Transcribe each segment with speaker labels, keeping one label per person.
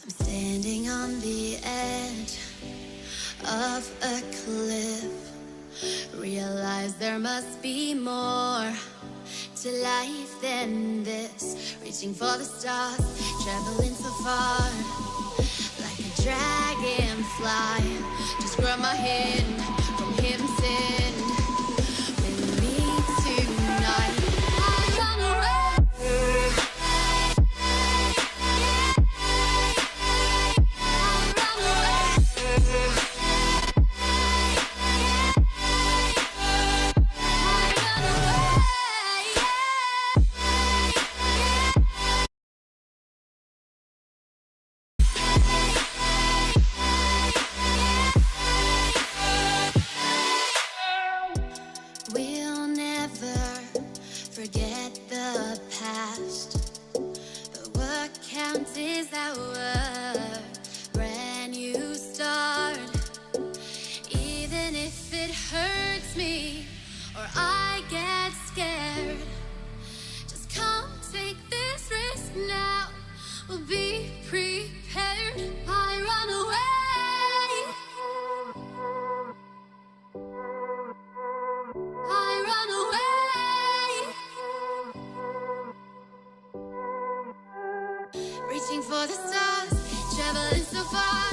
Speaker 1: I'm standing on the edge of a cliff. Realize there must be more to life than this. Reaching for the stars, traveling so far, like a dragonfly. Just grab my hand from heaven's send. With me tonight, I run away. We'll never forget the past, but what counts is our brand new start. Even if it hurts me or I get scared, just come take this risk now. We'll be prepared. I run away. I run away. Reaching for the stars, traveling so far,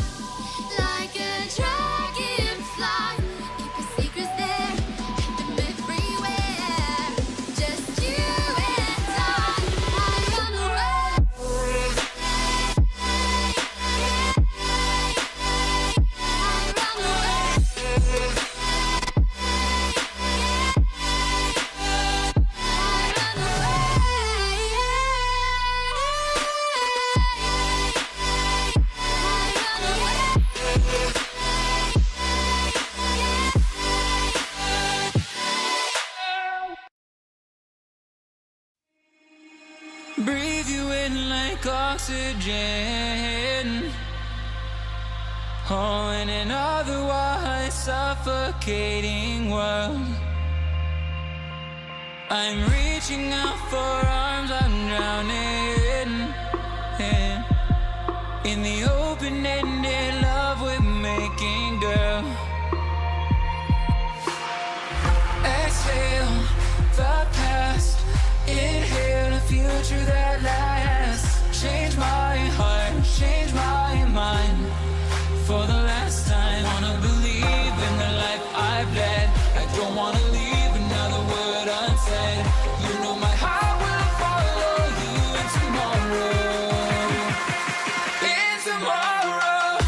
Speaker 1: like a dragonfly. Keep your secrets there, keep them everywhere. Just you and I run away. I run away.
Speaker 2: Breathe you in like oxygen. Oh, in an otherwise suffocating world, I'm reaching out for arms, I'm drowning in the open-ended love we're making, girl. Exhale the past, inhale a future that lasts. Change my heart, change my mind. For the last time, wanna believe in the life I've led. I don't wanna leave another word unsaid. You know my heart will follow you in tomorrow. In tomorrow.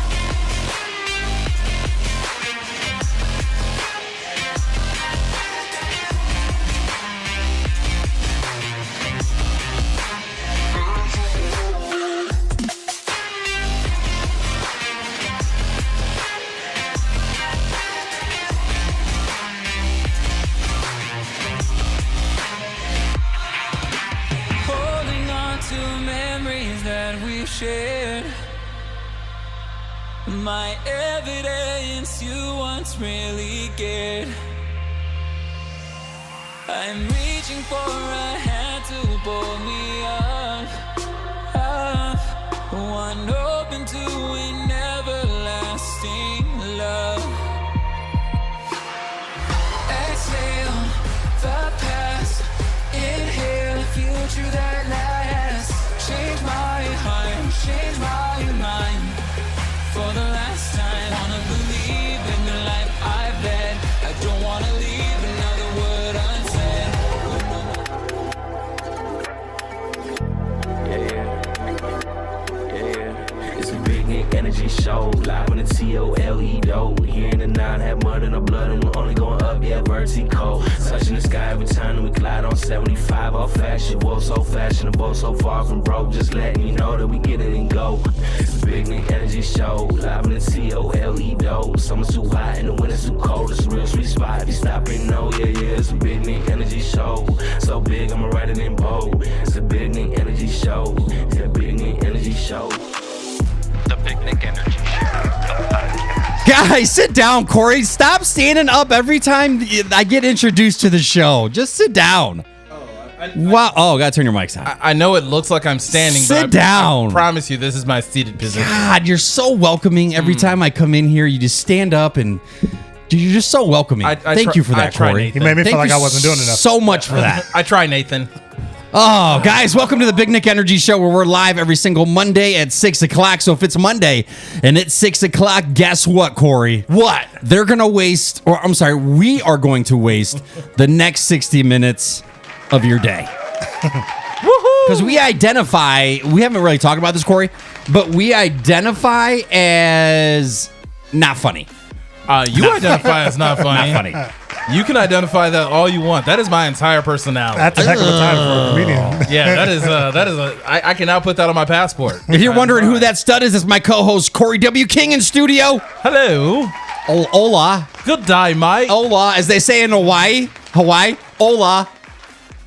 Speaker 2: Shared my evidence you once really cared. I'm reaching for a hand to pull me up, one open to an everlasting love. Exhale the past, inhale a future that lasts. Change my heart, change my mind. For the last time, wanna believe in the life I've led. I don't wanna leave another word unsaid.
Speaker 3: Yeah. It's a big Nick energy show, live on the TOLE dough. Here in the 9, have mud in the blood, and we're only going up, yeah, vertical. Touching the sky every time that we glide on 75, all fashionable, so fashionable, so far from broke. Just letting you know that we get it and go. It's a big Nick energy show, live in the TOLE dough. Summer's too hot and the winter's too cold. It's a real sweet spot, be stopping, no, yeah. It's a big Nick energy show, so big I'ma write it in bold. It's a big Nick energy show, it's a big Nick energy show.
Speaker 4: The Big Nick Energy Show.
Speaker 5: Guys, sit down, Corey. Stop standing up every time I get introduced to the show. Just sit down.
Speaker 6: Oh,
Speaker 5: Wow. Oh, gotta turn your mics on.
Speaker 6: I know it looks like I'm standing.
Speaker 5: Sit
Speaker 6: but
Speaker 5: down.
Speaker 6: I promise you, this is my seated position.
Speaker 5: God, you're so welcoming. Every time I come in here, you just stand up and you're just so welcoming. Thank you for that, Corey.
Speaker 7: He made me feel like I wasn't doing enough.
Speaker 5: So much for that.
Speaker 6: I try, Nathan.
Speaker 5: Oh, guys, welcome to the Big Nick Energy Show, where we're live every single Monday at 6 o'clock. So if it's Monday and it's 6 o'clock, guess what, Corey?
Speaker 6: What?
Speaker 5: They're going to waste, or I'm sorry, we are going to waste the next 60 minutes of your day. Because we haven't really talked about this, Corey, but we identify as not funny.
Speaker 6: You identify as not funny.
Speaker 5: Not funny.
Speaker 6: You can identify that all you want. That is my entire personality.
Speaker 7: That's a heck of a time for a comedian.
Speaker 6: Yeah, I can now put that on my passport.
Speaker 5: If you're wondering who that stud is, it's my co-host Corey W. King in studio.
Speaker 6: Hello.
Speaker 5: Hola.
Speaker 6: Good day, mate.
Speaker 5: Hola, as they say in Hawaii. Hola.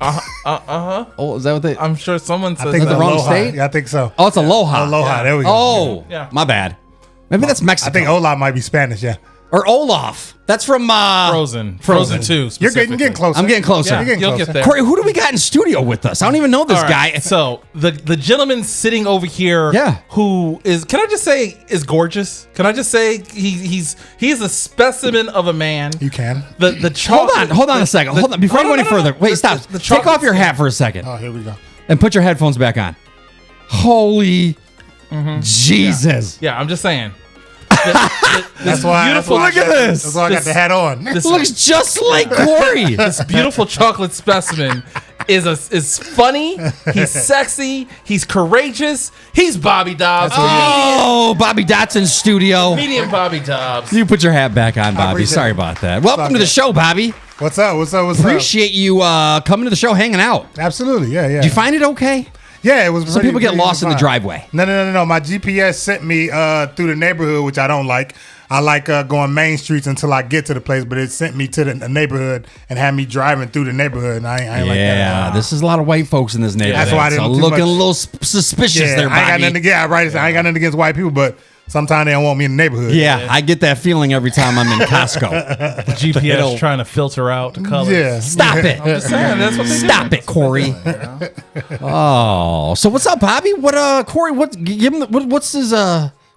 Speaker 5: Oh, is that what they?
Speaker 6: I'm sure someone says
Speaker 7: I think
Speaker 5: the
Speaker 7: it's
Speaker 5: wrong
Speaker 7: Aloha.
Speaker 5: state?
Speaker 7: Yeah, I think so.
Speaker 5: Oh, it's aloha.
Speaker 7: Aloha. There we go.
Speaker 5: Oh,
Speaker 6: Yeah.
Speaker 5: my bad. Maybe that's Mexico.
Speaker 7: I think Ola might be Spanish. Yeah.
Speaker 5: Or Olaf. That's from
Speaker 6: Frozen 2.
Speaker 7: You're getting closer.
Speaker 5: I'm getting closer.
Speaker 6: Yeah,
Speaker 7: You're getting
Speaker 6: you'll
Speaker 7: closer.
Speaker 6: get there.
Speaker 5: Corey, who do we got in studio with us? I don't even know this
Speaker 6: All right,
Speaker 5: guy.
Speaker 6: So the gentleman sitting over here,
Speaker 5: Yeah.
Speaker 6: who is, can I just say, is gorgeous? Can I just say he's a specimen of a man?
Speaker 7: You can.
Speaker 6: The chocolate.
Speaker 5: Hold on a second. Hold on. Before you go any further, wait, stop.
Speaker 6: The
Speaker 5: Take off your hat for a second
Speaker 7: Oh, here we go.
Speaker 5: and put your headphones back on. Holy Jesus.
Speaker 6: Yeah, I'm just saying.
Speaker 7: That's why.
Speaker 5: beautiful- look at this.
Speaker 7: That's why I got the hat on.
Speaker 5: This looks just like Corey.
Speaker 6: This beautiful chocolate specimen is funny. He's sexy. He's courageous. He's Bobbie Dobbs.
Speaker 5: Oh, Bobbie Dotson's studio.
Speaker 6: Comedian Bobbie Dobbs.
Speaker 5: You put your hat back on, Bobbie.
Speaker 7: appreciate
Speaker 5: Sorry
Speaker 7: it.
Speaker 5: about that. Welcome to the show, Bobbie.
Speaker 7: What's up? What's
Speaker 5: Appreciate you coming to the show, hanging out.
Speaker 7: up? Absolutely. Yeah.
Speaker 5: Did you find it okay?
Speaker 7: Yeah, it was.
Speaker 5: Some people get lost in the driveway.
Speaker 7: No. My GPS sent me through the neighborhood, which I don't like. I like going main streets until I get to the place, but it sent me to the neighborhood and had me driving through the neighborhood, and I ain't like that.
Speaker 5: Yeah, this is a lot of white folks in this neighborhood.
Speaker 7: That's why I didn't
Speaker 5: so
Speaker 7: do too
Speaker 5: looking
Speaker 7: much.
Speaker 5: a little suspicious
Speaker 7: Yeah,
Speaker 5: there,
Speaker 7: I ain't got
Speaker 5: Bobbie.
Speaker 7: nothing to I ain't got nothing against white people, but sometimes they don't want me in the neighborhood.
Speaker 5: Yeah, I get that feeling every time I'm in Costco.
Speaker 6: GPS trying to filter out the colors.
Speaker 7: Yeah.
Speaker 5: Stop it.
Speaker 6: Just saying, that's what they do.
Speaker 5: Stop it, Corey. Oh, so what's up, Bobbie? What, Corey? What's his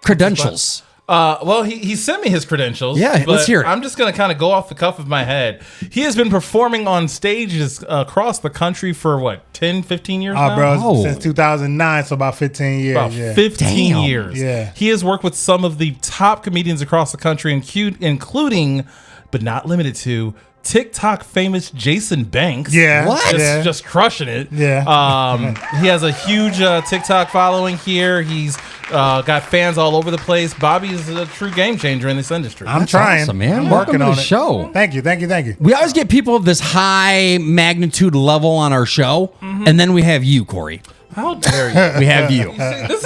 Speaker 5: credentials?
Speaker 6: Well, he sent me his credentials.
Speaker 5: Yeah,
Speaker 6: but
Speaker 5: let's hear it.
Speaker 6: I'm just going to kind of go off the cuff of my head. He has been performing on stages across the country for, 10, 15 years now?
Speaker 7: bro,
Speaker 5: Oh.
Speaker 7: since 2009, so about 15 years.
Speaker 6: About
Speaker 7: yeah.
Speaker 6: 15
Speaker 5: Damn.
Speaker 6: years.
Speaker 7: Yeah.
Speaker 6: He has worked with some of the top comedians across the country, including, but not limited to, TikTok famous Jason Banks.
Speaker 7: Yeah.
Speaker 5: What?
Speaker 7: Yeah.
Speaker 6: Just crushing it.
Speaker 7: Yeah.
Speaker 6: He has a huge TikTok following here. He's got fans all over the place. Bobbie is a true game changer in this industry.
Speaker 7: I'm trying.
Speaker 5: awesome, man.
Speaker 7: I'm
Speaker 5: Welcome
Speaker 7: working
Speaker 5: to
Speaker 7: on
Speaker 5: the
Speaker 7: it.
Speaker 5: show.
Speaker 7: Thank you.
Speaker 5: We always get people of this high magnitude level on our show, and then we have you, Corey.
Speaker 6: How dare you?
Speaker 5: We have you.
Speaker 6: This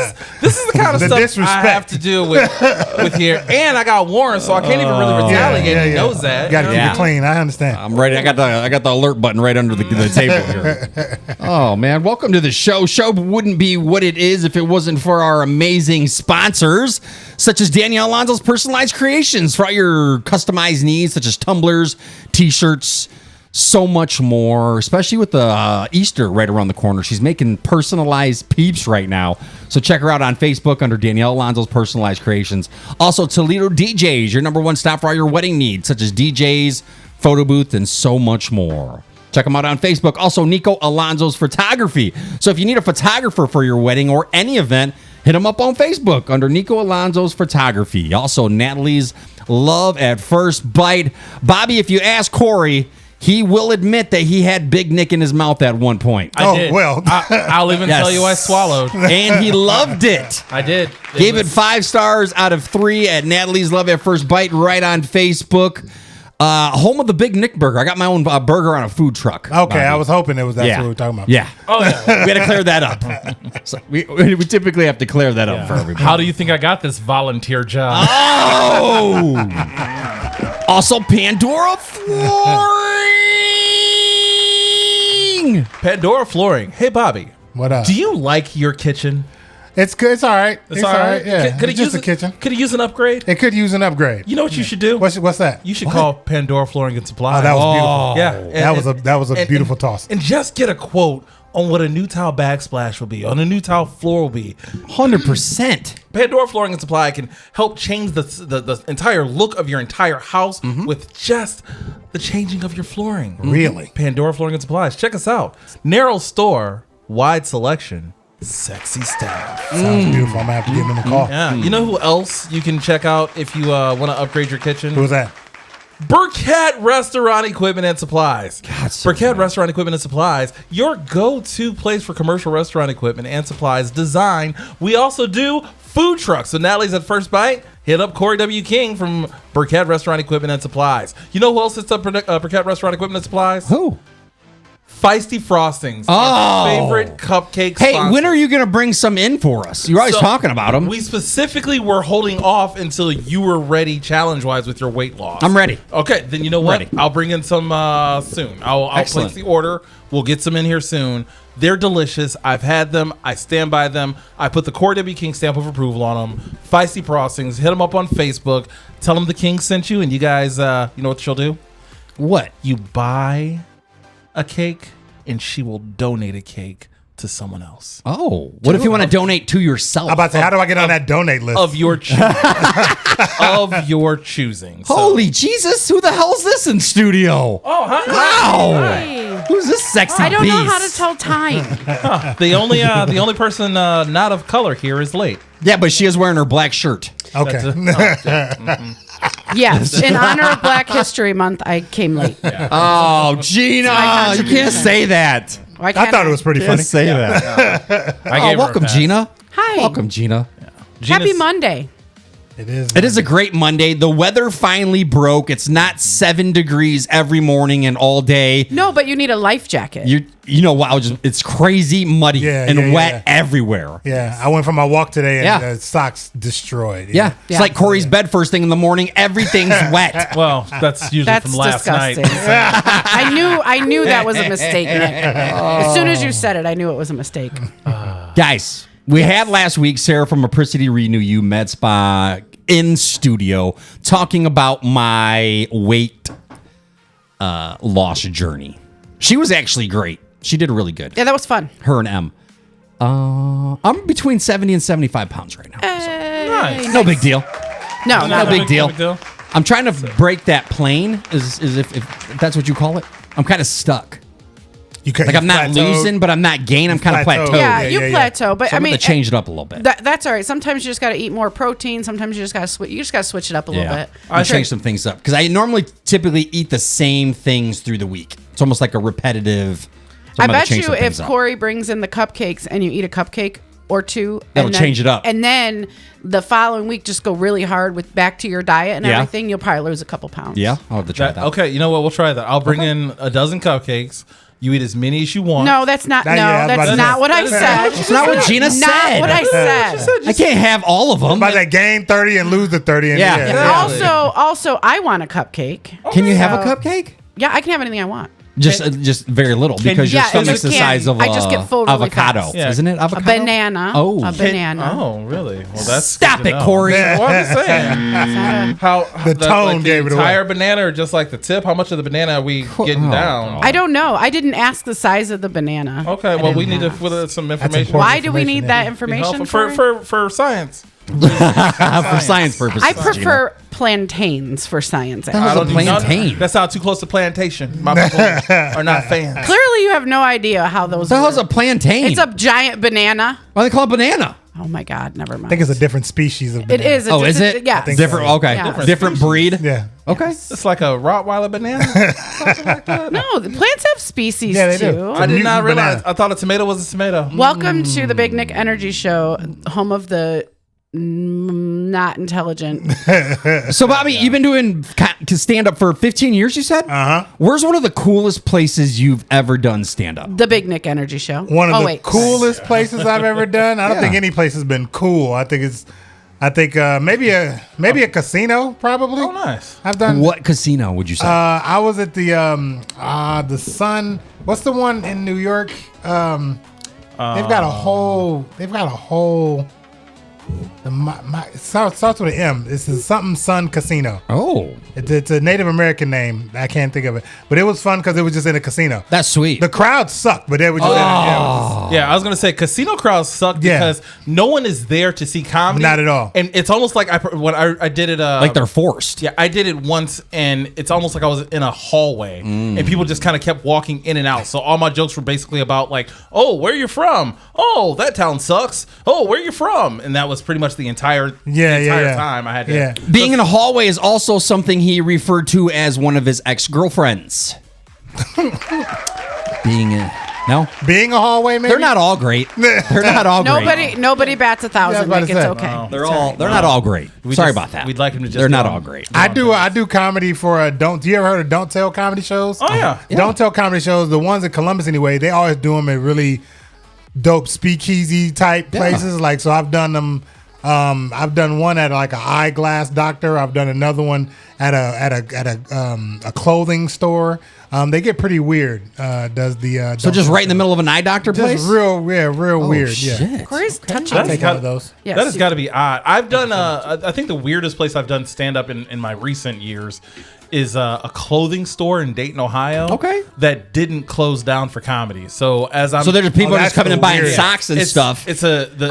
Speaker 6: is the kind of
Speaker 7: The
Speaker 6: stuff
Speaker 7: disrespect.
Speaker 6: I have to deal with here. And I got Warren, so I can't even really retaliate. He knows that.
Speaker 7: Got to keep
Speaker 5: Yeah.
Speaker 7: it clean. I understand.
Speaker 5: I'm ready. I got the alert button right under the table here. Oh man, welcome to the show. Show wouldn't be what it is if it wasn't for our amazing sponsors, such as Danielle Alonzo's Personalized Creations for all your customized needs, such as tumblers, t-shirts, so much more, especially with the Easter right around the corner. She's making personalized peeps right now. So check her out on Facebook under Danielle Alonzo's Personalized Creations. Also, Toledo DJs, your number one stop for all your wedding needs, such as DJs, photo booth, and so much more. Check them out on Facebook. Also, Nico Alonzo's Photography. So if you need a photographer for your wedding or any event, hit them up on Facebook under Nico Alonzo's Photography. Also, Natalie's Love at First Bite. Bobbie, if you ask Corey, he will admit that he had Big Nick in his mouth at one point.
Speaker 6: I did.
Speaker 7: well.
Speaker 6: I'll even
Speaker 5: Yes.
Speaker 6: tell you I swallowed.
Speaker 5: And he loved it.
Speaker 6: I did.
Speaker 5: Gave it
Speaker 6: was-
Speaker 5: 5 stars out of 3 at Natalie's Love at First Bite right on Facebook. Home of the Big Nick Burger. I got my own burger on a food truck.
Speaker 7: Okay,
Speaker 5: Bobbie.
Speaker 7: I was hoping that's what we were talking about.
Speaker 5: Yeah.
Speaker 6: Oh, yeah.
Speaker 5: We had to clear that up. So we typically have to clear that up for everybody.
Speaker 6: How do you think I got this volunteer job?
Speaker 5: Oh! Also, Pandora Flooring.
Speaker 6: Pandora Flooring. Hey, Bobbie.
Speaker 7: What up?
Speaker 6: Do you like your kitchen?
Speaker 7: It's good. It's all right.
Speaker 6: It's all right.
Speaker 7: Yeah.
Speaker 6: Could it
Speaker 7: just
Speaker 6: use
Speaker 7: a kitchen.
Speaker 6: Could it use an upgrade?
Speaker 7: It could use an upgrade.
Speaker 6: You know what you should do?
Speaker 7: What's that?
Speaker 6: You should call Pandora Flooring and Supply.
Speaker 7: Oh, that was beautiful.
Speaker 6: Yeah,
Speaker 7: That was a beautiful toss.
Speaker 6: And just get a quote on what a new tile backsplash will be, on a new tile floor will be.
Speaker 5: 100%.
Speaker 6: Pandora Flooring and Supply can help change the entire look of your entire house with just the changing of your flooring.
Speaker 7: Really?
Speaker 6: Pandora Flooring and Supplies. Check us out. Narrow store, wide selection, sexy staff.
Speaker 7: Sounds beautiful. I'm gonna have to give them a call.
Speaker 6: Yeah. You know who else you can check out if you want to upgrade your kitchen?
Speaker 7: Who's that?
Speaker 6: Burkett Restaurant Equipment and Supplies.
Speaker 5: so
Speaker 6: Burkett Restaurant Equipment and Supplies, your go-to place for commercial restaurant equipment and supplies design. We also do food trucks. So Natalie's at First Bite. Hit up Corey W. King from Burkett Restaurant Equipment and Supplies. You know who else hits up Burkett Restaurant Equipment and Supplies?
Speaker 5: Who?
Speaker 6: Feisty Frostings. Our favorite cupcake
Speaker 5: Hey,
Speaker 6: sponsor.
Speaker 5: when are you going to bring some in for us? You're always
Speaker 6: So,
Speaker 5: talking about them.
Speaker 6: We specifically were holding off until you were ready challenge-wise with your weight loss.
Speaker 5: I'm ready.
Speaker 6: Okay, then you know what?
Speaker 5: Ready.
Speaker 6: I'll bring in some soon. I'll
Speaker 5: Excellent.
Speaker 6: place the order. We'll get some in here soon. They're delicious. I've had them. I stand by them. I put the Corey W. King stamp of approval on them. Feisty Frostings. Hit them up on Facebook. Tell them the King sent you, and you guys, you know what she'll do?
Speaker 5: What?
Speaker 6: You buy a cake, and she will donate a cake to someone else.
Speaker 5: Oh, what if you want to donate to yourself?
Speaker 7: I'm about to say, how do I get on that donate list?
Speaker 6: Of your of your choosing. So-
Speaker 5: Holy Jesus, who the hell's this in studio?
Speaker 6: Oh, hi.
Speaker 5: Wow. Who's this sexy
Speaker 8: I don't
Speaker 5: beast?
Speaker 8: know how to tell time.
Speaker 6: The only person not of color here is late.
Speaker 5: Yeah, but she is wearing her black shirt.
Speaker 7: Okay.
Speaker 8: Yes, in honor of Black History Month, I came late.
Speaker 5: Oh, Gina, you can't say that.
Speaker 8: Why
Speaker 7: I
Speaker 8: can't
Speaker 7: thought it was pretty funny.
Speaker 5: Say that. Oh, welcome, Gina.
Speaker 8: Hi.
Speaker 5: Welcome, Gina.
Speaker 8: Happy Monday.
Speaker 7: It is.
Speaker 5: It is a great Monday. The weather finally broke. It's not 7 degrees every morning and all day.
Speaker 8: No, but you need a life jacket.
Speaker 5: You know, wow, it's crazy muddy and wet everywhere.
Speaker 7: Yeah, I went for my walk today and
Speaker 5: Yeah.
Speaker 7: the socks destroyed.
Speaker 5: Yeah. It's like Corey's bed first thing in the morning. Everything's wet.
Speaker 6: Well, that's usually
Speaker 8: That's
Speaker 6: from last
Speaker 8: disgusting.
Speaker 6: night.
Speaker 8: I knew that was a mistake, Nick. As soon as you said it, I knew it was a mistake.
Speaker 5: Guys, we had last week Sarah from Apricity Renew You Med Spa in studio talking about my weight loss journey. She was actually great. She did really good.
Speaker 8: Yeah, that was fun.
Speaker 5: Her and M. I'm between 70 and 75 pounds right now.
Speaker 6: Nice.
Speaker 5: No big deal.
Speaker 8: No,
Speaker 5: No
Speaker 8: not
Speaker 5: big deal. I'm trying to break that plane, is if that's what you call it. I'm kind of stuck. Like I'm not losing, but I'm not gaining. I'm kind of
Speaker 7: plateaued.
Speaker 5: plateaued.
Speaker 8: Yeah,
Speaker 7: Yeah,
Speaker 8: you
Speaker 7: yeah, yeah.
Speaker 8: plateau, but
Speaker 5: So
Speaker 8: I
Speaker 5: I'm
Speaker 8: mean,
Speaker 5: going to change it up a little bit.
Speaker 8: that's all right. Sometimes you just got to eat more protein. Sometimes you just got to switch. You just got to switch it up a little bit.
Speaker 5: I change some things up because I normally typically eat the same things through the week. It's almost like a repetitive. So
Speaker 8: I
Speaker 5: I'm gonna
Speaker 8: bet
Speaker 5: change
Speaker 8: you
Speaker 5: some
Speaker 8: if
Speaker 5: things up.
Speaker 8: Corey brings in the cupcakes and you eat a cupcake or two,
Speaker 5: That'll
Speaker 8: and then,
Speaker 5: change it up.
Speaker 8: and then the following week just go really hard with back to your diet and
Speaker 5: Yeah.
Speaker 8: everything, you'll probably lose a couple pounds.
Speaker 5: Yeah, I'll have to try that.
Speaker 6: Okay, you know what? We'll try that. I'll bring in a dozen cupcakes. You eat as many as you want.
Speaker 8: No, that's not.
Speaker 7: That-
Speaker 8: No,
Speaker 7: yeah, I was about
Speaker 8: that's
Speaker 7: to
Speaker 8: not
Speaker 7: say.
Speaker 8: what I said.
Speaker 5: That's not what Gina said.
Speaker 8: Not what I said.
Speaker 5: I can't have all of them.
Speaker 7: About that gain 30 and lose the 30. And
Speaker 5: Yeah.
Speaker 8: Also, I want a cupcake.
Speaker 5: Can you have a
Speaker 8: So-
Speaker 5: cupcake?
Speaker 8: Yeah, I can have anything I want.
Speaker 5: Just very little because your
Speaker 8: Yeah,
Speaker 5: stomach's
Speaker 8: just
Speaker 5: the
Speaker 8: can't.
Speaker 5: size of
Speaker 8: I just get full really
Speaker 5: avocado,
Speaker 8: fast.
Speaker 6: Yeah.
Speaker 5: isn't it?
Speaker 8: A
Speaker 5: Avocado,
Speaker 8: banana.
Speaker 5: Oh.
Speaker 8: a banana.
Speaker 6: Oh, really? Well, that's
Speaker 5: Stop
Speaker 6: good to
Speaker 5: it,
Speaker 6: know.
Speaker 5: Corey.
Speaker 6: Well, I'm just saying. How
Speaker 7: The tone gave it away.
Speaker 6: entire banana or just like the tip? How much of the banana are we getting down?
Speaker 8: I don't know. I didn't ask the size of the banana.
Speaker 6: Okay, well, we need to put some information.
Speaker 7: important.
Speaker 8: Why do we need that
Speaker 6: Be
Speaker 8: information?
Speaker 6: helpful for science.
Speaker 5: For science purposes.
Speaker 8: I prefer plantains for science.
Speaker 5: That was a
Speaker 6: don't do none-
Speaker 5: plantain.
Speaker 6: That sounds too close to plantation. My people are not fans.
Speaker 8: Clearly, you have no idea how those.
Speaker 5: The hell's a
Speaker 8: work.
Speaker 5: plantain?
Speaker 8: It's a giant banana.
Speaker 5: Why do they call it banana?
Speaker 8: Oh my God! Never mind.
Speaker 7: I think it's a different species of
Speaker 8: It
Speaker 7: banana.
Speaker 8: is.
Speaker 5: Oh, is it?
Speaker 8: Yeah.
Speaker 7: think
Speaker 5: Different.
Speaker 7: so.
Speaker 5: Okay.
Speaker 8: Yeah.
Speaker 5: Different breed.
Speaker 7: Yeah.
Speaker 5: Okay.
Speaker 6: It's like a Rottweiler banana.
Speaker 8: No, the plants have species
Speaker 7: Yeah, they
Speaker 8: too.
Speaker 7: do.
Speaker 6: I did
Speaker 7: Mutant
Speaker 6: not realize.
Speaker 7: banana.
Speaker 6: I thought a tomato was a tomato.
Speaker 8: Welcome to the Big Nick Energy Show, home of the not intelligent.
Speaker 5: So, Bobbie, you've been doing stand up for 15 years, you said?
Speaker 7: Uh-huh.
Speaker 5: Where's one of the coolest places you've ever done stand up?
Speaker 8: The Big Nick Energy Show.
Speaker 7: One of
Speaker 8: oh,
Speaker 7: the
Speaker 8: wait.
Speaker 7: coolest places I've ever done. I don't think any place has been cool. I think maybe a casino probably.
Speaker 6: Oh, nice.
Speaker 7: I've done.
Speaker 5: What casino would you say?
Speaker 7: I was at the Sun. What's the one in New York? They've got a whole. It starts with an M. It's a something Sun Casino.
Speaker 5: Oh,
Speaker 7: It's a Native American name. I can't think of it, but it was fun because it was just in a casino.
Speaker 5: that's sweet.
Speaker 7: The crowd sucked, but they were just.
Speaker 6: Yeah, I was gonna say casino crowds suck because no one is there to see comedy.
Speaker 7: Not at all.
Speaker 6: And it's almost like when I did it.
Speaker 5: like they're forced.
Speaker 6: Yeah, I did it once, and it's almost like I was in a hallway, and people just kind of kept walking in and out. So all my jokes were basically about like, "Oh, where you from? Oh, that town sucks. Oh, where you from?" And that was pretty much the entire time I had to.
Speaker 7: Yeah.
Speaker 5: Being in a hallway is also something he referred to as one of his ex-girlfriends. Being a
Speaker 7: hallway, maybe
Speaker 5: they're not all great. They're not all great.
Speaker 8: Nobody bats 1,000.
Speaker 7: Yeah, I was
Speaker 8: Nick,
Speaker 7: about
Speaker 8: it's
Speaker 7: to say.
Speaker 8: okay.
Speaker 5: They're not all great. Sorry about that.
Speaker 6: We'd like him to just.
Speaker 5: They're not
Speaker 6: go
Speaker 5: all
Speaker 6: on-
Speaker 5: great.
Speaker 7: I do comedy for Do you ever heard of Don't Tell comedy shows?
Speaker 6: Oh yeah.
Speaker 7: Don't Tell comedy shows. The ones in Columbus anyway. They always do them at really dope speakeasy type places. Like so, I've done them. I've done one at like an eyeglass doctor. I've done another one at a clothing store. They get pretty weird.
Speaker 5: So just right in the middle of an eye doctor place?
Speaker 7: just real weird.
Speaker 5: Shit.
Speaker 7: Yeah,
Speaker 8: Corey's touching.
Speaker 7: I'll take one of those.
Speaker 8: Yes,
Speaker 6: That has
Speaker 8: you-
Speaker 6: got to be odd. I've done. I think the weirdest place I've done stand up in my recent years is a clothing store in Dayton, Ohio.
Speaker 5: Okay.
Speaker 6: That didn't close down for comedy. So as I'm
Speaker 5: So there's people
Speaker 7: that's
Speaker 5: just coming
Speaker 7: so
Speaker 5: and buying
Speaker 7: weird.
Speaker 5: socks and stuff.
Speaker 6: It's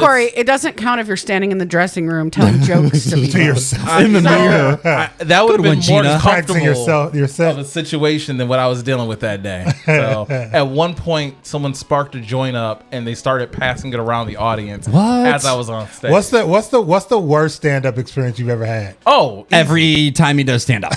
Speaker 8: Corey, it doesn't count if you're standing in the dressing room telling jokes to people.
Speaker 7: To yourself.
Speaker 5: in the mirror.
Speaker 6: that would have been
Speaker 5: one,
Speaker 6: more
Speaker 5: Gina.
Speaker 7: Practicing
Speaker 6: comfortable
Speaker 7: yourself.
Speaker 6: of a situation than what I was dealing with that day. So at one point, someone sparked a joint up and they started passing it around the audience
Speaker 5: What?
Speaker 6: as I was on stage.
Speaker 7: What's the worst stand up experience you've ever had?
Speaker 6: Oh,
Speaker 5: Every time he does stand up.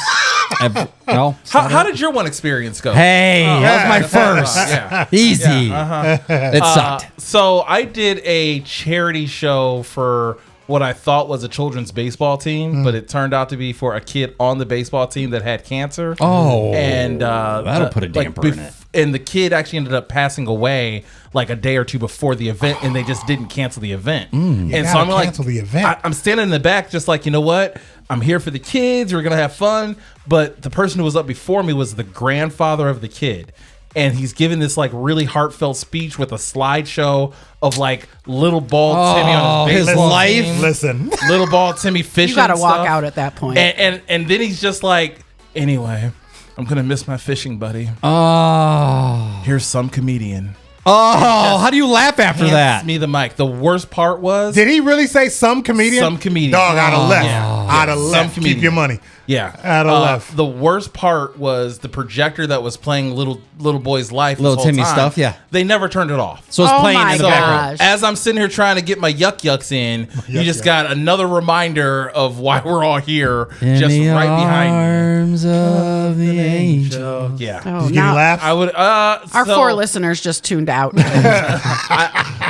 Speaker 5: No?
Speaker 6: how did your one experience go?
Speaker 5: Hey, that was my first.
Speaker 6: Yeah.
Speaker 5: Easy.
Speaker 6: Yeah,
Speaker 5: It sucked.
Speaker 6: So I did a charity show for what I thought was a children's baseball team, but it turned out to be for a kid on the baseball team that had cancer.
Speaker 5: Oh,
Speaker 6: and
Speaker 5: that'll put a damper in it.
Speaker 6: And the kid actually ended up passing away like a day or two before the event, and they just didn't cancel the event. And so
Speaker 7: gotta
Speaker 6: I'm like,
Speaker 7: cancel the event.
Speaker 6: I'm standing in the back, just like, you know what? I'm here for the kids. We're gonna have fun. But the person who was up before me was the grandfather of the kid. And he's giving this like really heartfelt speech with a slideshow of like little bald Timmy on his
Speaker 5: his
Speaker 6: baseball
Speaker 5: life?
Speaker 6: team.
Speaker 7: Listen.
Speaker 6: Little bald Timmy fishing.
Speaker 8: You got to
Speaker 6: and
Speaker 8: walk
Speaker 6: stuff.
Speaker 8: out at that point.
Speaker 6: And then he's just like, anyway, I'm gonna miss my fishing buddy.
Speaker 5: Oh.
Speaker 6: Here's some comedian.
Speaker 5: Oh, how do you laugh after
Speaker 6: Hands
Speaker 5: that?
Speaker 6: me the mic. The worst part was
Speaker 7: Did he really say some comedian?
Speaker 6: Some comedian.
Speaker 7: Dog, I'd have left.
Speaker 6: Yeah.
Speaker 7: I'd have
Speaker 6: Some
Speaker 7: left.
Speaker 6: comedian.
Speaker 7: Keep your money.
Speaker 6: Yeah,
Speaker 7: I'd have left.
Speaker 6: The worst part was the projector that was playing little boy's life.
Speaker 5: Little
Speaker 6: this whole
Speaker 5: Timmy
Speaker 6: time.
Speaker 5: stuff, yeah.
Speaker 6: They never turned it off.
Speaker 5: So it's
Speaker 8: Oh
Speaker 5: playing
Speaker 8: my
Speaker 5: in the
Speaker 8: God.
Speaker 5: background.
Speaker 8: Gosh.
Speaker 6: As I'm sitting here trying to get my yucks in, you just
Speaker 7: yuck.
Speaker 6: got another reminder of why we're all here,
Speaker 5: In
Speaker 6: just
Speaker 5: the
Speaker 6: right behind
Speaker 5: arms of the angel.
Speaker 6: me. Yeah,
Speaker 8: Oh,
Speaker 7: Did you get a
Speaker 8: now
Speaker 7: laugh?
Speaker 6: I would.
Speaker 8: our
Speaker 6: So
Speaker 8: 4 listeners just tuned out.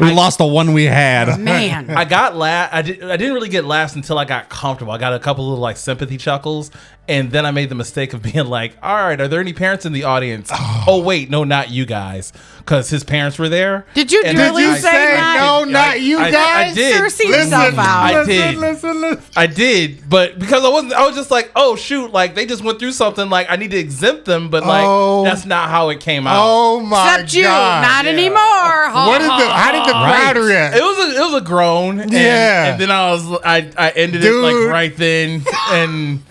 Speaker 5: We lost the one we had.
Speaker 8: Man.
Speaker 6: I got I didn't really get laughs until I got comfortable. I got a couple little like sympathy chuckles, and then I made the mistake of being like, "All right, are there any parents in the audience?" Oh wait, no, not you guys, because his parents were there.
Speaker 8: Did you
Speaker 6: And
Speaker 8: really
Speaker 6: I-
Speaker 8: say that?
Speaker 7: no, not you
Speaker 6: I
Speaker 7: guys?
Speaker 6: did.
Speaker 8: Sir, see yourself out.
Speaker 6: I did.
Speaker 7: Listen.
Speaker 6: I did, but because I was just like, oh shoot, like they just went through something, like I need to exempt them, but like
Speaker 7: Oh.
Speaker 6: that's not how it came out.
Speaker 7: Oh my
Speaker 8: Except you,
Speaker 7: God.
Speaker 8: not anymore. Ha,
Speaker 7: What is
Speaker 8: ha,
Speaker 7: the? How did the crowd react?
Speaker 6: It was a groan. And,
Speaker 7: Yeah.
Speaker 6: and then I ended it
Speaker 7: Dude.
Speaker 6: like right then, and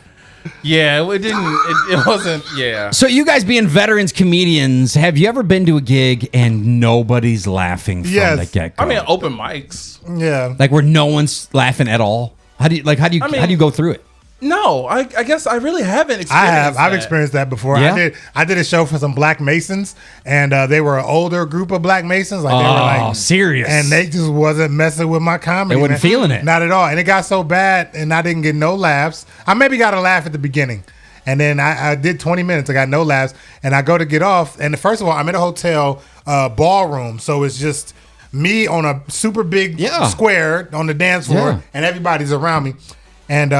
Speaker 6: yeah, it wasn't. Yeah.
Speaker 5: So you guys being veterans comedians, have you ever been to a gig and nobody's laughing from
Speaker 7: Yes.
Speaker 5: the get-go?
Speaker 6: I mean, open mics.
Speaker 7: Yeah.
Speaker 5: like where no one's laughing at all? How do you
Speaker 6: mean-
Speaker 5: how do you go through it?
Speaker 6: No, I guess I really haven't experienced
Speaker 7: I have. I've
Speaker 6: that.
Speaker 7: experienced that before.
Speaker 5: Yeah?
Speaker 7: I did a show for some Black Masons, and they were an older group of Black Masons. Like they were like
Speaker 5: serious.
Speaker 7: and they just wasn't messing with my comedy.
Speaker 5: They wasn't
Speaker 7: man.
Speaker 5: feeling it.
Speaker 7: Not at all. And it got so bad, and I didn't get no laughs. I maybe got a laugh at the beginning, and then I did 20 minutes. I got no laughs, and I go to get off. And first of all, I'm in a hotel ballroom, so it's just me on a super big
Speaker 5: Yeah.
Speaker 7: square on the dance floor,
Speaker 5: Yeah.
Speaker 7: and everybody's around me, and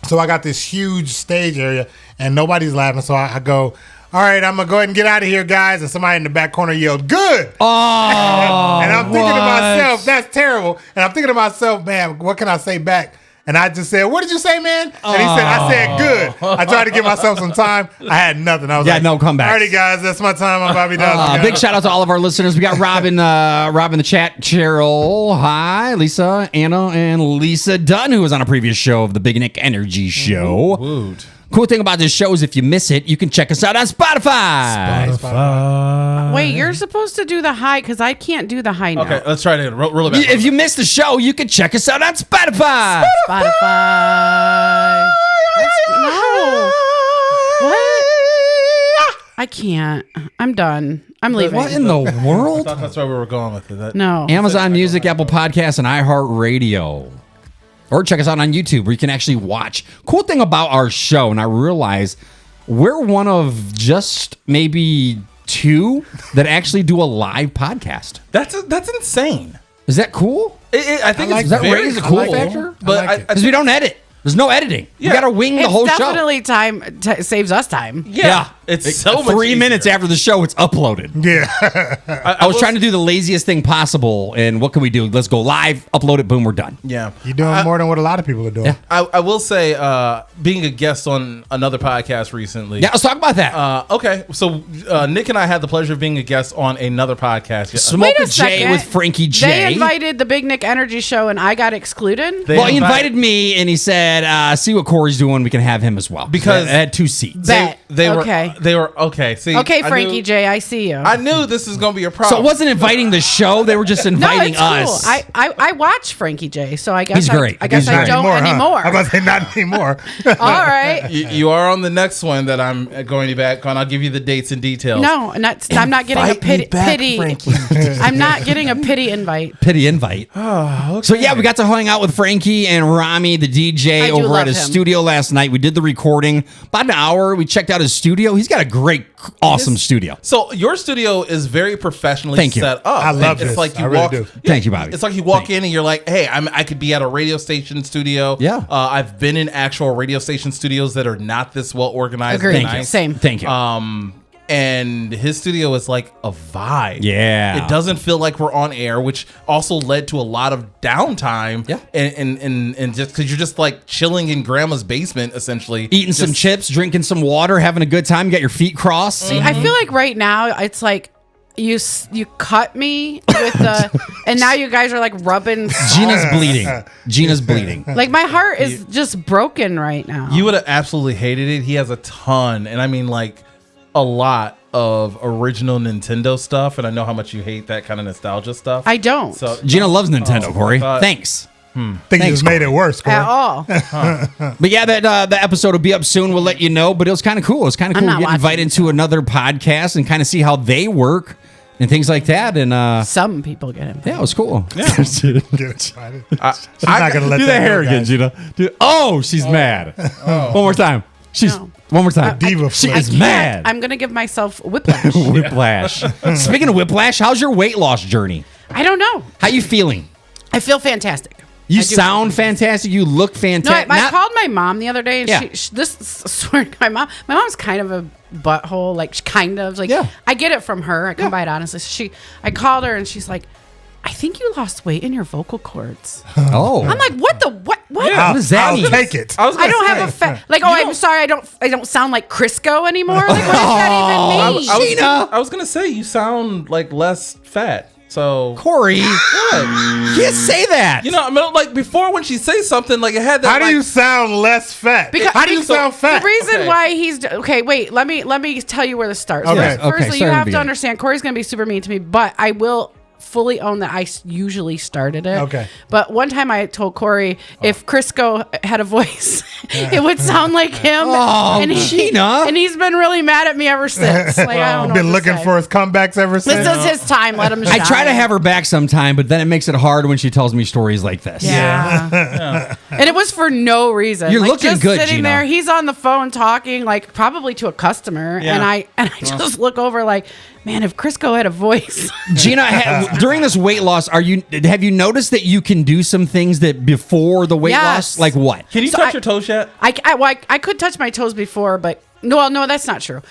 Speaker 7: so I got this huge stage area, and nobody's laughing. So I go, all right, I'm gonna go ahead and get out of here, guys. And somebody in the back corner yelled, "Good!"
Speaker 5: Oh,
Speaker 7: and I'm thinking to
Speaker 5: what?
Speaker 7: myself, that's terrible. And I'm thinking to myself, man, what can I say back? And I just said, what did you say, man? And he said, I said, good. I tried to give myself some time. I had nothing. I was like,
Speaker 5: no comebacks.
Speaker 7: Alrighty, guys, that's my time. I'm Bobbie Dawson.
Speaker 5: Big shout out to all of our listeners. We got Rob in the chat. Cheryl, hi. Lisa, Anna, and Lisa Dunn, who was on a previous show of the Big Nick Energy Show.
Speaker 6: Woot.
Speaker 5: Cool thing about this show is if you miss it, you can check us out on Spotify.
Speaker 8: Wait, you're supposed to do the high because I can't do the high now.
Speaker 6: Okay, let's try it again. Roll it back.
Speaker 5: If you missed the show, you can check us out on Spotify.
Speaker 8: Spotify. No. What? I can't. I'm done. I'm leaving.
Speaker 5: What in the
Speaker 6: I
Speaker 5: world?
Speaker 6: thought that's where we were going with it.
Speaker 8: No.
Speaker 5: Amazon Music, Apple Podcasts, and iHeartRadio. Or check us out on YouTube where you can actually watch. Cool thing about our show, and I realize we're one of just maybe 2 that actually do a live podcast.
Speaker 6: That's insane.
Speaker 5: Is that cool?
Speaker 6: I think
Speaker 5: Does
Speaker 6: it's
Speaker 5: that
Speaker 6: very
Speaker 5: raise the
Speaker 6: cool
Speaker 5: cool factor?
Speaker 6: But
Speaker 5: Because we don't edit. There's no editing.
Speaker 6: Yeah.
Speaker 5: We got to wing the
Speaker 8: It's
Speaker 5: whole show.
Speaker 8: definitely time saves us time.
Speaker 6: yeah, it's so much
Speaker 5: 3 minutes
Speaker 6: easier.
Speaker 5: after the show, it's uploaded.
Speaker 7: Yeah.
Speaker 5: I was trying to do the laziest thing possible, and what can we do? Let's go live, upload it, boom, we're done.
Speaker 6: Yeah,
Speaker 7: You're doing more than what a lot of people are doing.
Speaker 5: Yeah.
Speaker 6: I will say, being a guest on another podcast recently.
Speaker 5: Yeah, let's talk about that.
Speaker 6: Okay, so Nick and I had the pleasure of being a guest on another podcast.
Speaker 5: Smoke
Speaker 8: Wait
Speaker 5: a
Speaker 8: a
Speaker 5: J
Speaker 8: second.
Speaker 5: with Frankie J.
Speaker 8: They invited the Big Nick Energy Show, and I got excluded.
Speaker 6: They
Speaker 5: Well, he invited me, and he said, "See what Corey's doing. We can have him as well."
Speaker 6: Because-
Speaker 5: I had 2 seats.
Speaker 8: Bet.
Speaker 6: They were
Speaker 8: Okay.
Speaker 6: They were okay. See,
Speaker 8: Okay,
Speaker 6: I
Speaker 8: Frankie
Speaker 6: knew-
Speaker 8: J, I see you.
Speaker 6: I knew this is going to be a
Speaker 5: So
Speaker 6: problem.
Speaker 5: it wasn't inviting the show; they were just
Speaker 8: no,
Speaker 5: inviting
Speaker 8: it's cool.
Speaker 5: us.
Speaker 8: I watch Frankie J, so I guess
Speaker 5: He's great.
Speaker 8: I guess
Speaker 5: He's
Speaker 8: I
Speaker 5: great.
Speaker 8: don't anymore.
Speaker 7: I'm about to say not anymore.
Speaker 8: All right.
Speaker 6: You are on the next one that I'm going to be back on. I'll give you the dates and details.
Speaker 8: No, I'm not getting a
Speaker 6: Invite me back,
Speaker 8: pity.
Speaker 6: Frankie.
Speaker 8: I'm not getting a pity invite.
Speaker 5: Pity invite.
Speaker 6: Oh, okay.
Speaker 5: So yeah, we got to hang out with Frankie and Rami, the DJ,
Speaker 8: I do
Speaker 5: over
Speaker 8: love
Speaker 5: at his
Speaker 8: him.
Speaker 5: studio last night. We did the recording about an hour. We checked out his studio. He's got a great, awesome studio.
Speaker 6: So your studio is very professionally
Speaker 5: Thank you.
Speaker 6: set up.
Speaker 7: I love
Speaker 6: it's
Speaker 7: this.
Speaker 6: like you
Speaker 7: I really
Speaker 6: walk.
Speaker 7: do.
Speaker 5: Thank you, Bobbie.
Speaker 6: It's like you walk in and you're like, "Hey, I could be at a radio station studio."
Speaker 5: Yeah.
Speaker 6: I've been in actual radio station studios that are not this well organized.
Speaker 8: Agreed.
Speaker 6: and
Speaker 5: Thank you.
Speaker 6: nice.
Speaker 8: Same.
Speaker 5: Thank you.
Speaker 6: And his studio is like a vibe.
Speaker 5: Yeah.
Speaker 6: It doesn't feel like we're on air, which also led to a lot of downtime.
Speaker 5: Yeah.
Speaker 6: And just because you're just like chilling in grandma's basement, essentially.
Speaker 5: Eating some
Speaker 6: Just-
Speaker 5: chips, drinking some water, having a good time. You got your feet crossed.
Speaker 8: See, I feel like right now it's like you cut me with the, and now you guys are like rubbing.
Speaker 5: Gina's bleeding. Gina's bleeding.
Speaker 8: Like my heart is just broken right now.
Speaker 6: You would have absolutely hated it. He has a ton, and I mean like a lot of original Nintendo stuff, and I know how much you hate that kind of nostalgia stuff.
Speaker 8: I don't
Speaker 6: So
Speaker 5: Gina loves Nintendo, Corey.
Speaker 6: thought-
Speaker 5: Thanks.
Speaker 7: think you
Speaker 5: Thanks,
Speaker 7: just made it worse, Corey.
Speaker 8: at all.
Speaker 5: But yeah, that the episode will be up soon. We'll let you know. But it was kind of cool. It was kind of
Speaker 8: I'm
Speaker 5: cool to
Speaker 8: not
Speaker 5: get
Speaker 8: watching
Speaker 5: invited to another podcast and kind of see how they work and things like that. And
Speaker 8: Some people get him.
Speaker 5: yeah, it was cool.
Speaker 7: Get excited. She's not gonna let
Speaker 5: Do
Speaker 7: that
Speaker 5: the hair
Speaker 7: go,
Speaker 5: again,
Speaker 7: guys.
Speaker 5: Gina. Oh, she's mad. One more time. She's
Speaker 8: No.
Speaker 5: one more time.
Speaker 7: Diva
Speaker 5: She
Speaker 7: flip.
Speaker 5: is mad.
Speaker 8: I'm gonna give myself whiplash.
Speaker 5: Whiplash. Speaking of whiplash, how's your weight loss journey?
Speaker 8: I don't know.
Speaker 5: How you feeling?
Speaker 8: I feel fantastic.
Speaker 5: You
Speaker 8: I do.
Speaker 5: sound fantastic. You look
Speaker 8: No,
Speaker 5: fantastic.
Speaker 8: I called my mom the other day, and
Speaker 5: Yeah.
Speaker 8: this swear to God, my mom's kind of a butthole, like kind of like
Speaker 5: Yeah.
Speaker 8: I get it from her. I come by it honestly. I called her, and she's like, "I think you lost weight in your vocal cords."
Speaker 5: Oh,
Speaker 8: I'm like, "What the what? What?
Speaker 5: What does that
Speaker 7: I'll
Speaker 5: mean?
Speaker 7: take it.
Speaker 6: I was
Speaker 8: I
Speaker 6: gonna
Speaker 8: don't
Speaker 6: say,
Speaker 8: have a fat. Like, oh, I'm sorry, I don't sound like Crisco anymore. Like, what does that even mean?
Speaker 6: I was,
Speaker 5: Gina.
Speaker 6: I was gonna say you sound like less fat. So
Speaker 5: Corey. What? You can't say that.
Speaker 6: you know, I mean, like before when she says something, like it had that.
Speaker 7: How do
Speaker 6: like,
Speaker 7: you sound less fat? How do you sound fat?
Speaker 8: The reason
Speaker 6: Okay.
Speaker 8: why he's okay. Wait, let me tell you where this starts.
Speaker 7: Okay.
Speaker 8: First,
Speaker 5: Okay,
Speaker 8: firstly,
Speaker 5: start
Speaker 8: you
Speaker 5: at the
Speaker 8: have to
Speaker 5: beginning.
Speaker 8: understand Corey's going to be super mean to me, but I will fully own that I usually started it.
Speaker 7: Okay.
Speaker 8: But one time I told Corey if Crisco had a voice, it would sound like him.
Speaker 5: Oh, Gina.
Speaker 8: And he's been really mad at me ever since. Like, I don't know.
Speaker 7: Been
Speaker 8: what to
Speaker 7: looking
Speaker 8: say.
Speaker 7: for his comebacks ever
Speaker 8: This
Speaker 7: since.
Speaker 8: is his time. Let him
Speaker 5: I
Speaker 8: shine.
Speaker 5: try to have her back sometime, but then it makes it hard when she tells me stories like this.
Speaker 8: Yeah. And it was for no reason.
Speaker 5: You're
Speaker 8: Like,
Speaker 5: looking
Speaker 8: just
Speaker 5: good,
Speaker 8: sitting
Speaker 5: Gina.
Speaker 8: there, he's on the phone talking, like probably to a customer,
Speaker 6: Yeah.
Speaker 8: and I just look over like, man, if Crisco had a voice.
Speaker 5: Gina, during this weight loss, have you noticed that you can do some things that before the weight
Speaker 8: Yes.
Speaker 5: loss? Like what?
Speaker 6: Can you
Speaker 8: So
Speaker 6: touch
Speaker 8: I-
Speaker 6: your toes yet?
Speaker 8: I could touch my toes before, but No, that's not true.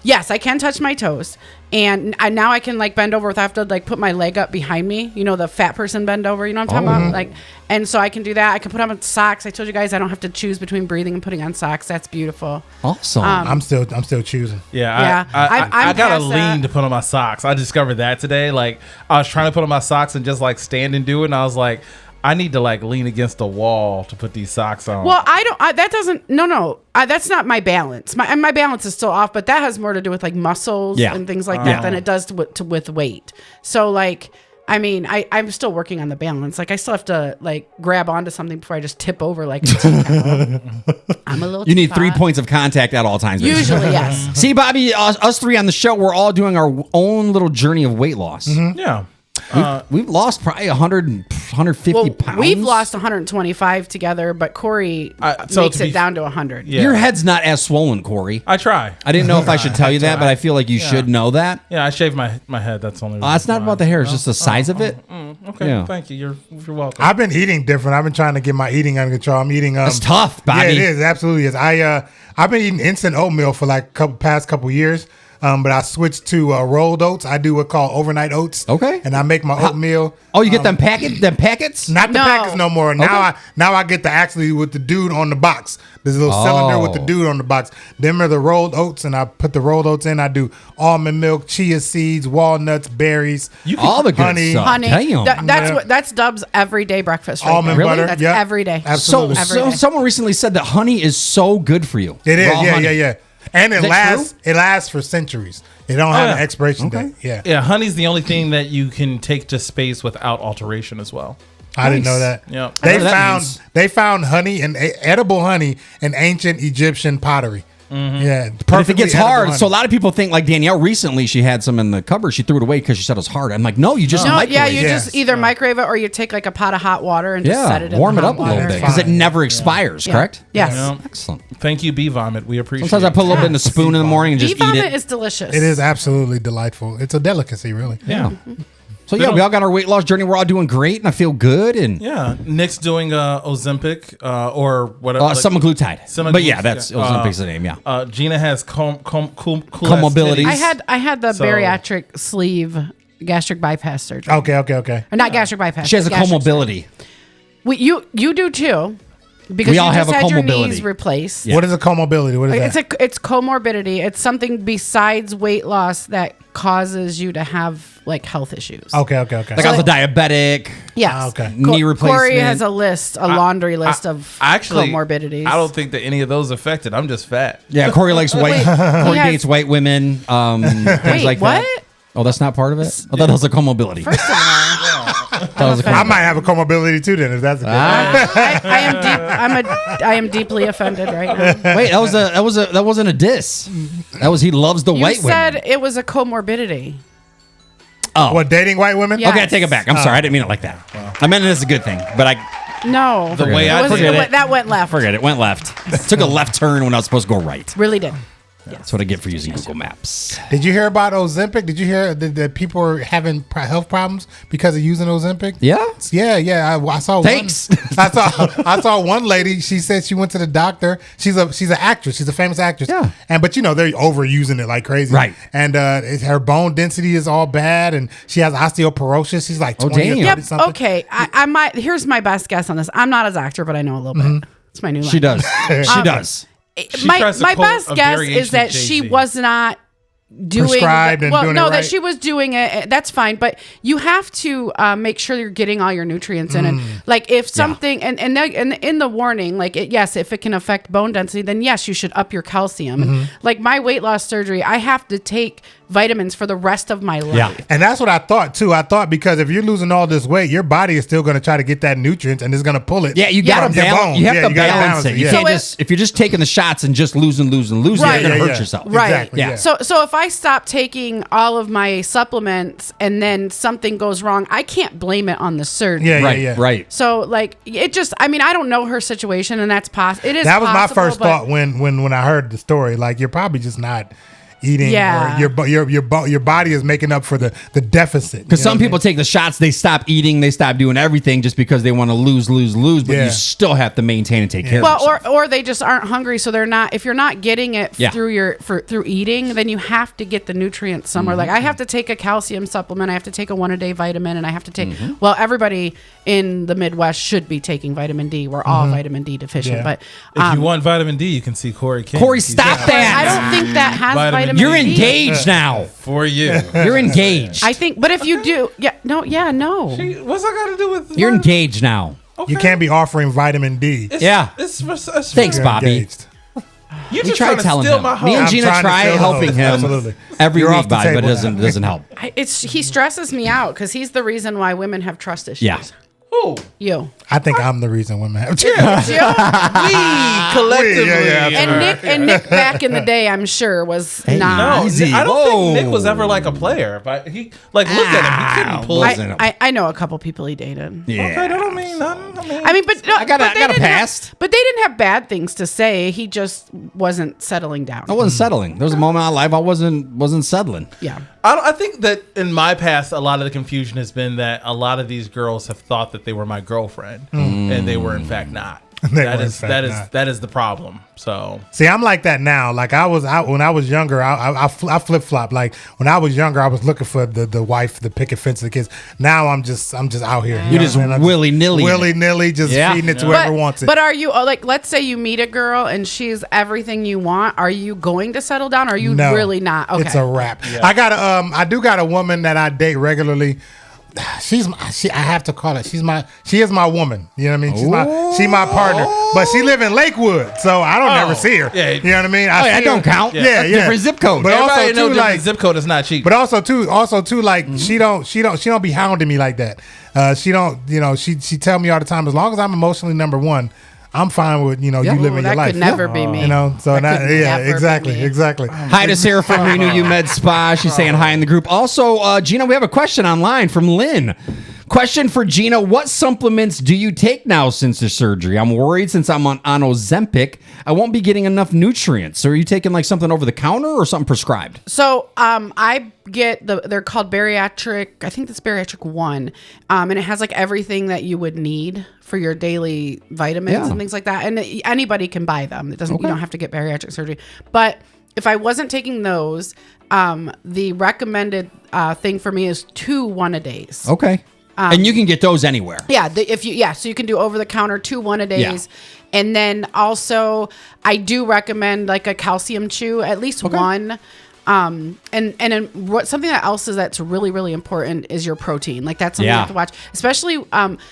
Speaker 8: Yes, I can touch my toes, and now I can like bend over without have to like put my leg up behind me. You know, the fat person bend over. You know what I'm talking about? Like, and so I can do that. I can put on socks. I told you guys I don't have to choose between breathing and putting on socks. That's beautiful.
Speaker 5: Awesome.
Speaker 7: I'm still choosing.
Speaker 6: Yeah,
Speaker 8: I'm
Speaker 6: I got to
Speaker 8: past
Speaker 6: lean
Speaker 8: that.
Speaker 6: to put on my socks. I discovered that today. Like, I was trying to put on my socks and just like stand and do it, and I was like, I need to like lean against the wall to put these socks on.
Speaker 8: Well, that doesn't. No. That's not my balance. My balance is still off, but that has more to do with like muscles and things like that than it does with weight. So like, I mean, I'm still working on the balance. Like I still have to like grab onto something before I just tip over like a teacup. I'm a little.
Speaker 5: You need
Speaker 8: too
Speaker 5: 3
Speaker 8: fat.
Speaker 5: points of contact at all times. basically.
Speaker 8: Usually, yes.
Speaker 5: See, Bobbie, us three on the show, we're all doing our own little journey of weight loss.
Speaker 6: yeah.
Speaker 5: We've lost probably 100, 150 pounds.
Speaker 8: We've lost 125 together, but Corey
Speaker 6: so
Speaker 8: makes
Speaker 6: to be
Speaker 8: it down to 100.
Speaker 6: Yeah.
Speaker 5: Your head's not as swollen, Corey.
Speaker 6: I try.
Speaker 5: I didn't know if I should tell you that, but I feel like you should know that.
Speaker 6: Yeah, I shave my head. That's the only.
Speaker 5: It's not about the hair; it's just the size of it.
Speaker 6: Okay,
Speaker 5: Yeah.
Speaker 6: thank you. You're welcome.
Speaker 7: I've been eating different. I've been trying to get my eating under control. I'm eating.
Speaker 5: It's tough, Bobbie.
Speaker 7: Yeah, it is. Absolutely is. I've been eating instant oatmeal for like past couple years. But I switched to rolled oats. I do what's called overnight oats.
Speaker 5: Okay.
Speaker 7: And I make my oatmeal.
Speaker 5: Oh, you get them packets?
Speaker 7: Not the
Speaker 8: No.
Speaker 7: packets no more. Now I get the actually with the dude on the box. There's a little cylinder with the dude on the box. Them are the rolled oats, and I put the rolled oats in. I do almond milk, chia seeds, walnuts, berries,
Speaker 5: All the good
Speaker 7: honey.
Speaker 5: stuff.
Speaker 8: Honey,
Speaker 5: Damn.
Speaker 8: that's Dub's everyday breakfast. Right
Speaker 7: almond
Speaker 8: there.
Speaker 7: butter.
Speaker 8: That's
Speaker 7: Yep.
Speaker 8: every day.
Speaker 5: So,
Speaker 7: Absolutely.
Speaker 8: Every day.
Speaker 5: someone recently said that honey is so good for you.
Speaker 7: It is.
Speaker 5: Raw honey.
Speaker 7: Yeah. And it
Speaker 5: that
Speaker 7: lasts. It lasts for centuries. It don't have an expiration date. Yeah.
Speaker 6: Yeah, honey's the only thing that you can take to space without alteration as well.
Speaker 7: I didn't know that.
Speaker 6: Yeah.
Speaker 5: I know what that means.
Speaker 7: They found honey and edible honey in ancient Egyptian pottery. Yeah,
Speaker 5: But if it gets
Speaker 7: edible
Speaker 5: hard,
Speaker 7: honey.
Speaker 5: so a lot of people think like Danielle recently, she had some in the cupboard. She threw it away because she said it was hard. I'm like, no, you just
Speaker 8: No,
Speaker 5: microwave
Speaker 8: yeah,
Speaker 5: it.
Speaker 8: you
Speaker 7: Yes.
Speaker 8: just either microwave it or you take like a pot of hot water and just set it in
Speaker 5: warm
Speaker 8: the
Speaker 5: it
Speaker 8: hot
Speaker 5: up a little
Speaker 8: water.
Speaker 5: bit because it
Speaker 7: Fine.
Speaker 5: never expires,
Speaker 8: Yeah.
Speaker 5: correct?
Speaker 8: Yes.
Speaker 6: Yeah.
Speaker 5: Excellent.
Speaker 6: Thank you, Bee Vomit. We appreciate
Speaker 5: Sometimes I
Speaker 6: it.
Speaker 5: put a little bit in the spoon in the morning and
Speaker 8: Bee
Speaker 5: just eat
Speaker 8: vomit
Speaker 5: it.
Speaker 8: is delicious.
Speaker 7: It is absolutely delightful. It's a delicacy, really.
Speaker 6: Yeah.
Speaker 5: So yeah, we all got our weight loss journey. We're all doing great, and I feel good. And
Speaker 6: Yeah. Nick's doing Ozempic or whatever.
Speaker 5: semaglutide. But yeah, that's Ozempic's the name. Yeah.
Speaker 6: Gina has
Speaker 5: Comorbidities.
Speaker 8: I had the
Speaker 6: So-
Speaker 8: bariatric sleeve gastric bypass surgery.
Speaker 7: Okay.
Speaker 8: Or not gastric bypass.
Speaker 5: She has a
Speaker 8: gastric
Speaker 5: comorbidity.
Speaker 8: surgery. You do too. Because
Speaker 5: We all
Speaker 8: you
Speaker 5: have
Speaker 8: just
Speaker 5: a
Speaker 8: had your
Speaker 5: comorbidity.
Speaker 8: knees replaced.
Speaker 7: What is a comorbidity? What is that?
Speaker 8: It's comorbidity. It's something besides weight loss that causes you to have like health issues.
Speaker 7: Okay.
Speaker 5: Like I was a diabetic.
Speaker 8: Yes.
Speaker 7: Okay.
Speaker 5: Knee replacement.
Speaker 8: Corey has a laundry list of
Speaker 6: Actually,
Speaker 8: comorbidities.
Speaker 6: I don't think that any of those affected. I'm just fat.
Speaker 5: Yeah, Corey likes white. Corey
Speaker 8: has-
Speaker 5: dates white women. Things
Speaker 8: Wait,
Speaker 5: like
Speaker 8: what?
Speaker 5: that. Oh, that's not part of it. I thought that was a comorbidity.
Speaker 8: First of all,
Speaker 5: That was a
Speaker 7: I might have a comorbidity too. Then, if that's the case.
Speaker 8: I am deeply offended right now.
Speaker 5: Wait, that wasn't a diss. That was he loves the
Speaker 8: You
Speaker 5: white
Speaker 8: said
Speaker 5: women.
Speaker 8: it was a comorbidity.
Speaker 5: Oh,
Speaker 7: What, dating white women?
Speaker 8: Yeah.
Speaker 5: okay, I take it back. I'm sorry, I didn't mean it like that. I meant it as a good thing, but I
Speaker 8: No,
Speaker 6: The way
Speaker 8: It
Speaker 6: I
Speaker 8: wasn't-
Speaker 5: forget it.
Speaker 8: that went left.
Speaker 5: forget it. Went left. Took a left turn when I was supposed to go right.
Speaker 8: Really did.
Speaker 5: That's what I get for using Google Maps.
Speaker 7: Did you hear about Ozempic? Did you hear that people are having health problems because of using Ozempic?
Speaker 5: Yeah.
Speaker 7: Yeah. I saw
Speaker 5: Thanks.
Speaker 7: one. I saw one lady. She said she went to the doctor. She's an actress. She's a famous actress.
Speaker 5: Yeah.
Speaker 7: But they're overusing it like crazy.
Speaker 5: Right.
Speaker 7: And her bone density is all bad, and she has osteoporosis. She's like 20 or
Speaker 5: damn.
Speaker 7: 30
Speaker 8: Yep.
Speaker 7: something.
Speaker 8: Okay. I might. Here's my best guess on this. I'm not a doctor, but I know a little bit. It's my new life.
Speaker 5: She does. She does.
Speaker 6: She
Speaker 8: my
Speaker 6: tries to
Speaker 8: my
Speaker 6: quote
Speaker 8: best
Speaker 6: a
Speaker 8: guess
Speaker 6: variation
Speaker 8: is that
Speaker 6: of
Speaker 8: she
Speaker 6: Jay-Z.
Speaker 8: was not doing
Speaker 7: Prescribed and doing it
Speaker 8: that
Speaker 7: right?
Speaker 8: she was doing it. That's fine, but you have to make sure you're getting all your nutrients in. And like if something and in the warning, like yes, if it can affect bone density, then yes, you should up your calcium. And like my weight loss surgery, I have to take vitamins for the rest of my life.
Speaker 5: Yeah.
Speaker 7: And that's what I thought too. I thought because if you're losing all this weight, your body is still going to try to get that nutrients and it's going to pull it.
Speaker 5: Yeah, you
Speaker 8: Yeah.
Speaker 5: got
Speaker 7: from
Speaker 5: to
Speaker 7: your
Speaker 5: balance.
Speaker 7: bones.
Speaker 5: You have
Speaker 7: Yeah,
Speaker 5: to
Speaker 7: you gotta
Speaker 5: balance it. You
Speaker 7: yeah.
Speaker 5: can't
Speaker 8: So
Speaker 5: just if you're just taking the shots and just losing,
Speaker 8: Right.
Speaker 5: you're gonna hurt yourself.
Speaker 8: Right.
Speaker 7: Exactly,
Speaker 5: Yeah.
Speaker 8: So if I stop taking all of my supplements and then something goes wrong, I can't blame it on the surgery.
Speaker 7: Yeah.
Speaker 5: Right.
Speaker 8: So like it just, I mean, I don't know her situation, and that's possible. It is.
Speaker 7: That was my
Speaker 8: possible,
Speaker 7: first
Speaker 8: but-
Speaker 7: thought when I heard the story. Like you're probably just not eating.
Speaker 8: Yeah.
Speaker 7: Or your body is making up for the deficit.
Speaker 5: Because some people take the shots, they stop eating, they stop doing everything just because they want to lose, but you still have to maintain and take care of yourself.
Speaker 8: Or they just aren't hungry, so they're not. If you're not getting it through eating, then you have to get the nutrients somewhere. Like I have to take a calcium supplement, I have to take a 1-a-day vitamin, and I have to take. Well, everybody in the Midwest should be taking vitamin D. We're all vitamin D deficient, but
Speaker 6: if you want vitamin D, you can see Corey King.
Speaker 5: Corey, stop that!
Speaker 8: I don't think that has vitamin D.
Speaker 5: You're engaged now.
Speaker 6: For you,
Speaker 5: you're engaged.
Speaker 8: I think, but if you do, no.
Speaker 6: What's that got to do with?
Speaker 5: You're engaged now.
Speaker 7: Okay. You can't be offering vitamin D.
Speaker 6: It's
Speaker 5: Thanks, Bobbie.
Speaker 7: Engaged.
Speaker 6: You just trying to steal my heart.
Speaker 5: Me and Gina try helping him every week, Bobbie, but it doesn't help.
Speaker 8: He stresses me out because he's the reason why women have trust issues.
Speaker 5: Yeah.
Speaker 6: Who?
Speaker 8: You.
Speaker 7: I think I'm the reason women have
Speaker 8: You?
Speaker 6: We collectively.
Speaker 8: And Nick back in the day, I'm sure, was not.
Speaker 6: No,
Speaker 5: easy.
Speaker 6: I don't think Nick was ever like a player, but he look at him. He couldn't pull.
Speaker 8: I know a couple people he dated.
Speaker 5: Yeah.
Speaker 6: Okay, that don't mean nothing.
Speaker 8: But
Speaker 5: I got a past.
Speaker 8: But they didn't have bad things to say. He just wasn't settling down.
Speaker 5: I wasn't settling. There was a moment in my life I wasn't settling.
Speaker 8: Yeah.
Speaker 6: I think that in my past, a lot of the confusion has been that a lot of these girls have thought that they were my girlfriend, and they were in fact not. That is the problem. So
Speaker 7: see, I'm like that now. Like when I was younger, I flip flop. Like when I was younger, I was looking for the wife, the picket fence, the kids. Now I'm just out here.
Speaker 5: You just willy nilly,
Speaker 7: just feeding it to whoever wants it.
Speaker 8: But are you like? Let's say you meet a girl and she's everything you want. Are you going to settle down? Or are you really not? Okay,
Speaker 7: it's a wrap. Yeah. I do got a woman that I date regularly. I have to call it. She is my woman. You know what I mean? She's my partner. But she live in Lakewood, so I don't ever see her.
Speaker 6: Yeah.
Speaker 7: You know what I mean?
Speaker 5: I don't count.
Speaker 7: Yeah.
Speaker 5: Different zip code.
Speaker 6: But everybody also too, like zip code is not cheap.
Speaker 7: But also too, like she don't be hounding me like that. She don't. She tell me all the time, as long as I'm emotionally number one, I'm fine with you living your life.
Speaker 8: That could never be me.
Speaker 7: Exactly.
Speaker 5: Hi to Sarah from Renew You Med Spa. She's saying hi in the group. Also, Gina, we have a question online from Lynn. Question for Gina: what supplements do you take now since the surgery? I'm worried since I'm on Ozempic, I won't be getting enough nutrients. So are you taking like something over the counter or something prescribed?
Speaker 8: So I get they're called bariatric. I think that's bariatric 1, and it has like everything that you would need for your daily vitamins and things like that. And anybody can buy them. It doesn't. You don't have to get bariatric surgery. But if I wasn't taking those, the recommended thing for me is 2 1-a-days.
Speaker 5: Okay. And you can get those anywhere.
Speaker 8: Yeah, so you can do over the counter 2 1-a-days. Yeah. And then also I do recommend like a calcium chew, at least one. And something that else is that's really, really important is your protein. Like that's something you have to watch, especially.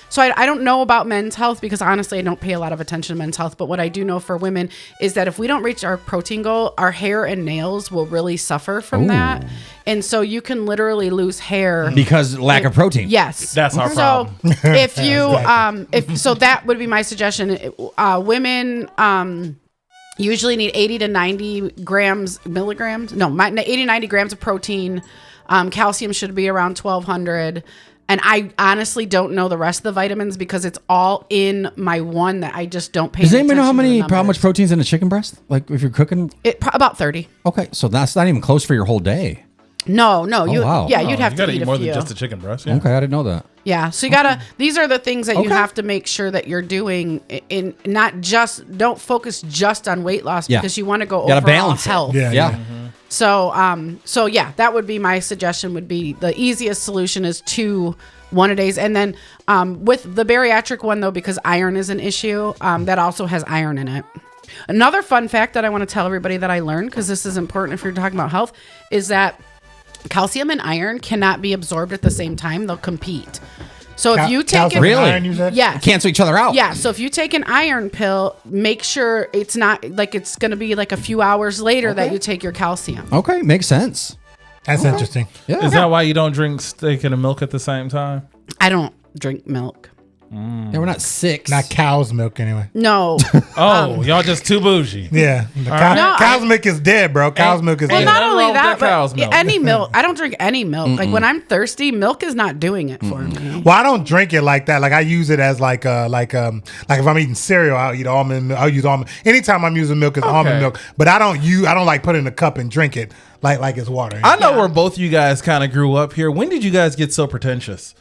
Speaker 8: So I don't know about men's health because honestly, I don't pay a lot of attention to men's health. But what I do know for women is that if we don't reach our protein goal, our hair and nails will really suffer from that. And so you can literally lose hair
Speaker 5: because lack of protein.
Speaker 8: Yes,
Speaker 6: that's our problem.
Speaker 8: So if you, so that would be my suggestion. Women, usually need 80 to 90 milligrams. No, 80 to 90 grams of protein. Calcium should be around 1,200. And I honestly don't know the rest of the vitamins because it's all in my one that I just don't pay attention to.
Speaker 5: Does anybody know how much protein's in a chicken breast? Like if you're cooking?
Speaker 8: About 30.
Speaker 5: Okay, so that's not even close for your whole day.
Speaker 8: No. You'd have to eat
Speaker 6: more
Speaker 8: a few.
Speaker 6: than just a chicken breast.
Speaker 5: Yeah. Okay, I didn't know that.
Speaker 8: Yeah, so you gotta. These are the things that you have to make sure that you're doing. In not just don't focus just on weight loss because you want to go overall
Speaker 5: balance
Speaker 8: health.
Speaker 5: Yeah.
Speaker 8: Mm-hmm. So that would be my suggestion. Would be the easiest solution is 2 1-a-days, and then with the bariatric one though, because iron is an issue, that also has iron in it. Another fun fact that I want to tell everybody that I learned, because this is important if you're talking about health, is that calcium and iron cannot be absorbed at the same time. They'll compete. So if you take
Speaker 5: cancel each other out.
Speaker 8: Yeah. So if you take an iron pill, make sure it's not like it's going to be like a few hours later that you take your calcium.
Speaker 5: Okay, makes sense.
Speaker 7: That's interesting.
Speaker 6: Yeah. Is that why you don't drink steak and milk at the same time?
Speaker 8: I don't drink milk.
Speaker 5: Yeah, we're not 6.
Speaker 7: Not cow's milk anyway.
Speaker 8: No.
Speaker 6: Oh, y'all just too bougie.
Speaker 7: Yeah, the
Speaker 8: No,
Speaker 7: cow's milk is dead, bro. Cow's milk is
Speaker 8: Well,
Speaker 7: dead.
Speaker 8: not
Speaker 6: nothing
Speaker 8: only
Speaker 6: wrong with
Speaker 8: that,
Speaker 6: that cow's
Speaker 8: but
Speaker 6: milk.
Speaker 8: any milk. I don't drink any milk. Like when I'm thirsty, milk is not doing it for me.
Speaker 7: Well, I don't drink it like that. Like I use it as like if I'm eating cereal, I'll eat almond milk. I'll use almond. Anytime I'm using milk, it's almond milk. But I don't like put it in a cup and drink it like it's water.
Speaker 6: I know where both you guys kind of grew up here. When did you guys get so pretentious?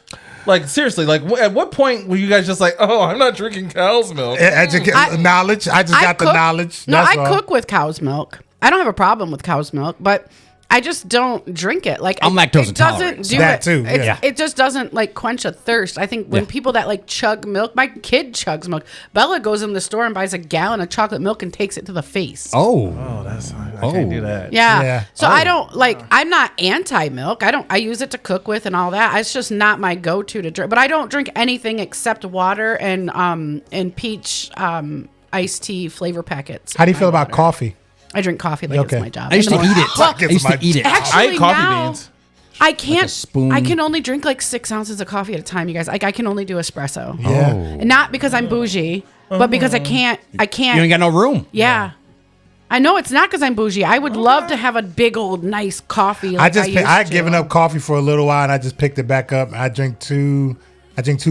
Speaker 6: Like seriously, like at what point were you guys just like, oh, I'm not drinking cow's milk?
Speaker 7: Knowledge. I just got the knowledge.
Speaker 8: No,
Speaker 7: That's
Speaker 8: I
Speaker 7: all.
Speaker 8: cook with cow's milk. I don't have a problem with cow's milk, but I just don't drink it. Like
Speaker 5: I'm lactose
Speaker 8: it doesn't
Speaker 5: intolerant,
Speaker 8: do
Speaker 7: That
Speaker 8: it.
Speaker 7: too,
Speaker 8: It's-
Speaker 7: yeah.
Speaker 8: It just doesn't like quench a thirst. I think when people that like chug milk, my kid chugs milk. Bella goes in the store and buys a gallon of chocolate milk and takes it to the face.
Speaker 5: Oh.
Speaker 6: I can't do that.
Speaker 8: Yeah.
Speaker 7: Yeah.
Speaker 8: So I don't like. I'm not anti milk. I use it to cook with and all that. It's just not my go to drink. But I don't drink anything except water and peach iced tea flavor packets.
Speaker 7: How do you feel about coffee?
Speaker 8: I drink coffee like
Speaker 7: Okay.
Speaker 8: it's my job.
Speaker 5: I used to
Speaker 8: In the
Speaker 5: eat
Speaker 8: morning.
Speaker 5: it.
Speaker 8: Well,
Speaker 5: I used to eat it.
Speaker 8: actually,
Speaker 6: I eat coffee
Speaker 8: now,
Speaker 6: beans.
Speaker 8: I can't.
Speaker 5: spoon.
Speaker 8: I can only drink like 6 ounces of coffee at a time, you guys. Like I can only do espresso.
Speaker 7: Yeah.
Speaker 8: And not because I'm bougie, but because I can't.
Speaker 5: You ain't got no room.
Speaker 8: Yeah. I know it's not because I'm bougie. I would love to have a big old nice coffee. Like
Speaker 7: I had
Speaker 8: used
Speaker 7: given
Speaker 8: to.
Speaker 7: up coffee for a little while, and I just picked it back up. I drink 2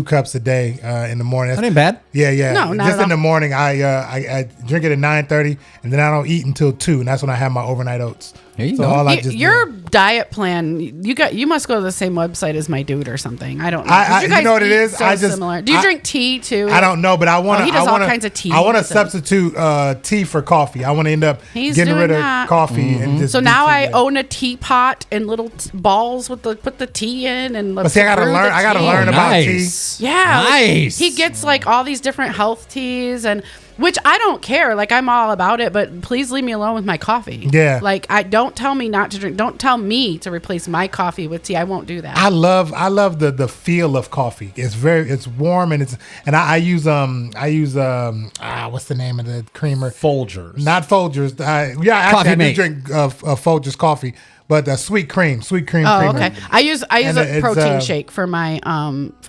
Speaker 7: cups a day in the morning.
Speaker 5: That ain't bad.
Speaker 7: Yeah.
Speaker 8: No, not
Speaker 7: just
Speaker 8: at
Speaker 7: in the
Speaker 8: all.
Speaker 7: morning, I drink it at 9:30, and then I don't eat until 2, and that's when I have my overnight oats.
Speaker 5: There you
Speaker 7: so
Speaker 5: go.
Speaker 7: all I
Speaker 8: Y-
Speaker 7: just
Speaker 8: Your
Speaker 7: do.
Speaker 8: diet plan, you must go to the same website as my dude or something. I don't know. 'Cause
Speaker 7: I- you
Speaker 8: guys
Speaker 7: know what it
Speaker 8: eat
Speaker 7: is?
Speaker 8: So
Speaker 7: I just-
Speaker 8: similar. Do you
Speaker 7: I-
Speaker 8: drink tea too?
Speaker 7: I don't know, but I want to.
Speaker 8: he does all kinds of teas
Speaker 7: I want to
Speaker 8: and-
Speaker 7: substitute tea for coffee. I want to end up
Speaker 8: He's
Speaker 7: getting rid
Speaker 8: doing
Speaker 7: of
Speaker 8: that.
Speaker 7: coffee and just.
Speaker 8: So
Speaker 7: do
Speaker 8: now
Speaker 7: tea
Speaker 8: I
Speaker 7: then.
Speaker 8: own a teapot and little put the tea in and.
Speaker 7: But see, I gotta
Speaker 8: brew the
Speaker 7: learn. I gotta
Speaker 8: tea.
Speaker 7: learn about tea.
Speaker 5: Nice.
Speaker 8: Yeah,
Speaker 5: Nice.
Speaker 8: He gets like all these different health teas and which I don't care. Like I'm all about it, but please leave me alone with my coffee.
Speaker 7: Yeah.
Speaker 8: Like don't tell me not to drink. Don't tell me to replace my coffee with tea. I won't do that.
Speaker 7: I love the feel of coffee. It's warm and I use what's the name of the creamer?
Speaker 6: Folgers.
Speaker 7: Not Folgers. Actually
Speaker 5: Coffee
Speaker 7: I do
Speaker 5: Mate.
Speaker 7: drink Folgers coffee, but sweet cream
Speaker 8: Oh,
Speaker 7: creamer.
Speaker 8: okay. I use
Speaker 7: And
Speaker 8: a
Speaker 7: it's,
Speaker 8: protein shake for my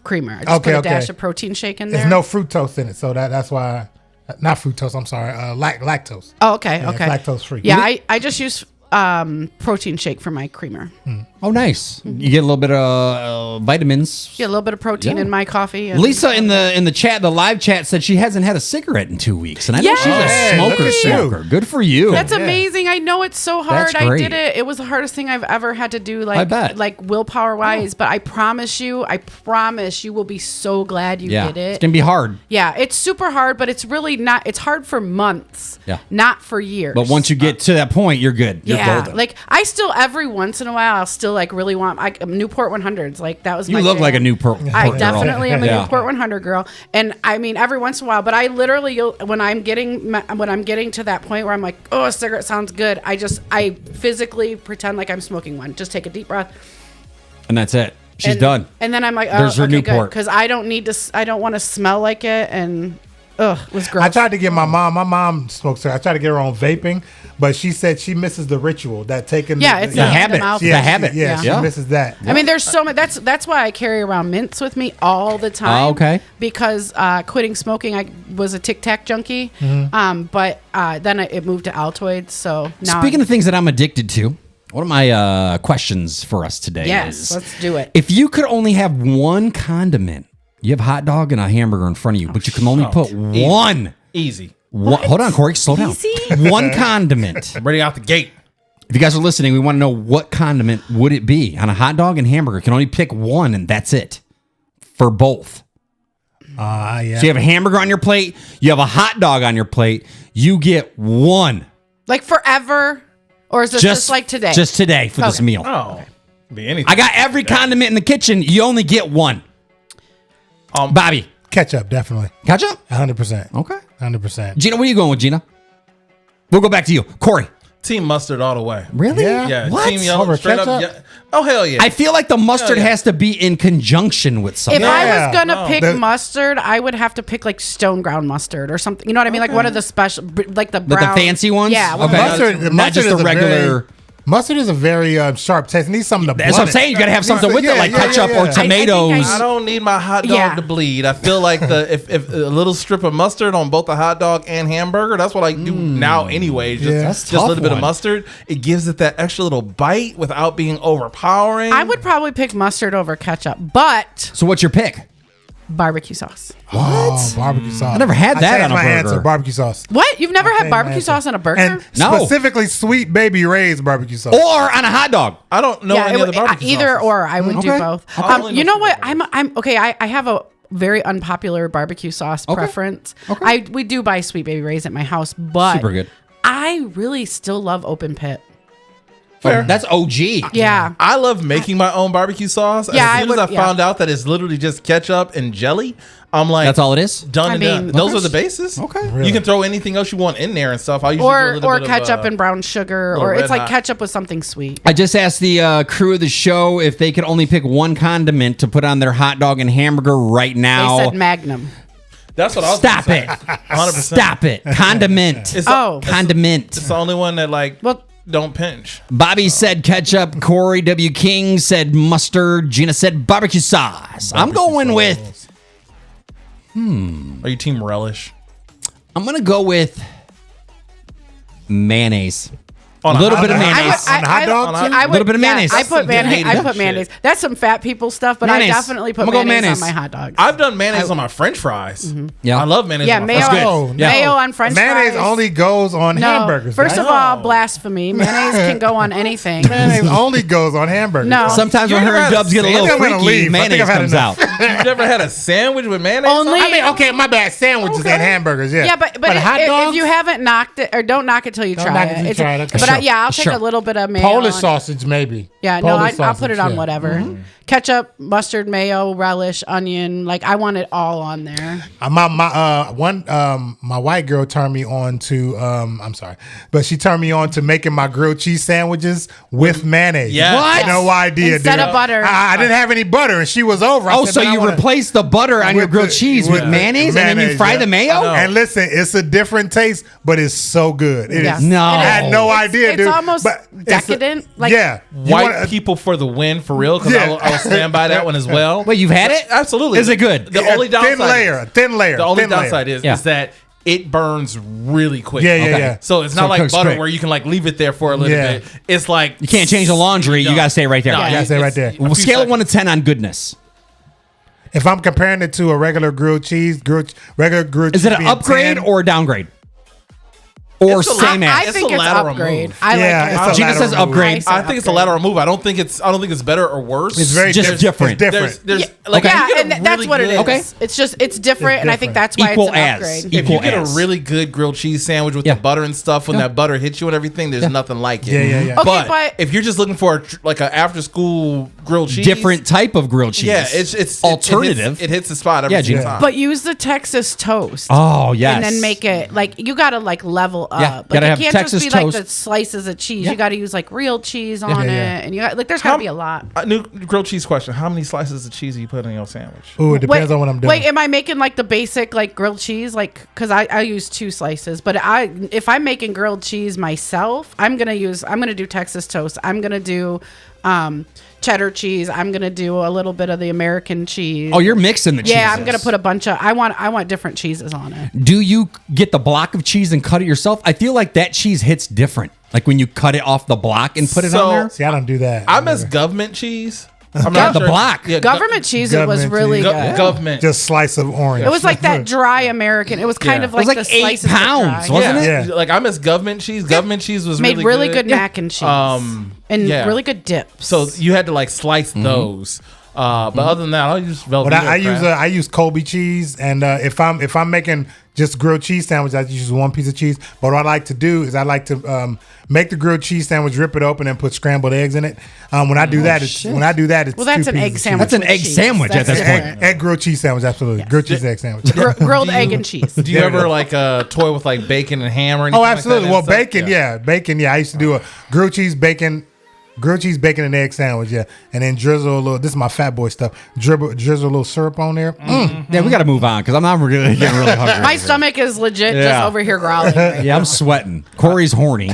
Speaker 8: creamer. I just put a dash of protein shake in there.
Speaker 7: There's no fructose in it, so that's why. Not fructose. I'm sorry. Lactose.
Speaker 8: Oh, okay,
Speaker 7: Yeah, it's
Speaker 8: okay.
Speaker 7: lactose free.
Speaker 8: Yeah, I just use protein shake for my creamer.
Speaker 5: Oh, nice. You get a little bit of vitamins.
Speaker 8: Get a little bit of protein
Speaker 5: Yeah.
Speaker 8: in my coffee. and-
Speaker 5: Lisa in the chat, the live chat, said she hasn't had a cigarette in 2 weeks, and I know
Speaker 8: Yes!
Speaker 5: she's a
Speaker 7: Hey, look
Speaker 5: smoker.
Speaker 7: at you.
Speaker 5: Smoker. Good for you.
Speaker 8: That's amazing. I know it's so hard.
Speaker 5: That's great.
Speaker 8: I did it. It was the hardest thing I've ever had to do,
Speaker 5: I bet.
Speaker 8: like willpower wise. But I promise you will be so glad you
Speaker 5: yeah,
Speaker 8: did it.
Speaker 5: it's gonna be hard.
Speaker 8: Yeah, it's super hard, but it's really not. It's hard for months,
Speaker 5: Yeah.
Speaker 8: not for years.
Speaker 5: But once you get to that point, you're good. You're golden.
Speaker 8: like I still every once in a while I'll still like really want Newport 100s. Like that was
Speaker 5: you
Speaker 8: my
Speaker 5: look
Speaker 8: jam.
Speaker 5: like a Newport.
Speaker 8: I
Speaker 5: girl.
Speaker 8: definitely am a
Speaker 5: Yeah.
Speaker 8: Newport 100 girl, and I mean every once in a while. But I literally, when I'm getting to that point where I'm like, oh, a cigarette sounds good. I physically pretend like I'm smoking one. Just take a deep breath.
Speaker 5: And that's it. She's
Speaker 8: and,
Speaker 5: done.
Speaker 8: And then I'm like, oh,
Speaker 5: There's her
Speaker 8: okay, good,
Speaker 5: Newport.
Speaker 8: because I don't need to. I don't want to smell like it, and it was gross.
Speaker 7: I tried to get my mom. My mom smokes cigarettes. I tried to get her on vaping, but she said she misses the ritual that taking.
Speaker 8: Yeah, it's
Speaker 5: The
Speaker 8: the
Speaker 5: habit.
Speaker 8: mouth.
Speaker 5: The habit.
Speaker 7: Yeah,
Speaker 5: Yeah.
Speaker 7: she misses that.
Speaker 8: I mean, there's so much. That's why I carry around mints with me all the time.
Speaker 5: Oh, okay.
Speaker 8: Because quitting smoking, I was a Tic Tac junkie. But then it moved to Altoids. So now
Speaker 5: Speaking of things that I'm addicted to, one of my questions for us today
Speaker 8: yes,
Speaker 5: is,
Speaker 8: let's do it.
Speaker 5: if you could only have one condiment, you have a hot dog and a hamburger in front of you, but you can only put one.
Speaker 6: Easy.
Speaker 5: Hold on, Corey, slow down.
Speaker 8: Easy?
Speaker 5: One condiment.
Speaker 6: Ready out the gate.
Speaker 5: If you guys are listening, we want to know what condiment would it be on a hot dog and hamburger. You can only pick one, and that's it for both.
Speaker 7: Yeah.
Speaker 5: So you have a hamburger on your plate, you have a hot dog on your plate. You get one.
Speaker 8: Like forever, or is this just like today?
Speaker 5: Just today for this
Speaker 8: Okay.
Speaker 5: meal.
Speaker 6: Oh, be anything.
Speaker 5: I got every condiment in the kitchen. You only get one. Bobbie,
Speaker 7: Ketchup, definitely.
Speaker 5: ketchup?
Speaker 7: 100%.
Speaker 5: Okay.
Speaker 7: 100%.
Speaker 5: Gina, where you going with, Gina? We'll go back to you. Corey.
Speaker 6: Team mustard all the way.
Speaker 5: Really?
Speaker 7: Yeah.
Speaker 6: Yeah.
Speaker 5: What?
Speaker 6: Team yellow.
Speaker 7: Over
Speaker 6: Straight up.
Speaker 7: ketchup?
Speaker 6: Yeah. Oh hell yeah.
Speaker 5: I feel like the mustard
Speaker 6: Yeah.
Speaker 5: has to be in conjunction with something.
Speaker 8: if I
Speaker 7: Yeah.
Speaker 8: was gonna
Speaker 6: No.
Speaker 8: pick
Speaker 7: The-
Speaker 8: mustard, I would have to pick like stone ground mustard or something. You know what I mean? Like one of the special, like the
Speaker 5: Like the
Speaker 8: brown,
Speaker 5: fancy ones?
Speaker 8: Yeah.
Speaker 5: Okay.
Speaker 7: Mustard-
Speaker 5: Not
Speaker 7: mustard
Speaker 5: just
Speaker 7: is
Speaker 5: the
Speaker 7: a
Speaker 5: regular.
Speaker 7: Mustard is a very sharp taste. It needs something to
Speaker 5: That's what I'm saying. You got to have something with it, like ketchup or tomatoes.
Speaker 6: I don't need my hot dog to bleed. I feel like if a little strip of mustard on both the hot dog and hamburger, that's what I do now anyway. Just a little bit of mustard. It gives it that extra little bite without being overpowering.
Speaker 8: I would probably pick mustard over ketchup, but
Speaker 5: So what's your pick?
Speaker 8: barbecue sauce.
Speaker 5: What?
Speaker 7: Oh, barbecue sauce.
Speaker 5: I never had that
Speaker 7: changed
Speaker 5: on a
Speaker 7: my
Speaker 5: burger.
Speaker 7: answer, barbecue sauce.
Speaker 8: What? You've never had
Speaker 7: changed my
Speaker 8: barbecue
Speaker 7: answer.
Speaker 8: sauce on a burger?
Speaker 7: And
Speaker 5: No.
Speaker 7: specifically Sweet Baby Ray's barbecue sauce.
Speaker 5: Or on a hot dog.
Speaker 6: I don't know any other barbecue
Speaker 8: either
Speaker 6: sauces.
Speaker 8: or. I would do
Speaker 5: Okay.
Speaker 8: both.
Speaker 6: I only
Speaker 8: You
Speaker 6: know
Speaker 8: know what?
Speaker 6: Sweet
Speaker 8: I'm okay. I have a very unpopular barbecue sauce preference.
Speaker 5: Okay.
Speaker 8: We do buy Sweet Baby Ray's at my house, but
Speaker 5: Super good.
Speaker 8: I really still love open pit.
Speaker 5: Fair. That's OG.
Speaker 8: Yeah.
Speaker 6: I love making my own barbecue sauce.
Speaker 8: Yeah,
Speaker 6: As soon as I found out that it's literally just ketchup and jelly, I'm like,
Speaker 5: That's all it is?
Speaker 6: done
Speaker 8: I
Speaker 6: and done.
Speaker 8: mean,
Speaker 6: Those are the bases.
Speaker 5: Okay.
Speaker 7: Really?
Speaker 6: You can throw anything else you want in there and stuff. I usually do a little
Speaker 8: Or
Speaker 6: bit
Speaker 8: ketchup
Speaker 6: of,
Speaker 8: and brown sugar,
Speaker 6: little
Speaker 8: or it's
Speaker 6: red
Speaker 8: like
Speaker 6: hot.
Speaker 8: ketchup with something sweet.
Speaker 5: I just asked the crew of the show if they could only pick one condiment to put on their hot dog and hamburger right
Speaker 8: They
Speaker 5: now.
Speaker 8: said Magnum.
Speaker 6: That's what I was
Speaker 5: Stop
Speaker 6: gonna
Speaker 5: it.
Speaker 6: say. 100%.
Speaker 5: Stop it. Condiment.
Speaker 6: It's
Speaker 5: Condiment.
Speaker 6: It's the only one that
Speaker 8: Well,
Speaker 6: don't pinch.
Speaker 5: Bobbie said ketchup. Corey W. King said mustard. Gina said barbecue sauce. I'm going with...
Speaker 6: Are you team relish?
Speaker 5: I'm going to go with mayonnaise.
Speaker 6: On
Speaker 5: A little bit of
Speaker 6: hot dog?
Speaker 5: mayonnaise.
Speaker 7: On a hot dog?
Speaker 8: I would,
Speaker 5: Little bit of
Speaker 8: yeah,
Speaker 5: mayonnaise.
Speaker 8: I
Speaker 5: That's
Speaker 8: put
Speaker 6: some
Speaker 8: mayonnaise. I
Speaker 6: Canadian
Speaker 8: put mayonnaise.
Speaker 6: shit.
Speaker 8: That's some fat people stuff, but
Speaker 5: Mayonnaise.
Speaker 8: I definitely put
Speaker 5: I'm gonna go
Speaker 8: mayonnaise,
Speaker 5: mayonnaise.
Speaker 8: on my hot dogs.
Speaker 6: I've done mayonnaise on my French fries.
Speaker 5: Yeah.
Speaker 6: I love mayonnaise.
Speaker 8: Yeah,
Speaker 6: on my
Speaker 8: mayo,
Speaker 6: French fries.
Speaker 7: Oh, no.
Speaker 8: mayo on French
Speaker 7: Mayonnaise
Speaker 8: fries.
Speaker 7: only goes on hamburgers.
Speaker 8: First
Speaker 7: right?
Speaker 8: of all, blasphemy. Mayonnaise can go on anything.
Speaker 7: Mayonnaise only goes on hamburgers.
Speaker 8: No.
Speaker 5: Sometimes
Speaker 6: You
Speaker 5: when
Speaker 6: ever
Speaker 5: her and
Speaker 6: had a
Speaker 5: Dubs get a little
Speaker 7: sandwich? I'm gonna
Speaker 5: freaky,
Speaker 7: leave. I think
Speaker 5: mayonnaise
Speaker 7: I've had
Speaker 5: comes
Speaker 7: enough.
Speaker 5: out.
Speaker 6: You've never had a sandwich with mayonnaise?
Speaker 8: Only-
Speaker 6: on it?
Speaker 7: I mean, okay, my bad. Sandwiches and hamburgers, yeah.
Speaker 8: Yeah, but
Speaker 7: hot dogs?
Speaker 8: if you haven't knocked it, or don't knock it till you
Speaker 7: Don't
Speaker 8: try
Speaker 7: knock it till you
Speaker 8: it.
Speaker 7: try it, okay.
Speaker 8: But
Speaker 5: Sure.
Speaker 8: yeah, I'll take
Speaker 5: Sure.
Speaker 8: a little bit of mayo.
Speaker 7: Polish
Speaker 8: on it.
Speaker 7: sausage, maybe.
Speaker 8: Yeah, no,
Speaker 7: Polish
Speaker 8: I'll put it on
Speaker 7: sausage, yeah.
Speaker 8: whatever. Ketchup, mustard, mayo, relish, onion. Like I want it all on there.
Speaker 7: My white girl turned me on to I'm sorry, but she turned me on to making my grilled cheese sandwiches with mayonnaise.
Speaker 6: Yes.
Speaker 5: What?
Speaker 7: No idea,
Speaker 8: Instead
Speaker 7: dude.
Speaker 8: of butter.
Speaker 7: I didn't have any butter, and she was over. I
Speaker 5: Oh,
Speaker 7: said,
Speaker 5: so
Speaker 7: "Man, I
Speaker 5: you
Speaker 7: wanna-"
Speaker 5: replace the butter on your
Speaker 7: with
Speaker 5: grilled
Speaker 7: the-
Speaker 5: cheese with
Speaker 7: with the
Speaker 5: mayonnaise, and then you
Speaker 7: mayonnaise,
Speaker 5: fry
Speaker 7: yeah.
Speaker 5: the mayo?
Speaker 6: I know.
Speaker 7: And listen, it's a different taste, but it's so good. It
Speaker 8: Yes.
Speaker 7: is.
Speaker 5: No.
Speaker 7: I had no idea,
Speaker 8: It's
Speaker 7: dude.
Speaker 8: almost
Speaker 7: But it's a-
Speaker 8: decadent. Like
Speaker 7: yeah, You
Speaker 6: White
Speaker 7: wanna-
Speaker 6: people for the win, for real, because
Speaker 7: Yeah.
Speaker 6: I will stand by that one as well.
Speaker 5: Wait, you've had it?
Speaker 6: Absolutely.
Speaker 5: Is it good?
Speaker 6: The only downside
Speaker 7: thin layer.
Speaker 6: The only
Speaker 7: thin layer.
Speaker 6: downside is
Speaker 5: Yeah.
Speaker 6: that it burns really quick.
Speaker 7: Yeah, yeah,
Speaker 5: Okay.
Speaker 7: yeah.
Speaker 6: So it's
Speaker 5: So
Speaker 6: not
Speaker 5: it
Speaker 6: like
Speaker 5: cooks
Speaker 6: butter
Speaker 5: quick.
Speaker 6: where you can like leave it there for a little
Speaker 7: Yeah.
Speaker 6: bit. It's like
Speaker 5: You can't change the laundry. You got to stay right there.
Speaker 6: No,
Speaker 5: Yeah.
Speaker 7: You gotta stay right there.
Speaker 6: it's-
Speaker 5: We'll
Speaker 6: a few
Speaker 5: scale it 1 to
Speaker 6: seconds.
Speaker 5: 10 on goodness.
Speaker 7: If I'm comparing it to a regular grilled cheese, regular grilled
Speaker 5: Is
Speaker 7: cheese
Speaker 5: it an
Speaker 7: being
Speaker 5: upgrade
Speaker 7: 10,
Speaker 5: or a downgrade? Or
Speaker 6: It's a
Speaker 5: same
Speaker 6: lot-
Speaker 5: as?
Speaker 8: I
Speaker 6: It's
Speaker 8: think
Speaker 6: a
Speaker 8: it's
Speaker 6: lateral
Speaker 8: upgrade.
Speaker 6: move.
Speaker 8: I
Speaker 7: Yeah,
Speaker 8: like
Speaker 7: it's
Speaker 8: it.
Speaker 7: a
Speaker 5: Gina
Speaker 7: lateral
Speaker 5: says
Speaker 7: move.
Speaker 5: upgrade.
Speaker 8: say
Speaker 6: I think it's a
Speaker 8: upgrade.
Speaker 6: lateral move. I don't think it's better or worse.
Speaker 7: It's very
Speaker 5: just different.
Speaker 7: It's different.
Speaker 6: There's
Speaker 8: Yeah,
Speaker 6: like
Speaker 8: yeah,
Speaker 6: if you get a
Speaker 8: and that's
Speaker 6: really
Speaker 8: what it
Speaker 6: good-
Speaker 8: is.
Speaker 5: Okay.
Speaker 8: It's different, and I think that's why
Speaker 5: Equal
Speaker 8: it's an
Speaker 5: as.
Speaker 8: upgrade.
Speaker 6: If
Speaker 5: Equal
Speaker 6: you get a
Speaker 5: as.
Speaker 6: really good grilled cheese sandwich with
Speaker 5: Yeah.
Speaker 6: the butter and stuff, when
Speaker 5: Yeah.
Speaker 6: that butter hits you and everything, there's nothing like it.
Speaker 7: Yeah, yeah, yeah.
Speaker 8: Okay, but-
Speaker 6: if you're just looking for like an after school grilled cheese,
Speaker 5: Different type of grilled cheese.
Speaker 6: Yeah, it's
Speaker 5: alternative.
Speaker 6: It hits the spot every
Speaker 5: Yeah,
Speaker 6: single
Speaker 5: Gina.
Speaker 6: time.
Speaker 8: But use the Texas toast.
Speaker 5: Oh, yes.
Speaker 8: And then make it like you gotta like level up.
Speaker 5: Yeah,
Speaker 8: Like
Speaker 5: gotta
Speaker 8: it
Speaker 5: have
Speaker 8: can't
Speaker 5: Texas
Speaker 8: just be
Speaker 5: toast.
Speaker 8: like the slices of cheese.
Speaker 5: Yeah.
Speaker 8: You gotta use like real cheese on
Speaker 7: Yeah,
Speaker 8: it,
Speaker 7: yeah.
Speaker 8: and you got like there's gotta be a lot.
Speaker 6: New grilled cheese question: how many slices of cheese are you putting in your sandwich?
Speaker 7: Ooh, it depends on what I'm doing.
Speaker 8: Wait, am I making like the basic like grilled cheese? Like, cause I use 2 slices, but if I'm making grilled cheese myself, I'm gonna do Texas toast. I'm gonna do cheddar cheese. I'm gonna do a little bit of the American cheese.
Speaker 5: Oh, you're mixing the cheese.
Speaker 8: yeah, I'm gonna put a bunch of. I want different cheeses on it.
Speaker 5: Do you get the block of cheese and cut it yourself? I feel like that cheese hits different. Like when you cut it off the block and put it
Speaker 6: So-
Speaker 5: on there.
Speaker 7: See, I don't do that.
Speaker 6: I miss government cheese. I'm
Speaker 5: The block.
Speaker 6: Yeah,
Speaker 8: Government cheese it was
Speaker 7: government
Speaker 8: really
Speaker 7: cheese.
Speaker 8: good.
Speaker 6: government.
Speaker 7: Just slice of orange.
Speaker 8: It was like that dry American. It was kind
Speaker 6: Yeah.
Speaker 8: of like
Speaker 5: It was like
Speaker 8: the
Speaker 5: 8
Speaker 8: slices of
Speaker 5: pounds,
Speaker 8: dry.
Speaker 5: wasn't it?
Speaker 7: Yeah.
Speaker 6: Like I miss government cheese. Government cheese was
Speaker 8: Made really good
Speaker 6: Yeah.
Speaker 8: mac and cheese. And
Speaker 6: yeah.
Speaker 8: really good dips.
Speaker 6: So you had to like slice those. But other than that, I'll use Velveeta.
Speaker 7: But I
Speaker 6: crap.
Speaker 7: use Colby cheese, and if I'm making just grilled cheese sandwich, I use 1 piece of cheese. But what I like to do is I like to make the grilled cheese sandwich, rip it open, and put scrambled eggs in it. When I do that, it's
Speaker 8: well, that's
Speaker 7: 2
Speaker 8: an
Speaker 7: pieces
Speaker 8: egg
Speaker 7: of
Speaker 8: sandwich.
Speaker 5: That's an
Speaker 8: with
Speaker 5: egg
Speaker 8: cheese.
Speaker 5: sandwich at
Speaker 8: That's
Speaker 5: this
Speaker 8: different.
Speaker 5: point.
Speaker 7: Egg grilled cheese sandwich, absolutely. Grilled cheese egg sandwich.
Speaker 8: Grilled egg and cheese.
Speaker 6: Do you
Speaker 7: There we
Speaker 6: ever
Speaker 7: go.
Speaker 6: like toy with like bacon and ham or anything?
Speaker 7: Oh,
Speaker 6: like that
Speaker 7: absolutely.
Speaker 6: and
Speaker 7: Well,
Speaker 6: stuff?
Speaker 7: bacon, yeah, bacon, yeah. I used to do a grilled cheese, bacon, and egg sandwich, yeah, and then drizzle a little. This is my fat boy stuff. Drizzle a little syrup on there.
Speaker 5: Yeah, we got to move on because I'm not really getting really hungry.
Speaker 8: My stomach is legit just
Speaker 5: Yeah.
Speaker 8: over here growling. Right
Speaker 5: Yeah, I'm sweating. Corey's horny.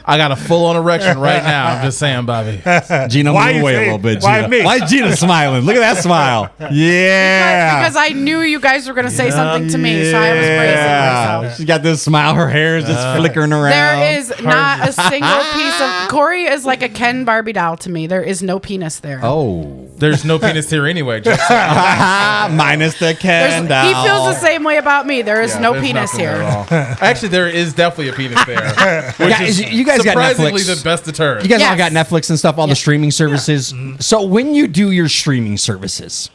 Speaker 6: I got a full-on erection right now. I'm just saying, Bobbie.
Speaker 5: Gina,
Speaker 7: Why
Speaker 5: move
Speaker 7: you
Speaker 5: away a
Speaker 7: say-
Speaker 5: little bit.
Speaker 7: why
Speaker 5: Gina.
Speaker 7: me?
Speaker 5: Why is Gina smiling? Look at that smile. Yeah.
Speaker 8: Because I knew you guys were going to say something to me, so I was bracing myself.
Speaker 5: She's got this smile. Her hair is just flickering around.
Speaker 8: There is not a single piece of Corey is like a Ken Barbie doll to me. There is no penis there.
Speaker 5: Oh.
Speaker 6: There's no penis here anyway. Just
Speaker 5: Minus the Ken doll.
Speaker 8: He feels the same way about me. There is no
Speaker 6: there's
Speaker 8: penis
Speaker 6: nothing there
Speaker 8: here.
Speaker 6: at all. Actually, there is definitely a penis there. Which
Speaker 5: Guys,
Speaker 6: is
Speaker 5: you guys got
Speaker 6: surprisingly
Speaker 5: Netflix.
Speaker 6: the best deterrent.
Speaker 5: You guys all
Speaker 8: Yes.
Speaker 5: got Netflix and stuff, all the streaming services. So when you do your streaming services,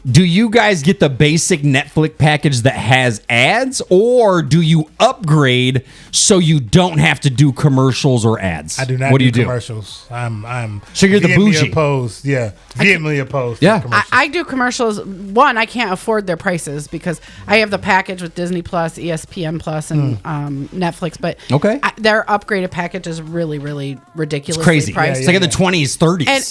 Speaker 5: do you guys get the basic Netflix package that has ads, or do you upgrade so you don't have to do commercials or ads?
Speaker 7: I do not
Speaker 5: What do you do?
Speaker 7: commercials. I'm
Speaker 5: So you're the
Speaker 7: vehemently
Speaker 5: bougie.
Speaker 7: opposed. Yeah, vehemently opposed.
Speaker 5: Yeah.
Speaker 7: to commercials.
Speaker 8: I do commercials. One, I can't afford their prices because I have the package with Disney Plus, ESPN Plus, and Netflix. But
Speaker 5: Okay.
Speaker 8: their upgraded package is really, really ridiculously
Speaker 5: It's crazy.
Speaker 8: priced.
Speaker 5: It's like in the 20s, 30s.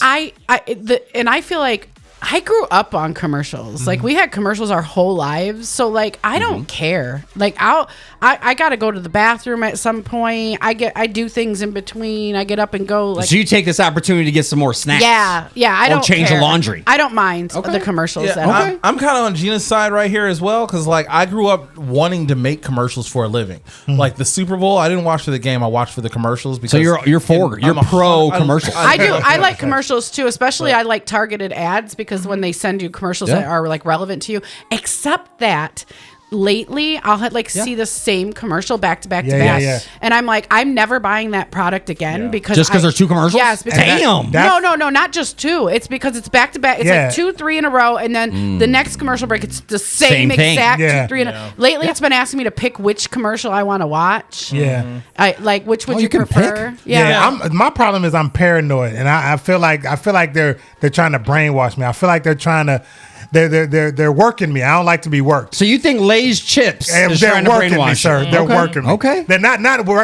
Speaker 8: And I feel like I grew up on commercials. Like we had commercials our whole lives. So like I don't care. Like I gotta go to the bathroom at some point. I do things in between. I get up and go like
Speaker 5: so you take this opportunity to get some more snacks.
Speaker 8: yeah. I
Speaker 5: Or
Speaker 8: don't
Speaker 5: change the
Speaker 8: care.
Speaker 5: laundry.
Speaker 8: I don't mind the commercials.
Speaker 6: Yeah, I'm kind of on Gina's side right here as well because like I grew up wanting to make commercials for a living. Like the Super Bowl, I didn't watch for the game. I watched for the commercials. Because
Speaker 5: So you're pro commercials.
Speaker 8: I do. I like commercials too, especially I like targeted ads because when they send you commercials that are like relevant to you. Except that lately I'll see the same commercial back to back to back, and I'm like, I'm never buying that product again because
Speaker 5: Just because there's two commercials.
Speaker 8: Yes, because
Speaker 5: Damn.
Speaker 8: No, not just two. It's because it's back to back. It's like 2, 3 in a row, and then the next commercial break, it's the same
Speaker 5: thing.
Speaker 8: exact
Speaker 7: Yeah.
Speaker 8: 2, 3 in a. Lately, it's been asking me to pick which commercial I want to watch.
Speaker 7: Yeah.
Speaker 8: I like which would
Speaker 5: Oh,
Speaker 8: you
Speaker 5: you can
Speaker 8: prefer?
Speaker 5: pick?
Speaker 7: Yeah, my problem is I'm paranoid, and I feel like they're trying to brainwash me. I feel like they're trying to they're working me. I don't like to be worked.
Speaker 5: So you think Lay's chips
Speaker 7: And
Speaker 5: is
Speaker 7: they're
Speaker 5: trying to
Speaker 7: working me,
Speaker 5: brainwash
Speaker 7: sir.
Speaker 5: you?
Speaker 7: They're
Speaker 5: Okay.
Speaker 7: working me.
Speaker 5: Okay.
Speaker 7: They're not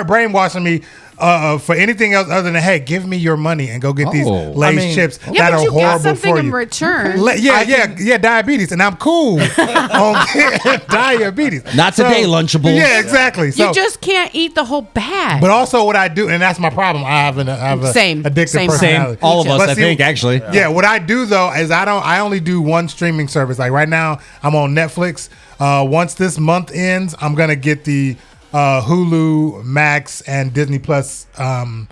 Speaker 7: brainwashing me for anything else other than hey, give me your money and go get these
Speaker 5: Oh.
Speaker 7: Lay's chips
Speaker 8: Yeah,
Speaker 7: that
Speaker 8: but
Speaker 7: are
Speaker 8: you get
Speaker 7: horrible
Speaker 8: something
Speaker 7: for
Speaker 8: in
Speaker 7: you.
Speaker 8: return.
Speaker 7: Yeah, diabetes, and I'm cool on diabetes.
Speaker 5: Not today, Lunchables.
Speaker 7: Yeah, exactly. So,
Speaker 8: You just can't eat the whole bag.
Speaker 7: but also what I do, and that's my problem. I have a
Speaker 8: Same.
Speaker 7: addictive
Speaker 8: Same.
Speaker 7: personality.
Speaker 5: All of us,
Speaker 7: But
Speaker 5: I think, actually.
Speaker 7: Yeah, what I do though is I only do one streaming service. Like right now, I'm on Netflix. Once this month ends, I'm gonna get the Hulu, Max, and Disney Plus
Speaker 6: bundle?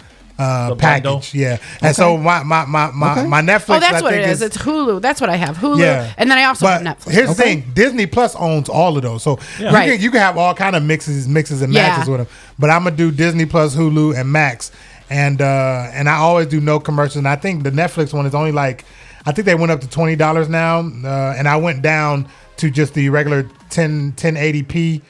Speaker 7: package. Yeah, and so my Netflix.
Speaker 8: Oh, that's
Speaker 7: I
Speaker 8: what
Speaker 7: think
Speaker 8: it is. It's Hulu. That's what I have. Hulu.
Speaker 7: Yeah.
Speaker 8: And then I also have
Speaker 7: But
Speaker 8: Netflix.
Speaker 7: here's the thing: Disney Plus owns all of those, so
Speaker 8: Right.
Speaker 7: you can have all kind of mixes and matches with them. But I'm gonna do Disney Plus, Hulu, and Max, and I always do no commercials. And I think the Netflix one is only like, I think they went up to $20 now, and I went down to just the regular 1080p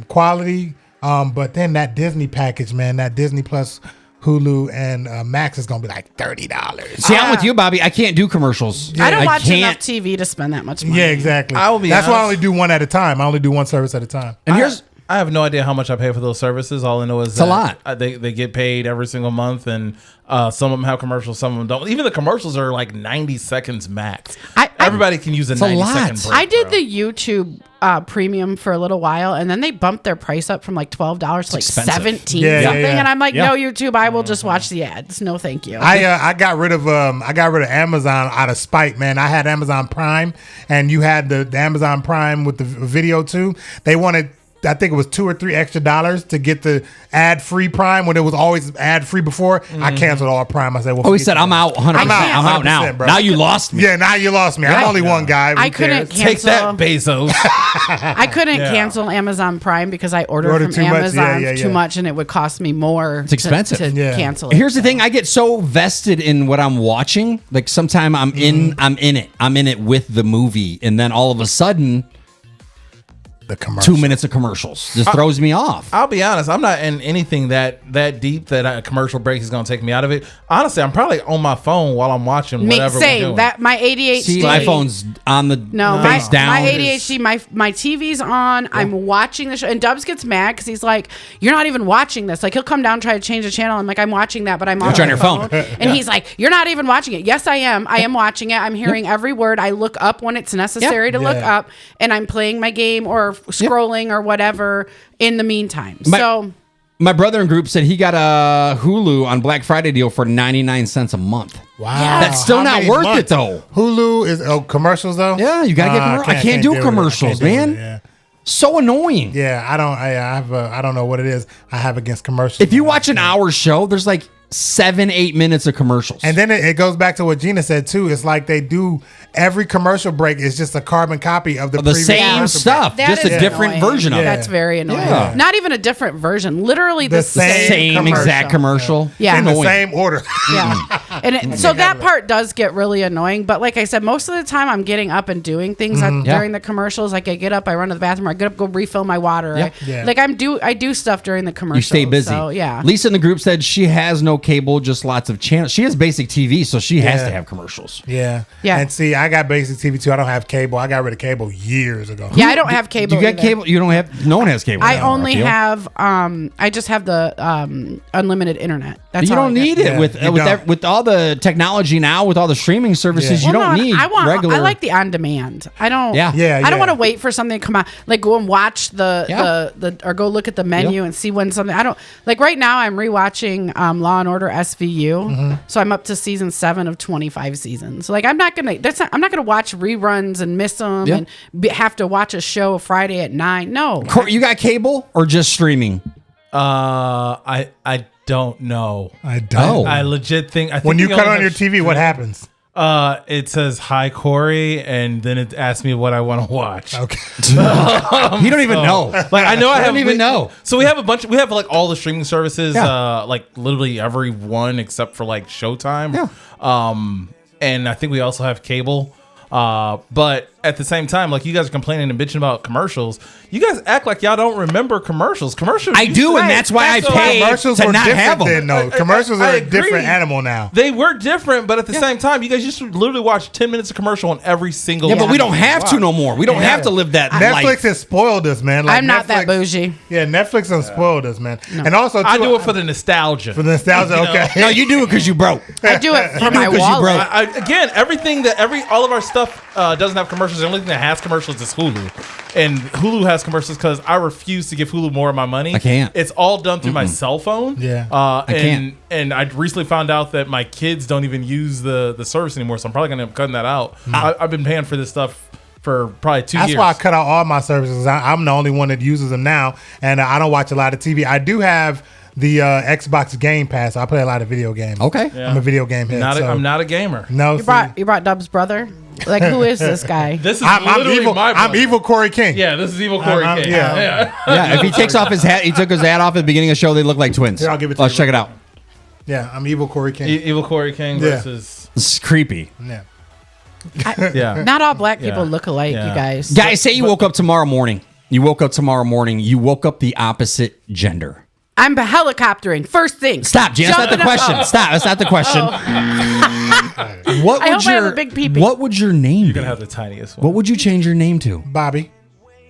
Speaker 7: quality. But then that Disney package, man, that Disney Plus, Hulu, and Max is gonna be like $30.
Speaker 5: See, I'm with you, Bobby. I can't do commercials.
Speaker 8: I don't watch
Speaker 5: can't.
Speaker 8: enough TV to spend that much money.
Speaker 7: Yeah, exactly.
Speaker 6: I will be
Speaker 7: That's why I
Speaker 6: honest.
Speaker 7: only do one at a time. I only do one service at a time.
Speaker 5: And here's
Speaker 6: I have no idea how much I pay for those services. All I know is
Speaker 5: a lot.
Speaker 6: They get paid every single month, and some of them have commercials, some of them don't. Even the commercials are like 90 seconds max. Everybody can use a 90-second break.
Speaker 8: I did
Speaker 6: bro.
Speaker 8: the YouTube premium for a little while, and then they bumped their price up from like $12 to like
Speaker 5: expensive.
Speaker 8: $17
Speaker 7: Yeah,
Speaker 8: something.
Speaker 7: yeah.
Speaker 8: And I'm like,
Speaker 5: Yeah.
Speaker 8: no, YouTube, I will just watch the ads. No, thank you.
Speaker 7: I got rid of Amazon out of spite, man. I had Amazon Prime, and you had the Amazon Prime with the video too. They wanted, I think it was $2 or $3 extra to get the ad-free Prime when it was always ad-free before. I canceled all Prime. I said, well,
Speaker 5: Oh, he said, I'm out 100%.
Speaker 7: I'm out,
Speaker 5: I'm out now.
Speaker 7: 100%, bro.
Speaker 5: Now you lost me.
Speaker 7: Yeah, now you lost me. I'm only one guy. Who
Speaker 8: I couldn't
Speaker 7: cares?
Speaker 6: Take that,
Speaker 8: cancel.
Speaker 6: Bezos.
Speaker 8: I couldn't cancel Amazon Prime because I ordered from
Speaker 7: too much.
Speaker 8: Amazon
Speaker 7: Yeah.
Speaker 8: too much, and it would cost me more.
Speaker 5: It's expensive.
Speaker 8: to
Speaker 7: Yeah.
Speaker 8: cancel it.
Speaker 5: Here's the thing: I get so vested in what I'm watching. Like sometime I'm in it with the movie, and then all of a sudden,
Speaker 7: The commercial.
Speaker 5: 2 minutes of commercials just throws me off.
Speaker 6: I'll be honest. I'm not in anything that deep that a commercial break is going to take me out of it. Honestly, I'm probably on my phone while I'm watching whatever we're
Speaker 8: Same.
Speaker 6: doing.
Speaker 8: That my ADHD.
Speaker 5: See, my phone's on the
Speaker 8: No,
Speaker 5: face down.
Speaker 8: my ADHD, my TV's on. I'm watching the show, and Dubs gets mad because he's like, "You're not even watching this." Like he'll come down and try to change the channel. I'm like, "I'm watching that, but I'm on
Speaker 5: You're on
Speaker 8: my
Speaker 5: your phone.
Speaker 8: And he's like, "You're not even watching it." Yes, I am. I am watching it. I'm hearing every word. I look up when it's necessary to look
Speaker 7: Yeah.
Speaker 8: up, and I'm playing my game or scrolling or whatever in the meantime.
Speaker 5: My-
Speaker 8: So
Speaker 5: My brother in group said he got a Hulu on Black Friday deal for 99 cents a month.
Speaker 7: Wow.
Speaker 5: That's still
Speaker 7: How
Speaker 5: not
Speaker 7: many
Speaker 5: worth
Speaker 7: months?
Speaker 5: it, though.
Speaker 7: Hulu is commercials, though?
Speaker 5: Yeah, you got to get I can't do commercials, man.
Speaker 7: Yeah.
Speaker 5: So annoying.
Speaker 7: Yeah, I don't know what it is I have against commercials.
Speaker 5: If you watch an hour show, there's like 7-8 minutes of commercials.
Speaker 7: And then it goes back to what Gina said too. It's like they do every commercial break is just a carbon copy of the previous
Speaker 5: same
Speaker 7: commercial
Speaker 5: stuff,
Speaker 8: That
Speaker 5: just a
Speaker 8: is
Speaker 5: different
Speaker 8: annoying.
Speaker 5: version of it.
Speaker 8: That's very annoying.
Speaker 5: Yeah.
Speaker 8: Not even a different version. Literally the,
Speaker 7: The
Speaker 8: same
Speaker 7: same
Speaker 5: Exact commercial.
Speaker 8: Yeah.
Speaker 7: in the
Speaker 5: Annoying.
Speaker 7: same order.
Speaker 8: Yeah. So that part does get really annoying. But like I said, most of the time I'm getting up and doing things during the commercials. Like I get up, I run to the bathroom, I get up, go refill my water.
Speaker 5: Yeah.
Speaker 7: Yeah.
Speaker 8: Like I do stuff during the commercials.
Speaker 5: You stay busy.
Speaker 8: So, yeah.
Speaker 5: Lisa in the group said she has no cable, just lots of channels. She has basic TV, so she has
Speaker 7: Yeah.
Speaker 5: to have commercials.
Speaker 7: Yeah.
Speaker 8: Yeah.
Speaker 7: And see, I got basic TV too. I don't have cable. I got rid of cable years ago.
Speaker 8: Yeah, I don't have cable.
Speaker 5: You got
Speaker 8: either.
Speaker 5: cable? You don't have? No one has cable.
Speaker 8: I
Speaker 5: anymore,
Speaker 8: only
Speaker 5: feel.
Speaker 8: have I just have the unlimited internet. That's
Speaker 5: You
Speaker 8: all
Speaker 5: don't
Speaker 8: I
Speaker 5: need
Speaker 8: get.
Speaker 5: it
Speaker 7: Yeah,
Speaker 5: with
Speaker 7: you don't.
Speaker 5: with all the technology now, with all the streaming services.
Speaker 7: Yeah.
Speaker 5: You
Speaker 8: Well,
Speaker 5: don't
Speaker 8: no,
Speaker 5: need regular.
Speaker 8: I like the on demand. I don't.
Speaker 5: Yeah.
Speaker 7: Yeah,
Speaker 8: I don't
Speaker 7: yeah.
Speaker 8: want to wait for something to come out. Like go and watch the or go look at the menu and see when something. I don't like right now. I'm rewatching Law and Order SVU, so I'm up to season 7 of 25 seasons. So like I'm not gonna watch reruns and miss them
Speaker 5: Yeah.
Speaker 8: and have to watch a show Friday at 9. No.
Speaker 5: You got cable or just streaming?
Speaker 6: I don't know.
Speaker 7: I don't.
Speaker 6: I legit think. I think
Speaker 7: When you
Speaker 6: we
Speaker 7: cut
Speaker 6: only
Speaker 7: on your
Speaker 6: have
Speaker 7: TV, what happens?
Speaker 6: It says hi Corey, and then it asks me what I want to watch.
Speaker 7: Okay.
Speaker 5: You don't even know.
Speaker 6: Like I know I
Speaker 5: don't
Speaker 6: have
Speaker 5: even know.
Speaker 6: So we have we have like all the streaming services,
Speaker 5: Yeah.
Speaker 6: like literally every one except for like Showtime.
Speaker 5: Yeah.
Speaker 6: And I think we also have cable. But at the same time, like you guys are complaining and bitching about commercials, you guys act like y'all don't remember commercials. Commercials.
Speaker 5: I do, and that's why I pay
Speaker 7: Commercials
Speaker 5: to
Speaker 7: were
Speaker 5: not have
Speaker 7: different
Speaker 5: them.
Speaker 7: then, though. Commercials
Speaker 6: I
Speaker 7: are a
Speaker 6: agree.
Speaker 7: different animal now.
Speaker 6: They were different, but at the same time, you guys used to literally watch 10 minutes of commercial on every single.
Speaker 5: Yeah, but we don't have to no more. We don't have to live that
Speaker 7: Netflix
Speaker 5: life.
Speaker 7: has spoiled us, man. Like
Speaker 8: I'm not that bougie.
Speaker 7: Yeah, Netflix has spoiled us, man. And also, too,
Speaker 6: I do it for the nostalgia.
Speaker 7: for the nostalgia. Okay.
Speaker 5: No, you do it because you broke.
Speaker 8: I do it for my
Speaker 5: 'cause you
Speaker 8: wallet.
Speaker 5: broke.
Speaker 6: Again, all of our stuff doesn't have commercials. The only thing that has commercials is Hulu, and Hulu has commercials because I refuse to give Hulu more of my money.
Speaker 5: I can't.
Speaker 6: It's all done through my cell phone.
Speaker 7: Yeah.
Speaker 5: I can't.
Speaker 6: And I recently found out that my kids don't even use the service anymore, so I'm probably gonna end up cutting that out. I've been paying for this stuff for probably 2 years.
Speaker 7: That's why I cut out all my services. I'm the only one that uses them now, and I don't watch a lot of TV. I do have the Xbox Game Pass. So I play a lot of video games.
Speaker 5: Okay.
Speaker 7: I'm a video game head.
Speaker 6: I'm not a gamer.
Speaker 7: No,
Speaker 8: You brought Dub's brother. Like who is this guy?
Speaker 6: This is
Speaker 7: I'm
Speaker 6: literally
Speaker 7: evil.
Speaker 6: my
Speaker 7: I'm
Speaker 6: brother.
Speaker 7: evil Corey King.
Speaker 6: Yeah, this is evil Corey King.
Speaker 7: yeah.
Speaker 5: Yeah, if he takes off his hat, he took his hat off at the beginning of the show, they look like twins.
Speaker 7: Here, I'll give it to
Speaker 5: Let's
Speaker 7: you.
Speaker 5: check it out.
Speaker 7: Yeah, I'm evil Corey King.
Speaker 6: Evil Corey King
Speaker 7: Yeah.
Speaker 6: versus
Speaker 5: This is creepy.
Speaker 7: Yeah.
Speaker 6: yeah.
Speaker 8: Not all black people
Speaker 6: Yeah.
Speaker 8: look alike,
Speaker 6: Yeah.
Speaker 8: you guys.
Speaker 5: Guys, say you woke up tomorrow morning. You woke up the opposite gender.
Speaker 8: I'm helicoptering. First thing.
Speaker 5: Stop, Gina. That's not the
Speaker 8: Jumping up.
Speaker 5: question. Stop. That's not the question. What
Speaker 8: I
Speaker 5: would
Speaker 8: hope I have
Speaker 5: your
Speaker 8: a big pee-pee.
Speaker 5: What would your name
Speaker 6: You're
Speaker 5: be?
Speaker 6: gonna have the tiniest one.
Speaker 5: What would you change your name to?
Speaker 7: Bobbie.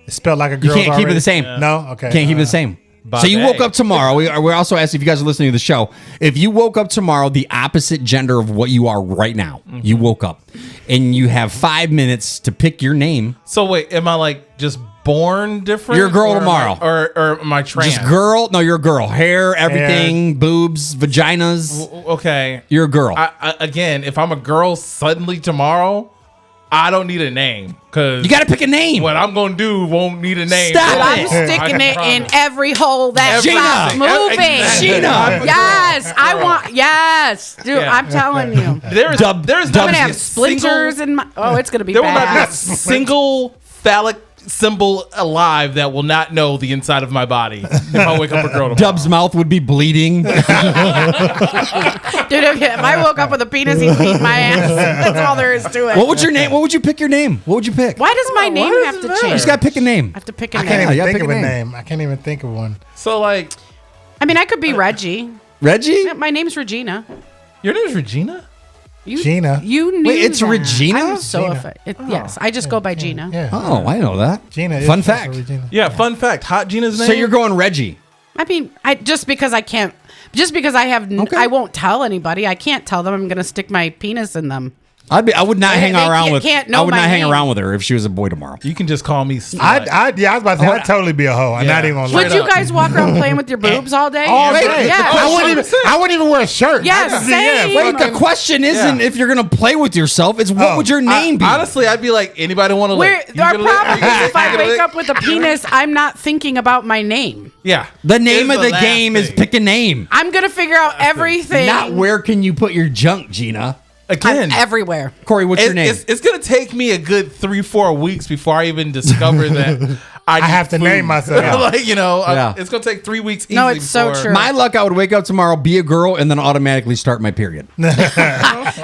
Speaker 7: It's spelled like a
Speaker 5: You
Speaker 7: girl.
Speaker 5: can't keep it the same.
Speaker 7: No? Okay.
Speaker 5: Can't keep it the same. So you woke up tomorrow. We're also asking if you guys are listening to the show. If you woke up tomorrow, the opposite gender of what you are right now, you woke up, and you have 5 minutes to pick your name.
Speaker 6: So wait, am I like just born different?
Speaker 5: You're a girl
Speaker 6: Or am
Speaker 5: tomorrow.
Speaker 6: or am I trans?
Speaker 5: Just girl? No, you're a girl. Hair, everything, boobs, vaginas.
Speaker 6: Okay.
Speaker 5: You're a girl.
Speaker 6: Again, if I'm a girl suddenly tomorrow, I don't need a name because
Speaker 5: You got to pick a name.
Speaker 6: what I'm gonna do won't need a name.
Speaker 5: Stop
Speaker 8: Dude, I'm
Speaker 5: it.
Speaker 8: sticking
Speaker 6: I
Speaker 8: it in
Speaker 6: promise.
Speaker 8: every hole that
Speaker 6: Every
Speaker 8: stops
Speaker 6: single-
Speaker 8: moving.
Speaker 6: Exactly.
Speaker 5: Gina.
Speaker 8: Yes, I want. Yes, dude,
Speaker 6: Yeah.
Speaker 8: I'm telling you.
Speaker 6: There's
Speaker 5: Dub-
Speaker 6: there's
Speaker 8: I'm
Speaker 6: not
Speaker 8: gonna
Speaker 6: a
Speaker 8: have splinters
Speaker 6: single-
Speaker 8: in my. Oh, it's gonna be
Speaker 6: There will not be
Speaker 8: bad.
Speaker 6: a single phallic symbol alive that will not know the inside of my body if I wake up a girl tomorrow.
Speaker 5: Dub's mouth would be bleeding.
Speaker 8: Dude, if I woke up with a penis, he'd beat my ass. That's all there is to it.
Speaker 5: What would your name? What would you pick your name? What would you pick?
Speaker 8: Why does my name
Speaker 6: does
Speaker 8: have
Speaker 6: it
Speaker 8: to
Speaker 6: matter?
Speaker 8: change?
Speaker 5: You just got to pick a name.
Speaker 8: I have to pick a
Speaker 7: I
Speaker 8: name.
Speaker 7: can't
Speaker 5: Yeah,
Speaker 7: even
Speaker 5: yeah,
Speaker 7: think
Speaker 5: pick
Speaker 7: of
Speaker 5: a
Speaker 7: a
Speaker 5: name.
Speaker 7: name. I can't even think of one.
Speaker 6: So like,
Speaker 8: I mean, I could be Reggie.
Speaker 5: Reggie?
Speaker 8: My name's Regina.
Speaker 6: your name is Regina?
Speaker 8: You,
Speaker 7: Gina.
Speaker 8: You knew
Speaker 5: Wait, it's
Speaker 8: that.
Speaker 5: Regina?
Speaker 8: I'm so
Speaker 7: Gina.
Speaker 8: afraid. Yes, I just go by Gina.
Speaker 7: Yeah.
Speaker 5: Oh, I know that.
Speaker 7: Gina. is
Speaker 5: Fun
Speaker 7: also
Speaker 5: fact.
Speaker 7: Regina.
Speaker 6: Yeah. Fun fact. Hot Gina's name.
Speaker 5: So you're going Reggie.
Speaker 8: I mean, just because I have,
Speaker 5: Okay.
Speaker 8: I won't tell anybody. I can't tell them I'm going to stick my penis in them.
Speaker 5: I would not hang around with.
Speaker 8: can't know
Speaker 5: I would
Speaker 8: my
Speaker 5: not hang
Speaker 8: name.
Speaker 5: around with her if she was a boy tomorrow.
Speaker 6: You can just call me slut.
Speaker 7: I was about to say, I'd totally be a hoe. I'm not even gonna lie.
Speaker 8: Would you guys walk around playing with your boobs all day?
Speaker 7: All day.
Speaker 8: Yeah.
Speaker 7: I wouldn't even wear a shirt.
Speaker 8: Yeah, same.
Speaker 5: Wait, the question isn't if you're gonna play with yourself. It's what would your name be?
Speaker 6: Honestly, I'd be like, anybody want to
Speaker 8: Where
Speaker 6: lick?
Speaker 8: our problem is if I wake up with a penis, I'm not thinking about my name.
Speaker 6: Yeah.
Speaker 5: The name
Speaker 6: It's
Speaker 5: of the
Speaker 6: last
Speaker 5: game is
Speaker 6: thing.
Speaker 5: pick a name.
Speaker 8: I'm gonna figure out everything.
Speaker 5: Not where can you put your junk, Gina.
Speaker 6: Again,
Speaker 8: everywhere.
Speaker 5: Corey, what's your name?
Speaker 6: It's going to take me a good 3-4 weeks before I even discover that I
Speaker 7: have to name myself.
Speaker 6: like,
Speaker 5: Yeah.
Speaker 6: it's going to take 3 weeks.
Speaker 8: No,
Speaker 6: easily
Speaker 8: it's so
Speaker 6: before-
Speaker 8: true.
Speaker 5: My luck, I would wake up tomorrow, be a girl, and then automatically start my period.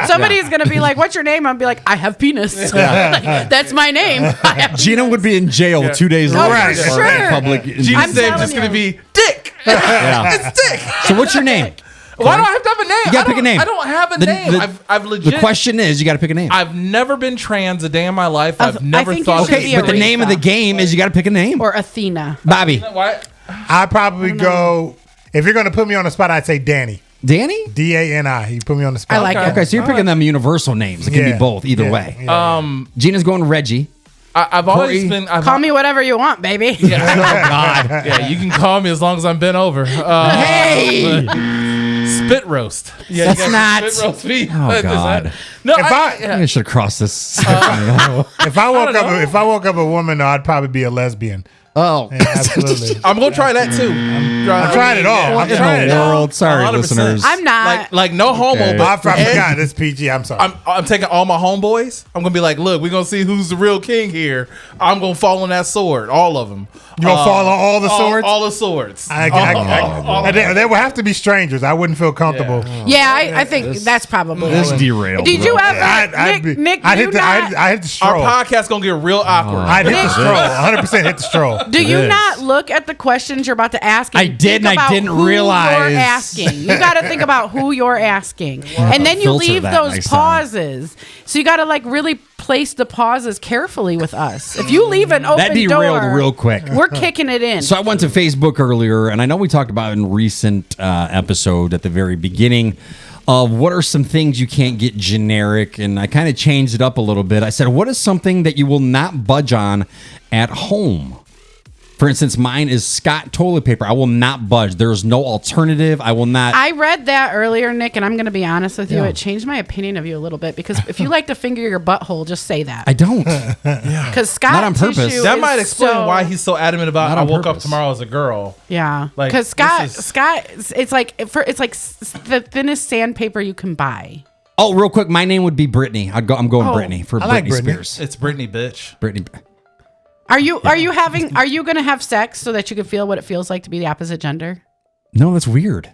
Speaker 8: Somebody's gonna be like, "What's your name?" I'll be like, "I have penis." Like, that's my name. I have
Speaker 5: Gina would be in jail 2 days later.
Speaker 7: Right.
Speaker 5: for
Speaker 8: Sure.
Speaker 5: Public.
Speaker 6: Gina's
Speaker 8: I'm
Speaker 6: name's
Speaker 8: telling
Speaker 6: just going to
Speaker 8: you.
Speaker 6: be Dick.
Speaker 5: Yeah.
Speaker 6: It's Dick.
Speaker 5: So what's your name?
Speaker 6: Why do I have to have a name?
Speaker 5: You gotta pick a name.
Speaker 6: I don't have a
Speaker 5: The-
Speaker 6: name.
Speaker 5: the-
Speaker 6: I've legit.
Speaker 5: The question is, you got to pick a name.
Speaker 6: I've never been trans a day in my life. I've
Speaker 8: I
Speaker 6: never
Speaker 8: think
Speaker 6: thought.
Speaker 8: you should
Speaker 5: Okay,
Speaker 8: be
Speaker 5: but the
Speaker 8: Aretha.
Speaker 5: name of the game is you got to pick a name.
Speaker 8: or Athena.
Speaker 5: Bobby.
Speaker 6: What?
Speaker 7: I'd probably go, if you're going to put me on the spot, I'd say Danny.
Speaker 5: Danny?
Speaker 7: Dani. You put me on the spot.
Speaker 8: I like it.
Speaker 5: Okay, so you're picking them universal names. It can be both, either way.
Speaker 7: Yeah.
Speaker 5: Gina's going Reggie.
Speaker 6: I've always
Speaker 5: Corey.
Speaker 6: been.
Speaker 8: Call me whatever you want, baby.
Speaker 5: Oh, God.
Speaker 6: Yeah, you can call me as long as I'm bent over.
Speaker 5: Hey!
Speaker 6: Spit roast. Yeah,
Speaker 5: That's
Speaker 6: you got
Speaker 5: not-
Speaker 6: spit roast feet.
Speaker 5: Oh,
Speaker 6: Is that-
Speaker 5: God.
Speaker 6: No,
Speaker 5: I should have crossed this.
Speaker 7: If I woke up a woman, though, I'd probably be a lesbian.
Speaker 5: Oh,
Speaker 7: Yeah, absolutely.
Speaker 6: I'm gonna try that too.
Speaker 7: I'm trying it all. I'm
Speaker 5: in
Speaker 7: trying it
Speaker 5: the
Speaker 7: all.
Speaker 5: world. Sorry,
Speaker 6: 100%.
Speaker 5: listeners.
Speaker 8: I'm not.
Speaker 6: Like no homo,
Speaker 5: Okay.
Speaker 6: but
Speaker 7: I forgot. It's PG. I'm sorry.
Speaker 6: I'm taking all my homeboys. I'm gonna be like, look, we're gonna see who's the real king here. I'm gonna fall on that sword, all of them.
Speaker 7: You gonna fall on all the swords?
Speaker 6: All the swords.
Speaker 7: They would have to be strangers. I wouldn't feel comfortable.
Speaker 8: Yeah, I think that's probably.
Speaker 5: This derailed.
Speaker 8: Did you ever,
Speaker 7: I'd
Speaker 8: Nick?
Speaker 7: I'd
Speaker 8: do
Speaker 7: hit the
Speaker 8: not,
Speaker 7: I'd hit the stroll.
Speaker 6: Our podcast gonna get real awkward.
Speaker 7: I'd hit the stroll. 100% hit the stroll.
Speaker 8: do you
Speaker 5: is.
Speaker 8: not look at the questions you're about to ask? And
Speaker 5: I did,
Speaker 8: think
Speaker 5: and I
Speaker 8: about
Speaker 5: didn't
Speaker 8: who
Speaker 5: realize.
Speaker 8: You're asking. You got to think about who you're asking, and then you
Speaker 5: Filter
Speaker 8: leave
Speaker 5: that
Speaker 8: those
Speaker 5: next time.
Speaker 8: pauses. So you got to like really place the pauses carefully with us. If you leave an open
Speaker 5: That derailed
Speaker 8: door,
Speaker 5: real quick.
Speaker 8: We're kicking it in.
Speaker 5: So I went to Facebook earlier, and I know we talked about in recent episode at the very beginning of what are some things you can't get generic, and I kind of changed it up a little bit. I said, what is something that you will not budge on at home? For instance, mine is Scott toilet paper. I will not budge. There's no alternative. I will not.
Speaker 8: I read that earlier, Nick, and I'm going to be honest with you.
Speaker 5: Yeah.
Speaker 8: It changed my opinion of you a little bit because if you like to finger your butthole, just say that.
Speaker 5: I don't.
Speaker 8: Because Scott
Speaker 5: Not on purpose.
Speaker 8: tissue
Speaker 6: that
Speaker 8: is
Speaker 6: might explain
Speaker 8: so-
Speaker 6: why he's so adamant about
Speaker 5: Not
Speaker 6: I
Speaker 5: on
Speaker 6: woke up
Speaker 5: purpose.
Speaker 6: tomorrow as a girl.
Speaker 8: Yeah,
Speaker 6: Like,
Speaker 8: because
Speaker 6: this is-
Speaker 8: Scott, it's like the thinnest sandpaper you can buy.
Speaker 5: Oh, real quick, my name would be Brittany. I'm going
Speaker 8: Oh.
Speaker 5: Brittany for
Speaker 7: I like
Speaker 5: Britney
Speaker 7: Brittany.
Speaker 5: Spears.
Speaker 6: It's Britney, bitch.
Speaker 5: Brittany.
Speaker 8: Are you going to have sex so that you can feel what it feels like to be the opposite gender?
Speaker 5: No, that's weird.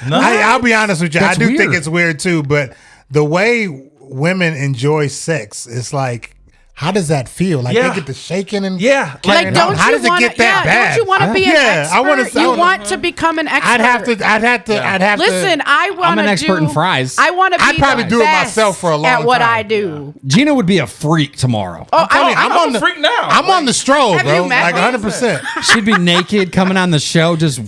Speaker 7: I'll be honest with you.
Speaker 5: That's
Speaker 7: I do think
Speaker 5: weird.
Speaker 7: it's weird too, but the way women enjoy sex, it's like, how does that feel? Like
Speaker 6: Yeah.
Speaker 7: they get the shaking and
Speaker 6: Yeah.
Speaker 8: Like, don't
Speaker 7: how
Speaker 8: you
Speaker 7: does it
Speaker 8: want
Speaker 7: get that bad?
Speaker 8: Don't you want to be an
Speaker 7: Yeah,
Speaker 8: expert?
Speaker 7: I wanna-
Speaker 8: you want to become an expert.
Speaker 7: I'd have to.
Speaker 8: Listen, I want to
Speaker 5: I'm an expert in fries.
Speaker 8: I want to be
Speaker 7: I'd probably
Speaker 8: the
Speaker 7: do it
Speaker 8: best
Speaker 7: myself for a long
Speaker 8: at what
Speaker 7: time.
Speaker 8: I do.
Speaker 5: Gina would be a freak tomorrow.
Speaker 8: Oh,
Speaker 6: I'm a freak now.
Speaker 7: I'm on the stroll,
Speaker 8: Have
Speaker 7: bro.
Speaker 8: you met
Speaker 7: Like
Speaker 8: me?
Speaker 7: 100%.
Speaker 5: She'd be naked coming on the show, just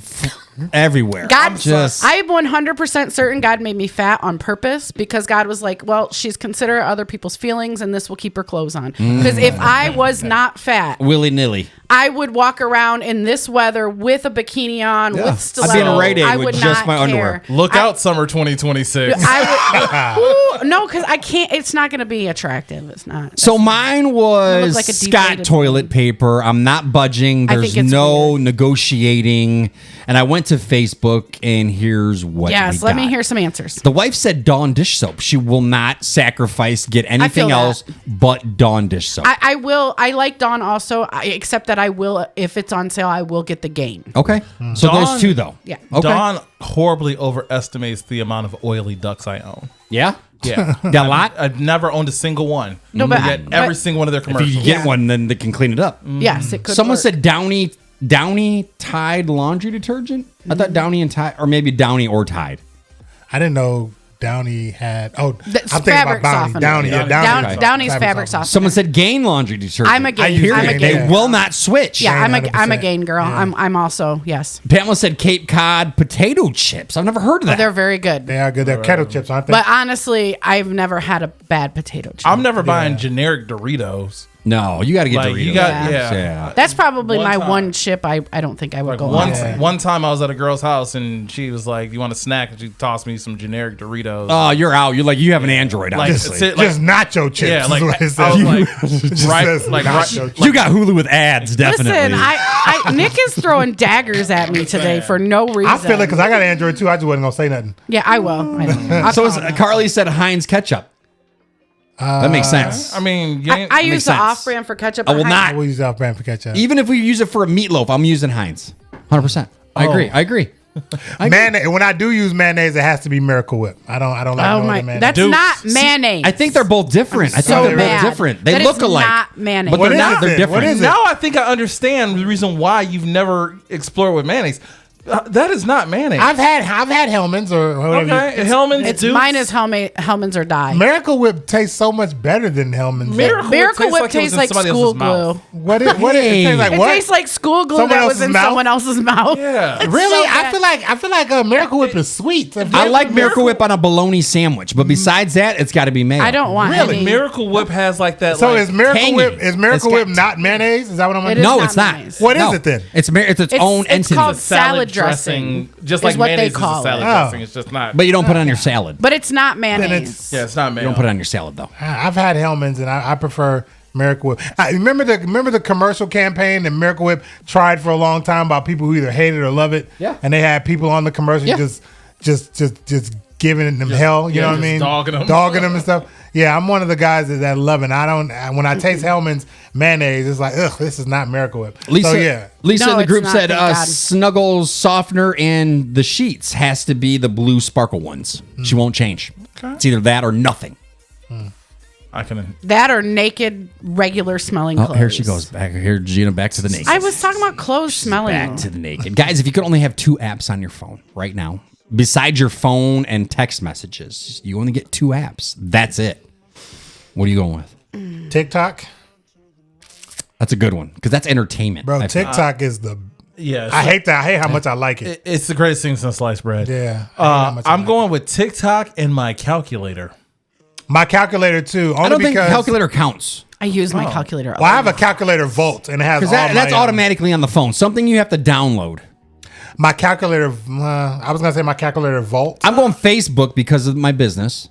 Speaker 5: everywhere.
Speaker 8: God,
Speaker 5: just
Speaker 8: I'm 100% certain God made me fat on purpose because God was like, well, she's considerate of other people's feelings and this will keep her clothes on. Because if I was not fat,
Speaker 5: willy nilly.
Speaker 8: I would walk around in this weather with a bikini on, with stilettos.
Speaker 5: I'd be in a Rite Aid
Speaker 8: I
Speaker 5: with
Speaker 8: would
Speaker 5: just
Speaker 8: not
Speaker 5: my
Speaker 8: care.
Speaker 5: underwear.
Speaker 6: Look out, summer 2026.
Speaker 8: I would, no, because I can't. It's not going to be attractive. It's not.
Speaker 5: So mine was
Speaker 8: like a
Speaker 5: Scott
Speaker 8: deflated
Speaker 5: toilet paper. I'm not budging.
Speaker 8: I
Speaker 5: There's
Speaker 8: think it's
Speaker 5: no
Speaker 8: weird.
Speaker 5: negotiating. And I went to Facebook, and here's what.
Speaker 8: Yes,
Speaker 5: we
Speaker 8: let me
Speaker 5: got.
Speaker 8: hear some answers.
Speaker 5: The wife said Dawn dish soap. She will not sacrifice, get anything
Speaker 8: feel that.
Speaker 5: else but Dawn dish soap.
Speaker 8: I will. I like Dawn also, except that I will, if it's on sale, I will get the game.
Speaker 5: Okay. So
Speaker 6: Dawn-
Speaker 5: those two, though.
Speaker 8: Yeah.
Speaker 5: Okay.
Speaker 6: Dawn horribly overestimates the amount of oily ducks I own.
Speaker 5: Yeah?
Speaker 6: Yeah.
Speaker 5: Got a lot?
Speaker 6: I've never owned a single one.
Speaker 8: No, but-
Speaker 6: Yet
Speaker 8: but-
Speaker 6: every single one of their
Speaker 5: If
Speaker 6: commercials.
Speaker 5: you get one, then they can clean it up.
Speaker 8: Yes, it could.
Speaker 5: Someone
Speaker 8: work.
Speaker 5: said Downy Tide laundry detergent. I thought Downy and Tide, or maybe Downy or Tide.
Speaker 7: I didn't know Downey had. Oh,
Speaker 8: That's
Speaker 7: I'm thinking
Speaker 8: fabric
Speaker 7: about Bounty.
Speaker 8: softener.
Speaker 7: Downey. Yeah, Downey.
Speaker 8: Downey's fabric softener.
Speaker 5: Someone said Gain laundry detergent.
Speaker 8: I'm a Gain.
Speaker 5: Period.
Speaker 8: I'm a
Speaker 5: They
Speaker 8: Gain.
Speaker 5: will not switch.
Speaker 8: Yeah, I'm a
Speaker 7: 100%.
Speaker 8: Gain girl.
Speaker 7: Yeah.
Speaker 8: I'm also, yes.
Speaker 5: Pamela said Cape Cod potato chips. I've never heard of that.
Speaker 8: They're very good.
Speaker 7: They are good. They're kettle chips, aren't they?
Speaker 8: But honestly, I've never had a bad potato chip.
Speaker 6: I'm never buying generic Doritos.
Speaker 5: No, you got to get
Speaker 6: Like,
Speaker 5: Doritos.
Speaker 6: you got,
Speaker 8: Yeah.
Speaker 6: yeah.
Speaker 8: That's probably
Speaker 6: One
Speaker 8: my
Speaker 6: time.
Speaker 8: one chip I don't think I would
Speaker 6: Like
Speaker 8: go
Speaker 6: one,
Speaker 8: on.
Speaker 6: one time I was at a girl's house and she was like, "You want a snack?" And she tossed me some generic Doritos.
Speaker 5: Oh, you're out. You're like, you have an Android,
Speaker 6: Like,
Speaker 5: obviously.
Speaker 6: it's it,
Speaker 7: just nacho chips.
Speaker 6: yeah, like
Speaker 7: is what it says.
Speaker 6: I was like,
Speaker 7: Just
Speaker 6: right,
Speaker 7: says
Speaker 6: like
Speaker 7: nacho
Speaker 6: right,
Speaker 5: you got Hulu with ads, definitely.
Speaker 8: Listen, I Nick is throwing daggers at me today for no reason.
Speaker 7: I feel it because I got an Android too. I just wasn't gonna say nothing.
Speaker 8: Yeah, I will. I know. I'll
Speaker 5: So
Speaker 8: call
Speaker 5: is,
Speaker 8: him.
Speaker 5: Carly said Heinz ketchup. That makes sense.
Speaker 6: I mean, you ain't-
Speaker 8: I
Speaker 5: makes
Speaker 8: use the
Speaker 5: sense.
Speaker 8: off-brand for ketchup.
Speaker 5: I will
Speaker 8: but
Speaker 5: not.
Speaker 8: Heinz-
Speaker 7: We'll use off-brand for ketchup.
Speaker 5: Even if we use it for a meatloaf, I'm using Heinz. 100%. I agree. I agree.
Speaker 7: Mayonnaise. When I do use mayonnaise, it has to be Miracle Whip. I don't like
Speaker 8: Oh
Speaker 7: no
Speaker 8: my,
Speaker 7: other mayonnaise.
Speaker 8: that's
Speaker 6: Dude,
Speaker 8: not mayonnaise.
Speaker 5: I think they're both different. I think
Speaker 8: so
Speaker 5: they're
Speaker 8: mad.
Speaker 5: both different. They
Speaker 8: That
Speaker 5: look
Speaker 8: is
Speaker 5: alike.
Speaker 8: not mayonnaise.
Speaker 5: But
Speaker 7: What
Speaker 5: they're
Speaker 7: is
Speaker 5: not.
Speaker 7: it
Speaker 5: They're
Speaker 7: then? What
Speaker 5: different.
Speaker 7: is it?
Speaker 6: now I think I understand the reason why you've never explored with mayonnaise. That is not mayonnaise.
Speaker 7: I've had Hellman's or whatever.
Speaker 6: okay, Hellman's.
Speaker 8: It's
Speaker 6: Dukes.
Speaker 8: mine is Hellman's or die.
Speaker 7: Miracle Whip tastes so much better than Hellman's.
Speaker 6: Miracle
Speaker 8: Whip
Speaker 6: tastes
Speaker 8: tastes
Speaker 6: like
Speaker 8: like
Speaker 6: it was in
Speaker 8: school
Speaker 6: somebody else's
Speaker 8: glue.
Speaker 6: mouth.
Speaker 7: What it tastes like?
Speaker 8: It
Speaker 7: What?
Speaker 8: tastes like school glue
Speaker 7: Someone
Speaker 8: that was
Speaker 7: else's
Speaker 8: in
Speaker 7: mouth?
Speaker 8: someone else's mouth.
Speaker 6: Yeah.
Speaker 8: It's
Speaker 7: Really?
Speaker 8: so bad.
Speaker 7: I feel like Miracle Whip is sweet.
Speaker 5: I like Miracle Whip on a bologna sandwich, but besides that, it's got to be mayo.
Speaker 8: I don't want
Speaker 7: Really?
Speaker 8: any.
Speaker 6: Miracle Whip has like that.
Speaker 7: So
Speaker 6: like,
Speaker 7: is Miracle
Speaker 5: tangy.
Speaker 7: Whip
Speaker 5: It's
Speaker 7: Whip
Speaker 5: got-
Speaker 7: not mayonnaise? Is that what I'm
Speaker 8: It
Speaker 7: gonna
Speaker 8: is
Speaker 5: No,
Speaker 8: not
Speaker 5: it's not.
Speaker 8: mayonnaise.
Speaker 7: What is
Speaker 5: No.
Speaker 7: it then?
Speaker 5: It's its own
Speaker 8: it's
Speaker 5: entity.
Speaker 8: called salad dressing,
Speaker 6: just
Speaker 8: is
Speaker 6: like
Speaker 8: what they
Speaker 6: mayonnaise
Speaker 8: call
Speaker 6: is a salad
Speaker 8: it.
Speaker 6: dressing. It's just not.
Speaker 5: But you don't put it on your salad.
Speaker 8: But it's not mayonnaise.
Speaker 6: yeah, it's not
Speaker 5: You
Speaker 6: mayo.
Speaker 5: don't put it on your salad though.
Speaker 7: I've had Hellman's and I prefer Miracle Whip. Remember the commercial campaign that Miracle Whip tried for a long time about people who either hate it or love it.
Speaker 5: Yeah.
Speaker 7: And they had people on the commercial
Speaker 5: Yeah.
Speaker 7: just giving them hell. You know what I mean?
Speaker 6: dogging them.
Speaker 7: and stuff. Yeah, I'm one of the guys that love it. When I taste Hellman's mayonnaise, it's like, ugh, this is not Miracle Whip.
Speaker 5: Lisa,
Speaker 7: So yeah.
Speaker 5: Lisa
Speaker 8: No,
Speaker 5: in the
Speaker 8: it's
Speaker 5: group
Speaker 8: not,
Speaker 5: said
Speaker 8: thank God.
Speaker 5: Snuggles softener and the sheets has to be the blue sparkle ones. She won't change. It's either that or nothing.
Speaker 6: I can.
Speaker 8: That or naked, regular smelling
Speaker 5: Oh,
Speaker 8: clothes.
Speaker 5: here she goes back. Here, Gina, back to the naked.
Speaker 8: I was talking about clothes smelling.
Speaker 5: Back to the naked. Guys, if you could only have 2 apps on your phone right now, besides your phone and text messages, you only get 2 apps. That's it. What are you going with?
Speaker 7: TikTok.
Speaker 5: That's a good one because that's entertainment.
Speaker 7: Bro,
Speaker 5: I think.
Speaker 7: TikTok is the
Speaker 6: Yeah,
Speaker 7: I hate that. I hate how much I like it.
Speaker 6: It's the greatest thing since sliced bread.
Speaker 7: Yeah. I hate how much I
Speaker 6: I'm
Speaker 7: like
Speaker 6: going with TikTok and my calculator.
Speaker 7: it. My calculator too. Only
Speaker 5: I don't think
Speaker 7: because
Speaker 5: calculator counts
Speaker 8: I use my calculator. a
Speaker 7: Well, I have a
Speaker 8: lot.
Speaker 7: calculator Volt and it has
Speaker 5: because
Speaker 7: all
Speaker 5: that's
Speaker 7: my,
Speaker 5: automatically on the phone. Something you have to download.
Speaker 7: My calculator. I was gonna say my calculator Volt.
Speaker 5: I'm going Facebook because of my business.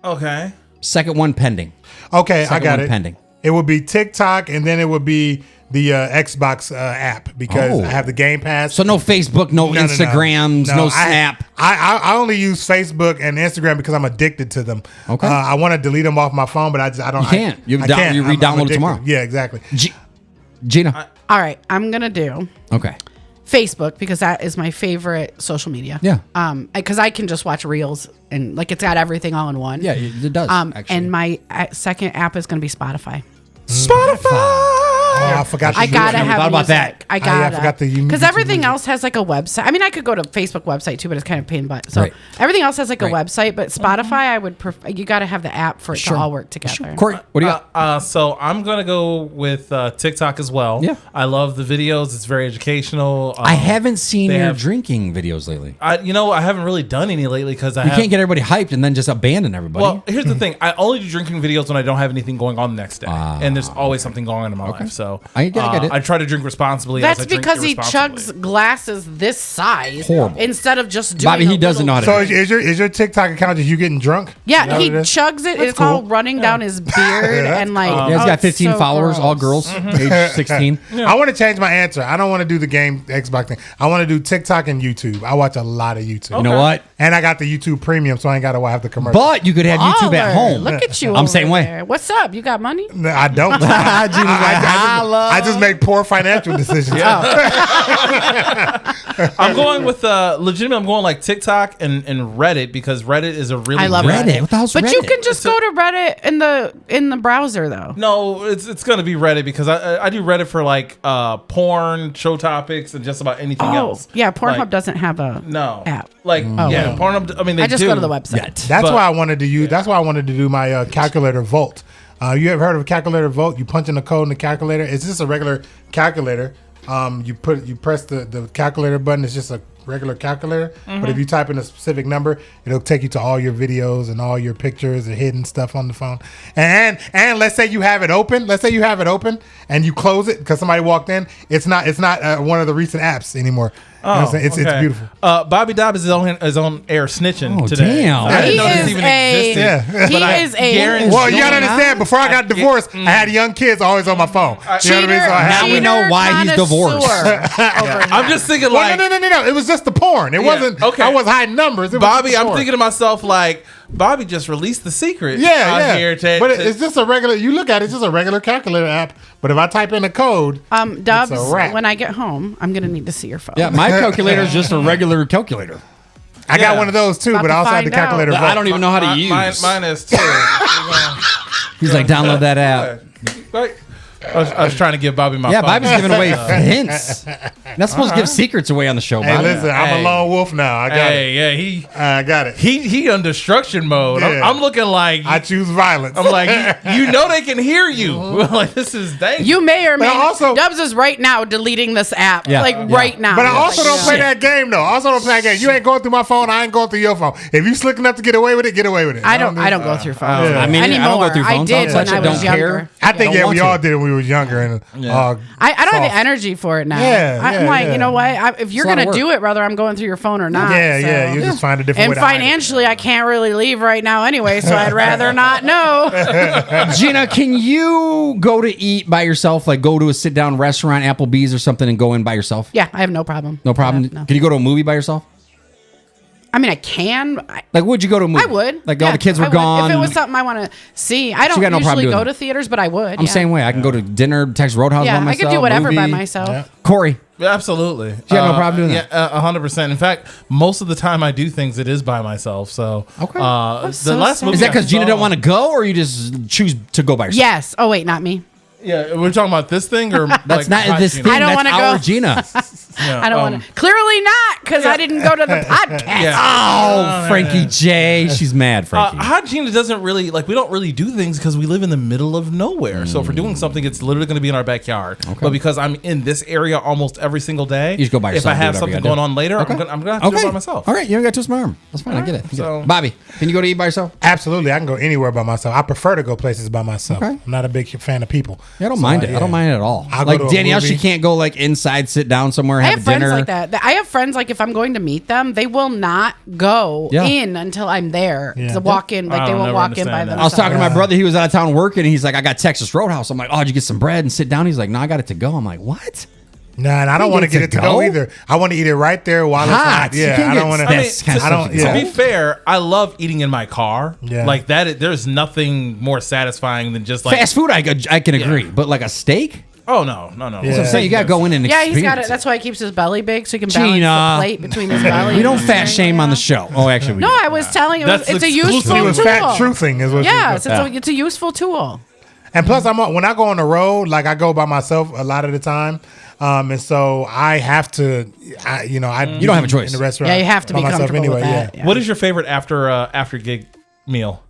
Speaker 6: Okay.
Speaker 5: Second one pending.
Speaker 7: Okay, I
Speaker 5: Second
Speaker 7: got
Speaker 5: one
Speaker 7: it.
Speaker 5: pending.
Speaker 7: It would be TikTok and then it would be the Xbox app because
Speaker 5: Oh.
Speaker 7: I have the Game Pass.
Speaker 5: So no Facebook, no Instagrams, no Snap.
Speaker 7: I only use Facebook and Instagram because I'm addicted to them.
Speaker 5: Okay.
Speaker 7: I want to delete them off my phone, but I don't.
Speaker 5: You can't. You
Speaker 7: I
Speaker 5: down-
Speaker 7: can't.
Speaker 5: you
Speaker 7: I'm
Speaker 5: re-download it
Speaker 7: addicted.
Speaker 5: tomorrow.
Speaker 7: Yeah, exactly.
Speaker 5: Gina.
Speaker 8: All right, I'm gonna do
Speaker 5: Okay.
Speaker 8: Facebook because that is my favorite social media.
Speaker 5: Yeah.
Speaker 8: Because I can just watch reels and like it's got everything all in one.
Speaker 5: Yeah, it does. Actually.
Speaker 8: And my second app is gonna be Spotify.
Speaker 7: Oh, I forgot.
Speaker 8: I gotta
Speaker 5: never
Speaker 8: have
Speaker 5: thought about
Speaker 8: music.
Speaker 5: that.
Speaker 8: I
Speaker 7: yeah, I
Speaker 8: gotta.
Speaker 7: forgot the YouTube
Speaker 8: because everything
Speaker 7: music.
Speaker 8: else has like a website. I mean, I could go to Facebook website too, but it's kind of a pain in the butt. So
Speaker 5: Right.
Speaker 8: everything else has like a
Speaker 5: Right.
Speaker 8: website, but Spotify, I would prefer. You got to have the app for it
Speaker 5: Sure.
Speaker 8: to all work together.
Speaker 5: Corey, what do you got?
Speaker 6: So I'm gonna go with TikTok as well.
Speaker 5: Yeah.
Speaker 6: I love the videos. It's very educational.
Speaker 5: I haven't seen
Speaker 6: they
Speaker 5: your
Speaker 6: have-
Speaker 5: drinking videos lately.
Speaker 6: I haven't really done any lately because I
Speaker 5: You can't get everybody hyped and then just abandon everybody.
Speaker 6: Well, here's the thing. I only do drinking videos when I don't have anything going on the next day, and there's always something going on in my life. So
Speaker 5: I get it.
Speaker 6: I try to drink responsibly. as
Speaker 8: That's
Speaker 6: I drink
Speaker 8: because he
Speaker 6: irresponsibly.
Speaker 8: chugs glasses this size
Speaker 5: Horrible.
Speaker 8: instead of just doing.
Speaker 5: Bobbie,
Speaker 8: a
Speaker 5: he doesn't know
Speaker 8: little-
Speaker 5: how to
Speaker 7: So is your TikTok account just you getting drunk? Is
Speaker 8: Yeah,
Speaker 7: that
Speaker 8: he
Speaker 7: what it is?
Speaker 8: chugs it. It's
Speaker 7: cool.
Speaker 8: all running down his beard and like.
Speaker 5: yeah, he's
Speaker 8: oh,
Speaker 5: got
Speaker 8: it's
Speaker 5: 15
Speaker 8: so
Speaker 5: followers, all
Speaker 8: gross.
Speaker 5: girls, age 16.
Speaker 7: I want to change my answer. I don't want to do the game Xbox thing. I want to do TikTok and YouTube. I watch a lot of YouTube.
Speaker 5: You know what?
Speaker 7: And I got the YouTube Premium, so I ain't got to have the commercial.
Speaker 5: But you could have YouTube at
Speaker 8: Baller.
Speaker 5: home.
Speaker 8: Look at you.
Speaker 5: I'm
Speaker 8: over
Speaker 5: same way.
Speaker 8: there. What's up? You got money?
Speaker 7: No, I don't.
Speaker 5: Gina's like,
Speaker 7: I I just make poor financial decisions.
Speaker 6: I'm going with legitimately. I'm going like TikTok and Reddit because Reddit is a really
Speaker 8: I love
Speaker 6: good-
Speaker 5: Reddit. What the hell's
Speaker 8: But
Speaker 5: Reddit?
Speaker 8: you can just go to Reddit in the browser though.
Speaker 6: No, it's gonna be Reddit because I do Reddit for like porn, show topics, and just about anything else.
Speaker 8: Yeah, Pornhub
Speaker 6: Like,
Speaker 8: doesn't have a
Speaker 6: no
Speaker 8: app.
Speaker 6: Like yeah, Pornhub. I mean, they
Speaker 8: I just
Speaker 6: do.
Speaker 8: go to the website.
Speaker 7: That's
Speaker 6: But-
Speaker 7: why I wanted to use. That's why I wanted to do my calculator Volt. You ever heard of a calculator Volt? You punch in the code in the calculator. It's just a regular calculator. You press the calculator button. It's just a regular calculator. But if you type in a specific number, it'll take you to all your videos and all your pictures and hidden stuff on the phone. And let's say you have it open. Let's say you have it open and you close it because somebody walked in. It's not one of the recent apps anymore. You know what I'm saying? It's beautiful.
Speaker 6: Bobbie Dobbs is on air snitching
Speaker 5: Oh,
Speaker 6: today.
Speaker 5: damn.
Speaker 6: I didn't
Speaker 8: He
Speaker 6: know this
Speaker 8: is
Speaker 6: even
Speaker 8: a-
Speaker 6: existed.
Speaker 7: Yeah.
Speaker 8: He
Speaker 6: But I
Speaker 8: is a
Speaker 6: guarantee-
Speaker 7: Well, you gotta
Speaker 5: Jonah?
Speaker 7: understand. Before I got divorced, I had young kids always on my phone. You know what I mean? So I had
Speaker 5: Now we know why he's divorced.
Speaker 6: I'm just thinking
Speaker 7: Well,
Speaker 6: like
Speaker 7: no. It was just the porn. It wasn't.
Speaker 6: okay.
Speaker 7: I was hiding numbers. It was
Speaker 6: Bobby.
Speaker 7: just the
Speaker 6: I'm
Speaker 7: porn.
Speaker 6: thinking to myself like Bobby just released the secret.
Speaker 7: Yeah.
Speaker 6: out here
Speaker 7: But it's just a regular. You look at it, it's just a regular calculator app. But if I type in a code,
Speaker 8: Dubs,
Speaker 7: It's a wrap.
Speaker 8: when I get home, I'm gonna need to see your phone.
Speaker 5: Yeah, my calculator is just a regular calculator.
Speaker 7: I got
Speaker 6: Yeah.
Speaker 7: one of those too.
Speaker 8: About
Speaker 7: But
Speaker 8: to
Speaker 7: I also had the
Speaker 8: find out.
Speaker 7: calculator.
Speaker 5: I don't even know how to use.
Speaker 6: Mine is too.
Speaker 5: He's like, download that app.
Speaker 6: Right. I was trying to give Bobby my
Speaker 5: Yeah,
Speaker 6: phone.
Speaker 5: Bobby's giving away hints. Not supposed to give secrets away on the show,
Speaker 7: Hey,
Speaker 5: Bobby.
Speaker 7: listen, I'm
Speaker 6: Hey.
Speaker 7: a lone wolf now. I got it.
Speaker 6: Hey, yeah,
Speaker 7: I got it.
Speaker 6: he on destruction mode.
Speaker 7: Yeah.
Speaker 6: I'm looking like
Speaker 7: I choose violence.
Speaker 6: I'm like you know they can hear you. Like this is dangerous.
Speaker 8: You may or may
Speaker 7: But
Speaker 8: not.
Speaker 7: also-
Speaker 8: Dubs is right now deleting this app.
Speaker 5: Yeah.
Speaker 8: Like
Speaker 5: Yeah.
Speaker 8: right now.
Speaker 7: But I also don't play
Speaker 8: Shit.
Speaker 7: that game though. I also don't play that game. You ain't going through my phone. I ain't going through your phone. If you slick enough to get away with it, get away with it.
Speaker 8: I don't go through phones
Speaker 5: I mean,
Speaker 8: anymore.
Speaker 5: I don't go through phones.
Speaker 8: I did
Speaker 5: Don't
Speaker 8: when
Speaker 5: touch
Speaker 8: I
Speaker 5: it,
Speaker 8: was
Speaker 5: don't
Speaker 8: younger.
Speaker 5: care.
Speaker 7: I think
Speaker 5: Don't
Speaker 7: we
Speaker 5: want
Speaker 7: all
Speaker 5: to.
Speaker 7: did when we was younger. And
Speaker 8: I don't have the
Speaker 7: soft.
Speaker 8: energy for it now.
Speaker 7: Yeah,
Speaker 8: I'm
Speaker 7: yeah,
Speaker 8: like,
Speaker 7: yeah.
Speaker 8: you know what? If you're
Speaker 5: It's a lot
Speaker 8: gonna
Speaker 5: of
Speaker 8: do it, whether I'm going through your phone or not.
Speaker 7: Yeah,
Speaker 8: so.
Speaker 7: yeah. You just find a different
Speaker 8: And
Speaker 7: way to hide it.
Speaker 8: financially, I can't really leave right now anyway, so I'd rather not know.
Speaker 5: Gina, can you go to eat by yourself? Like go to a sit down restaurant, Applebee's or something, and go in by yourself?
Speaker 8: Yeah, I have no problem.
Speaker 5: No problem.
Speaker 8: Yeah, no.
Speaker 5: Can you go to a movie by yourself?
Speaker 8: I mean, I can.
Speaker 5: Like, would you go to a movie?
Speaker 8: I would.
Speaker 5: Like, all
Speaker 8: Yeah,
Speaker 5: the kids
Speaker 8: I
Speaker 5: were
Speaker 8: would.
Speaker 5: gone.
Speaker 8: If it was something I want to see, I don't
Speaker 5: got no problem
Speaker 8: usually
Speaker 5: doing
Speaker 8: go
Speaker 5: that.
Speaker 8: to theaters, but I would.
Speaker 5: I'm the same way. I can go to dinner, Texas Roadhouse by
Speaker 8: Yeah, I
Speaker 5: myself.
Speaker 8: could do whatever by
Speaker 5: movie.
Speaker 8: myself.
Speaker 7: Yeah.
Speaker 5: Corey,
Speaker 6: Absolutely.
Speaker 5: You got no problem doing that?
Speaker 6: Yeah, 100%. In fact, most of the time I do things it is by myself. So
Speaker 5: Okay.
Speaker 6: the
Speaker 8: so
Speaker 6: last
Speaker 8: sad.
Speaker 6: movie
Speaker 5: is that
Speaker 6: I
Speaker 5: because Gina
Speaker 6: saw-
Speaker 5: don't want to go, or you just choose to go by yourself?
Speaker 8: Yes. Oh wait, not me.
Speaker 6: Yeah, we're talking about this thing or
Speaker 5: That's
Speaker 6: like
Speaker 5: not
Speaker 6: hot
Speaker 5: this
Speaker 6: Gina?
Speaker 5: thing.
Speaker 8: I don't
Speaker 5: That's
Speaker 8: wanna
Speaker 5: our
Speaker 8: go.
Speaker 5: Gina.
Speaker 6: Yeah,
Speaker 8: I don't want to. Clearly not, because I didn't go to the podcast.
Speaker 6: Yeah.
Speaker 5: Oh, Frankie J. She's mad, Frankie.
Speaker 6: Hot Gina doesn't really we don't really do things because we live in the middle of nowhere. So if we're doing something, it's literally going to be in our backyard. But because I'm in this area almost every single day,
Speaker 5: You just go by
Speaker 6: if
Speaker 5: yourself,
Speaker 6: I
Speaker 5: do
Speaker 6: have
Speaker 5: whatever you
Speaker 6: something
Speaker 5: gotta
Speaker 6: going
Speaker 5: do.
Speaker 6: on later,
Speaker 5: Okay.
Speaker 6: I'm gonna have to do it by myself.
Speaker 5: All right, you don't got to twist my arm. That's fine. I get it. I get
Speaker 6: So-
Speaker 5: it. Bobby, can you go to eat by yourself?
Speaker 7: Absolutely, I can go anywhere by myself. I prefer to go places by myself.
Speaker 5: Okay.
Speaker 7: I'm not a big fan of people.
Speaker 5: Yeah, I don't
Speaker 7: So,
Speaker 5: mind it.
Speaker 7: yeah.
Speaker 5: I don't mind it at all.
Speaker 7: I'll go
Speaker 5: Like
Speaker 7: to a
Speaker 5: Danielle, she
Speaker 7: movie.
Speaker 5: can't go like inside, sit down somewhere,
Speaker 8: I
Speaker 5: have
Speaker 8: have friends
Speaker 5: dinner.
Speaker 8: like that. I have friends like if I'm going to meet them, they will not go
Speaker 5: Yeah.
Speaker 8: in until I'm there
Speaker 7: Yeah.
Speaker 8: to walk in. Like
Speaker 6: I
Speaker 8: they
Speaker 6: don't
Speaker 8: won't
Speaker 6: never
Speaker 8: walk in by
Speaker 6: understand that.
Speaker 5: I was
Speaker 8: themselves.
Speaker 5: talking to my brother. He was out of town working, and he's like, "I got Texas Roadhouse." I'm like, "Oh, did you get some bread and sit down?" He's like, "No, I got it to go." I'm like, "What?"
Speaker 7: Nah, and I don't
Speaker 5: You
Speaker 7: want to
Speaker 5: get
Speaker 7: get
Speaker 5: to
Speaker 7: it to
Speaker 5: go?
Speaker 7: go either. I want to eat it right there while it's
Speaker 5: Hot.
Speaker 7: hot.
Speaker 5: You
Speaker 7: Yeah,
Speaker 5: can't
Speaker 7: I
Speaker 5: get
Speaker 7: don't want to.
Speaker 5: that's kind of
Speaker 7: I don't-
Speaker 5: stuff.
Speaker 7: yeah.
Speaker 6: To be fair, I love eating in my car.
Speaker 7: Yeah.
Speaker 6: Like that. There's nothing more satisfying than just like
Speaker 5: Fast food, I can agree, but like a steak.
Speaker 6: Oh no.
Speaker 7: Yeah.
Speaker 5: That's what I'm saying. You got to go in and
Speaker 8: Yeah,
Speaker 5: experience
Speaker 8: he's got it.
Speaker 5: it.
Speaker 8: That's why he keeps his belly big so he can balance
Speaker 5: Gina.
Speaker 8: the plate between his belly.
Speaker 5: We don't
Speaker 8: and
Speaker 5: fat
Speaker 8: his
Speaker 5: shame
Speaker 8: thing,
Speaker 5: on the
Speaker 8: yeah.
Speaker 5: show. Oh, actually, we
Speaker 8: No,
Speaker 5: do.
Speaker 8: I was telling you,
Speaker 6: That's
Speaker 8: it's a
Speaker 6: exclusive.
Speaker 8: useful
Speaker 7: He was
Speaker 8: tool.
Speaker 7: fat truthing is what she
Speaker 8: Yeah,
Speaker 7: was.
Speaker 8: it's a useful tool.
Speaker 7: And plus, when I go on the road, like I go by myself a lot of the time, and so I have to, you don't
Speaker 5: have a choice.
Speaker 7: in the restaurant.
Speaker 8: Yeah, you have to
Speaker 7: by
Speaker 8: be
Speaker 7: myself
Speaker 8: comfortable with that. Yeah.
Speaker 6: What is your favorite after gig meal?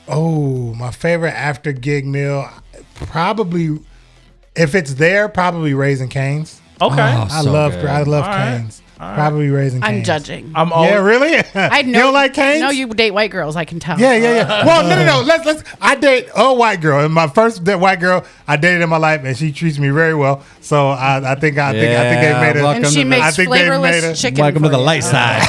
Speaker 7: Oh, my favorite after gig meal, probably if it's there, probably Raising Cane's.
Speaker 6: Okay.
Speaker 5: Oh,
Speaker 7: I
Speaker 5: so
Speaker 7: love
Speaker 5: good.
Speaker 7: Cane's. Probably Raising Cane's.
Speaker 8: I'm judging.
Speaker 6: I'm always,
Speaker 7: Yeah, really?
Speaker 8: I know
Speaker 7: You don't like Cane's?
Speaker 8: No, you date white girls. I can tell.
Speaker 7: Yeah. Well, no. Let's. I date a white girl, and my first white girl I dated in my life, and she treats me very well. So I think they made a.
Speaker 8: And she
Speaker 7: I
Speaker 8: makes
Speaker 7: think they made
Speaker 8: flavorless
Speaker 7: a-
Speaker 8: chicken.
Speaker 5: Welcome to
Speaker 8: for
Speaker 5: the
Speaker 8: you.
Speaker 5: light side.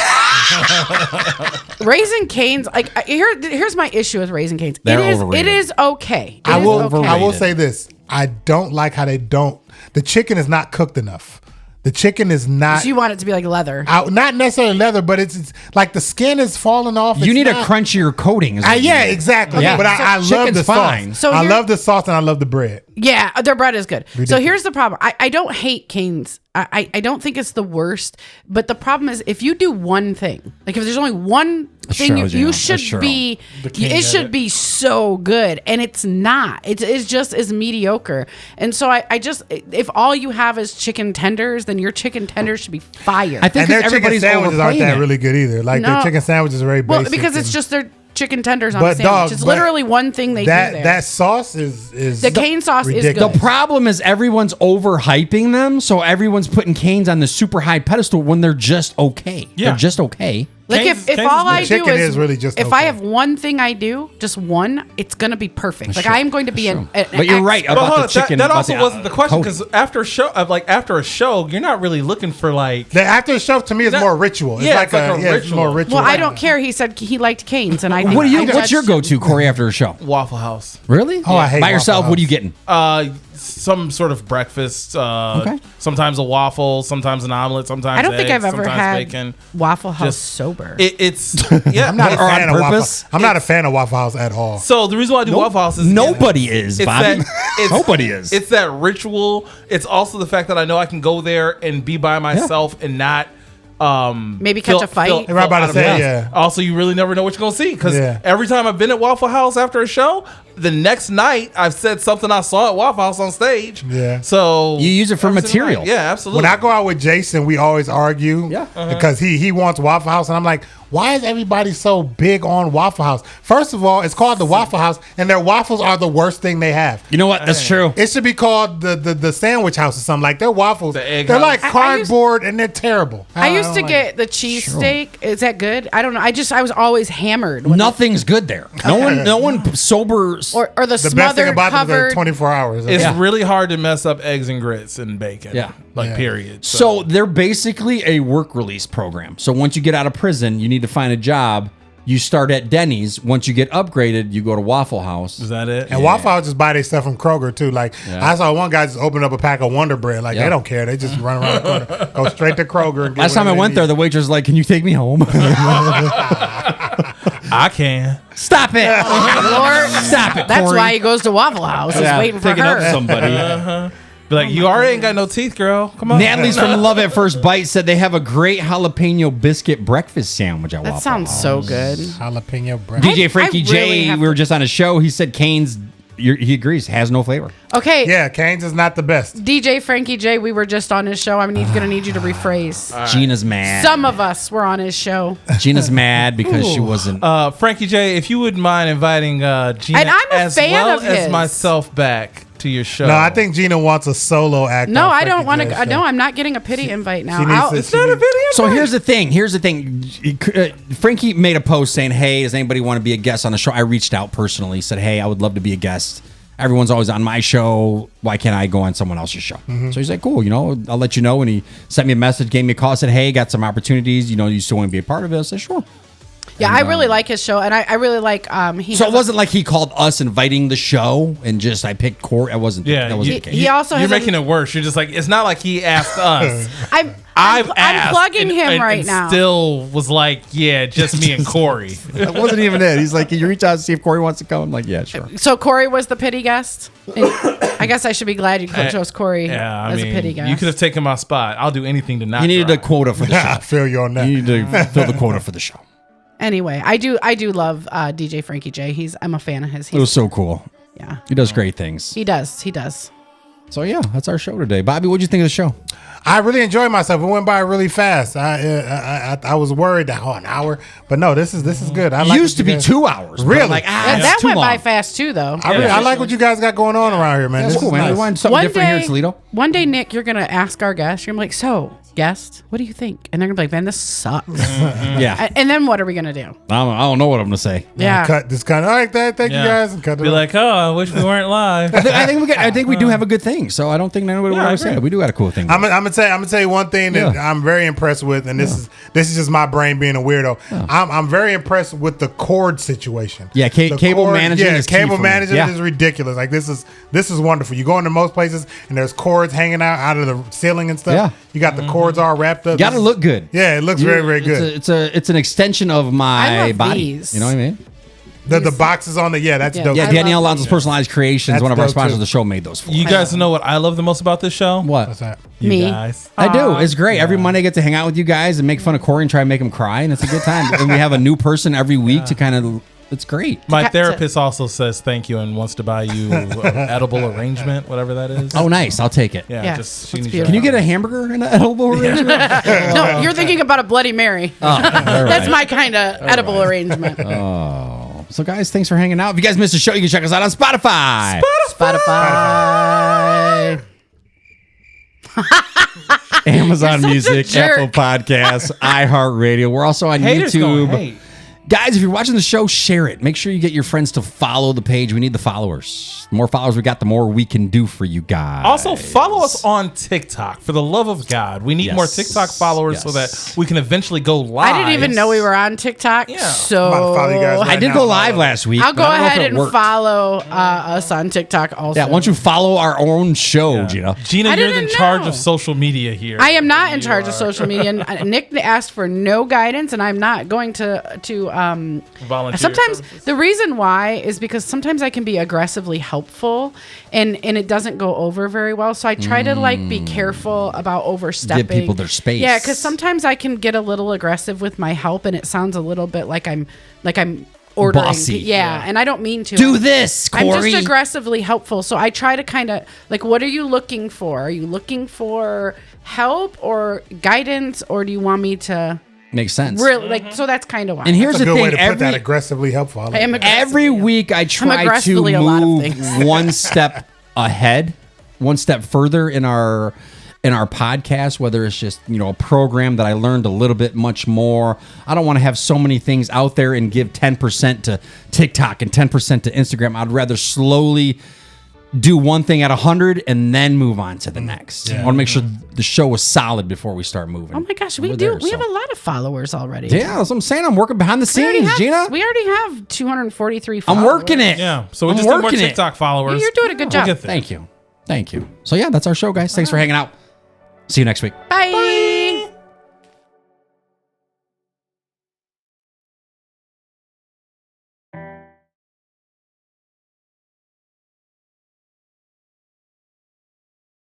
Speaker 8: Raising Cane's, here's my issue with Raising Cane's.
Speaker 5: They're
Speaker 8: It
Speaker 5: overrated.
Speaker 8: is okay. It
Speaker 7: I
Speaker 8: is
Speaker 7: will.
Speaker 8: okay.
Speaker 7: I will say this. I don't like how they don't. The chicken is not cooked enough. The chicken is not.
Speaker 8: So you want it to be like leather.
Speaker 7: Not necessarily leather, but it's like the skin is falling off.
Speaker 5: You
Speaker 7: It's
Speaker 5: need a
Speaker 7: not-
Speaker 5: crunchier coating. Is what you
Speaker 7: Yeah,
Speaker 5: need.
Speaker 7: exactly.
Speaker 5: Yeah.
Speaker 7: But I love
Speaker 5: Chicken's
Speaker 7: the
Speaker 5: fine.
Speaker 7: sauce.
Speaker 8: So
Speaker 7: I
Speaker 8: here-
Speaker 7: love the sauce and I love the bread.
Speaker 8: Yeah, their bread is good.
Speaker 7: Ridiculous.
Speaker 8: So here's the problem. I don't hate Cane's. I don't think it's the worst. But the problem is if you do one thing, like if there's only one thing, you should be, it should be so good. And it's not. It's just as mediocre. And so I just, if all you have is chicken tenders, then your chicken tenders should be fire.
Speaker 5: I think
Speaker 7: And their chicken
Speaker 5: everybody's
Speaker 7: sandwiches aren't
Speaker 5: overplaying
Speaker 7: that
Speaker 5: it.
Speaker 7: really good either. Like
Speaker 8: No.
Speaker 7: their chicken sandwiches are very basic.
Speaker 8: Well, because it's just their chicken tenders on
Speaker 7: But
Speaker 8: a sandwich.
Speaker 7: dog,
Speaker 8: It's
Speaker 7: but
Speaker 8: literally one thing they do there.
Speaker 7: that sauce is
Speaker 8: The cane sauce is
Speaker 7: ridiculous.
Speaker 8: good.
Speaker 5: The problem is everyone's overhyping them, so everyone's putting Cane's on the super high pedestal when they're just okay.
Speaker 6: Yeah.
Speaker 5: They're just okay.
Speaker 8: Like
Speaker 6: Cane's-
Speaker 8: if
Speaker 6: Cane's
Speaker 8: all
Speaker 6: is
Speaker 8: I
Speaker 6: good.
Speaker 8: do
Speaker 7: Chicken
Speaker 8: is
Speaker 7: is really just
Speaker 8: if
Speaker 7: okay.
Speaker 8: I have one thing I do, just one, it's gonna be perfect. Like
Speaker 5: Sure.
Speaker 8: I am going to be an
Speaker 5: But you're right
Speaker 8: expert.
Speaker 6: But
Speaker 5: about
Speaker 6: hold
Speaker 5: the
Speaker 6: on,
Speaker 5: chicken.
Speaker 6: that
Speaker 5: about
Speaker 6: also
Speaker 5: the,
Speaker 6: wasn't the question
Speaker 5: toast.
Speaker 6: because after a show, you're not really looking for like.
Speaker 7: The after the show to me is
Speaker 6: That-
Speaker 7: more ritual. It's
Speaker 6: yeah,
Speaker 7: like
Speaker 6: it's like a
Speaker 7: it's
Speaker 6: ritual.
Speaker 7: more ritual.
Speaker 8: Well, I don't care. He said he liked Cane's, and I think
Speaker 5: What do you?
Speaker 8: I
Speaker 5: What's your
Speaker 8: judged him.
Speaker 5: go-to, Corey, after a show?
Speaker 6: Waffle House.
Speaker 5: Really?
Speaker 7: Oh, I hate
Speaker 5: By
Speaker 7: Waffle
Speaker 5: yourself.
Speaker 7: House.
Speaker 5: What are you getting?
Speaker 6: Some sort of breakfast.
Speaker 5: Okay.
Speaker 6: Sometimes a waffle, sometimes an omelet, sometimes
Speaker 8: I don't think
Speaker 6: eggs,
Speaker 8: I've ever
Speaker 6: sometimes
Speaker 8: had
Speaker 6: bacon.
Speaker 8: Waffle House
Speaker 6: Just-
Speaker 8: sober.
Speaker 6: It's yeah.
Speaker 7: I'm not a
Speaker 5: Or on
Speaker 7: fan of Waffle.
Speaker 5: purpose?
Speaker 7: I'm not a fan of Waffle House at all.
Speaker 6: So the reason why I do Waffle House is
Speaker 5: Nobody is,
Speaker 6: it's
Speaker 5: Bobbie.
Speaker 6: that-
Speaker 5: Nobody is.
Speaker 6: It's that ritual. It's also the fact that I know I can go there and be by myself and not
Speaker 8: Maybe catch a fight.
Speaker 7: Right about to
Speaker 6: out of
Speaker 7: say,
Speaker 6: gas.
Speaker 7: yeah.
Speaker 6: Also, you really never know what you're gonna see because
Speaker 7: Yeah.
Speaker 6: every time I've been at Waffle House after a show, the next night I've said something I saw at Waffle House on stage.
Speaker 7: Yeah.
Speaker 6: So
Speaker 5: You use it for
Speaker 6: every single
Speaker 5: material.
Speaker 6: night. Yeah, absolutely.
Speaker 7: When I go out with Jason, we always argue.
Speaker 5: Yeah.
Speaker 7: Because he wants Waffle House, and I'm like, why is everybody so big on Waffle House? First of all, it's called the Waffle House, and their waffles are the worst thing they have.
Speaker 5: You know what? That's true.
Speaker 7: It should be called the Sandwich House or something. Like their waffles,
Speaker 6: The Egg
Speaker 7: they're
Speaker 6: House.
Speaker 7: like
Speaker 8: I used-
Speaker 7: cardboard and they're terrible.
Speaker 8: I used
Speaker 7: don't
Speaker 8: to
Speaker 7: like
Speaker 8: get the cheesesteak. Is that good? I don't know. I was always hammered. with
Speaker 5: Nothing's good there. No one sober.
Speaker 8: or the
Speaker 7: the best thing
Speaker 8: smothered
Speaker 7: about them is they're
Speaker 8: covered.
Speaker 7: 24 hours.
Speaker 6: it's
Speaker 5: Yeah.
Speaker 6: really hard to mess up eggs and grits and bacon.
Speaker 5: Yeah.
Speaker 7: Yeah.
Speaker 6: Period.
Speaker 5: So they're basically a work release program. So once you get out of prison, you need to find a job. You start at Denny's. Once you get upgraded, you go to Waffle House.
Speaker 6: is that it?
Speaker 7: And Waffle House just buy their stuff from Kroger too. Like I saw one guy just open up a pack of Wonder Bread. Like
Speaker 5: Yeah.
Speaker 7: they don't care. They just run around the corner, go straight to Kroger. And get
Speaker 5: Last time I
Speaker 7: whatever
Speaker 5: went
Speaker 7: they
Speaker 5: there,
Speaker 7: need.
Speaker 5: the waitress was like, "Can you take me home?"
Speaker 6: I can.
Speaker 5: Stop it!
Speaker 8: Lord,
Speaker 5: Stop it!
Speaker 8: that's
Speaker 5: Corey.
Speaker 8: why he goes to Waffle House. He's waiting for
Speaker 5: picking
Speaker 8: her.
Speaker 5: up somebody.
Speaker 6: Be like, you already ain't got no teeth, girl. Come on.
Speaker 5: Natalie's from Love at First Bite said they have a great jalapeno biscuit breakfast sandwich at Waffle
Speaker 8: That sounds
Speaker 5: House.
Speaker 8: so good.
Speaker 7: jalapeno bread.
Speaker 5: DJ Frankie
Speaker 8: I
Speaker 5: J,
Speaker 8: really have
Speaker 5: we were
Speaker 8: to-
Speaker 5: just on a show. He said Cane's, he agrees, has no flavor.
Speaker 8: Okay.
Speaker 7: Yeah, Cane's is not the best.
Speaker 8: DJ Frankie J, we were just on his show. I'm gonna need you to rephrase.
Speaker 5: Gina's mad.
Speaker 8: Some of us were on his show.
Speaker 5: Gina's mad because she wasn't.
Speaker 6: Frankie J, if you wouldn't mind inviting Gina
Speaker 8: And I'm a
Speaker 6: as
Speaker 8: fan
Speaker 6: well
Speaker 8: of
Speaker 6: as
Speaker 8: his.
Speaker 6: myself back to your show.
Speaker 7: No, I think Gina wants a solo act.
Speaker 8: No,
Speaker 7: on
Speaker 8: I
Speaker 7: Frankie
Speaker 8: don't want
Speaker 7: J's
Speaker 8: to.
Speaker 7: show.
Speaker 8: No, I'm not getting a pity invite now.
Speaker 7: She needs
Speaker 8: I'll-
Speaker 7: to-
Speaker 6: It's not a video.
Speaker 5: So here's the thing. Frankie made a post saying, "Hey, does anybody want to be a guest on the show?" I reached out personally, said, "Hey, I would love to be a guest. Everyone's always on my show. Why can't I go on someone else's show?" So he's like, "Cool, I'll let you know." And he sent me a message, gave me a call, said, "Hey, got some opportunities. You still want to be a part of it?" I said, "Sure."
Speaker 8: Yeah, I really like his show, and I really like. He
Speaker 5: So
Speaker 8: has
Speaker 5: it wasn't like he called us inviting the show and just I picked Corey. That wasn't.
Speaker 6: Yeah,
Speaker 5: that wasn't the case.
Speaker 8: he also
Speaker 6: You're
Speaker 8: has.
Speaker 6: making it worse. You're just like, it's not like he asked us.
Speaker 8: I'm
Speaker 6: I'm
Speaker 8: plugging him right now.
Speaker 6: Still was like, yeah, just me and Corey.
Speaker 5: That wasn't even it. He's like, "Can you reach out and see if Corey wants to come?" I'm like, "Yeah, sure."
Speaker 8: So Corey was the pity guest. And I guess I should be glad you chose Corey
Speaker 6: Yeah,
Speaker 8: as a pity guest.
Speaker 6: you could have taken my spot. I'll do anything to not.
Speaker 5: He needed a
Speaker 6: drive.
Speaker 5: quota for the
Speaker 7: I
Speaker 5: show.
Speaker 7: feel you on that.
Speaker 5: You need to fill the quota for the show.
Speaker 8: Anyway, I do love DJ Frankie J. I'm a fan of his.
Speaker 5: It was so cool.
Speaker 8: Yeah,
Speaker 5: He does great things.
Speaker 8: he does.
Speaker 5: So yeah, that's our show today. Bobbie, what'd you think of the show?
Speaker 7: I really enjoyed myself. It went by really fast. I was worried that an hour, but no, this is good. I like
Speaker 5: Used to
Speaker 7: what
Speaker 5: be
Speaker 7: you guys-
Speaker 5: 2 hours. but
Speaker 7: Really?
Speaker 5: I'm like,
Speaker 8: That,
Speaker 5: it's
Speaker 8: that
Speaker 5: too
Speaker 8: went
Speaker 5: long.
Speaker 8: by fast too, though.
Speaker 7: I like what you guys got going on around here, man.
Speaker 5: That's
Speaker 7: This
Speaker 5: cool,
Speaker 7: is
Speaker 5: man.
Speaker 7: nice.
Speaker 5: We wanted something different here in Toledo.
Speaker 8: One day, Nick, you're gonna ask our guest. You're gonna be like, "So, guest, what do you think?" And they're gonna be like, "Man, this sucks."
Speaker 5: Yeah.
Speaker 8: And then what are we gonna do?
Speaker 5: I don't know what I'm gonna say.
Speaker 8: Yeah.
Speaker 7: Cut this kind of all right. Thank you guys. And cut it
Speaker 6: Be
Speaker 7: off.
Speaker 6: like, oh, I wish we weren't live.
Speaker 5: I think we do have a good thing. So I don't think nobody would
Speaker 6: I
Speaker 5: ever say
Speaker 6: agree.
Speaker 5: it. We do got a cool thing.
Speaker 7: I'm gonna tell you one thing that
Speaker 5: Yeah.
Speaker 7: I'm very impressed with, and this is just my brain being a weirdo. I'm very impressed with the cord situation.
Speaker 5: Yeah,
Speaker 7: The
Speaker 5: cable management
Speaker 7: Yeah,
Speaker 5: is key
Speaker 7: cable
Speaker 5: for me.
Speaker 7: management
Speaker 5: Yeah.
Speaker 7: is ridiculous. Like this is wonderful. You go into most places and there's cords hanging out of the ceiling and stuff.
Speaker 5: Yeah.
Speaker 7: You got the cords all wrapped up.
Speaker 5: Gotta look good.
Speaker 7: Yeah, it looks very, very good.
Speaker 5: It's an extension of
Speaker 8: I
Speaker 5: my
Speaker 8: love
Speaker 5: body.
Speaker 8: these.
Speaker 5: You know what I mean?
Speaker 7: The boxes on the that's dope.
Speaker 5: Yeah, Danielle Alonso's Personalized Creations,
Speaker 7: That's
Speaker 5: one of our
Speaker 7: dope,
Speaker 5: sponsors
Speaker 7: too.
Speaker 5: of the show, made those for
Speaker 6: You
Speaker 5: us.
Speaker 6: guys know what I love the most about this show?
Speaker 5: What?
Speaker 7: What's that?
Speaker 6: You
Speaker 8: Me.
Speaker 6: guys.
Speaker 5: I do. It's great. Every Monday I get to hang out with you guys and make fun of Corey and try and make him cry, and it's a good time. And we have a new person every week to kind of. It's great.
Speaker 6: My therapist also says thank you and wants to buy you an edible arrangement, whatever that is.
Speaker 5: Oh, nice. I'll take it.
Speaker 8: Yeah,
Speaker 6: just
Speaker 8: that's
Speaker 6: she needs
Speaker 8: beautiful.
Speaker 5: Can you get a hamburger in an edible arrangement?
Speaker 8: No, you're thinking about a Bloody Mary. That's my kind of edible arrangement.
Speaker 5: So, guys, thanks for hanging out. If you guys missed the show, you can check us out on Spotify.
Speaker 8: Spotify.
Speaker 5: Amazon
Speaker 8: You're such a
Speaker 5: Music,
Speaker 8: jerk.
Speaker 5: Apple Podcasts, iHeartRadio. We're also on
Speaker 6: Haters gonna
Speaker 5: YouTube.
Speaker 6: hate.
Speaker 5: Guys, if you're watching the show, share it. Make sure you get your friends to follow the page. We need the followers. The more followers we got, the more we can do for you guys.
Speaker 6: Also, follow us on TikTok. For the love of God, we need more TikTok followers so that we can eventually go live.
Speaker 8: I didn't even know we were on TikTok.
Speaker 6: Yeah.
Speaker 8: So
Speaker 7: I'm about to follow you guys
Speaker 5: I
Speaker 7: right
Speaker 5: did
Speaker 7: now.
Speaker 5: go live last week.
Speaker 8: I'll
Speaker 5: but
Speaker 8: go
Speaker 5: I don't know if
Speaker 8: ahead
Speaker 5: it
Speaker 8: and
Speaker 5: worked.
Speaker 8: follow us on TikTok also.
Speaker 5: Yeah, why don't you follow our own show, Gina?
Speaker 6: Gina,
Speaker 8: I
Speaker 6: you're
Speaker 8: didn't
Speaker 6: in charge
Speaker 8: know.
Speaker 6: of social media here.
Speaker 8: I am not in charge of social media. Nick asked for no guidance, and I'm not going to
Speaker 6: Volunteer
Speaker 8: sometimes
Speaker 6: services.
Speaker 8: the reason why is because sometimes I can be aggressively helpful and it doesn't go over very well. So I try to be careful about overstepping.
Speaker 5: Give people their space.
Speaker 8: Yeah, because sometimes I can get a little aggressive with my help and it sounds a little bit like I'm ordering.
Speaker 5: Bossy.
Speaker 8: Yeah, and I don't mean to.
Speaker 5: Do this,
Speaker 8: I'm
Speaker 5: Corey.
Speaker 8: just aggressively helpful. So I try to kind of what are you looking for? Are you looking for help or guidance, or do you want me to
Speaker 5: Makes sense.
Speaker 8: really so that's kind of why.
Speaker 5: And here's
Speaker 7: That's a
Speaker 5: the
Speaker 7: good
Speaker 5: thing.
Speaker 7: way to put that aggressively helpful. I like
Speaker 8: I am
Speaker 7: that.
Speaker 8: aggressive,
Speaker 5: Every
Speaker 8: yeah.
Speaker 5: week I try to
Speaker 8: aggressively a lot of
Speaker 5: move
Speaker 8: things.
Speaker 5: one step ahead, one step further in our podcast, whether it's just, a program that I learned a little bit much more. I don't want to have so many things out there and give 10% to TikTok and 10% to Instagram. I'd rather slowly do one thing at 100 and then move on to the next. I want to make sure the show is solid before we start moving.
Speaker 8: Oh my gosh, we
Speaker 5: We're
Speaker 8: do.
Speaker 5: there,
Speaker 8: We
Speaker 5: so.
Speaker 8: have a lot of followers already.
Speaker 5: Yeah, that's what I'm saying. I'm working behind the
Speaker 8: We already
Speaker 5: scenes,
Speaker 8: have,
Speaker 5: Gina.
Speaker 8: We already have 243 followers.
Speaker 5: I'm working it.
Speaker 6: Yeah, so we
Speaker 5: I'm
Speaker 6: just need more
Speaker 5: working it.
Speaker 6: TikTok followers.
Speaker 8: You're doing a good job.
Speaker 6: We'll get there.
Speaker 5: Thank you. So yeah, that's our show, guys. Thanks for hanging out. See you next week.
Speaker 8: Bye.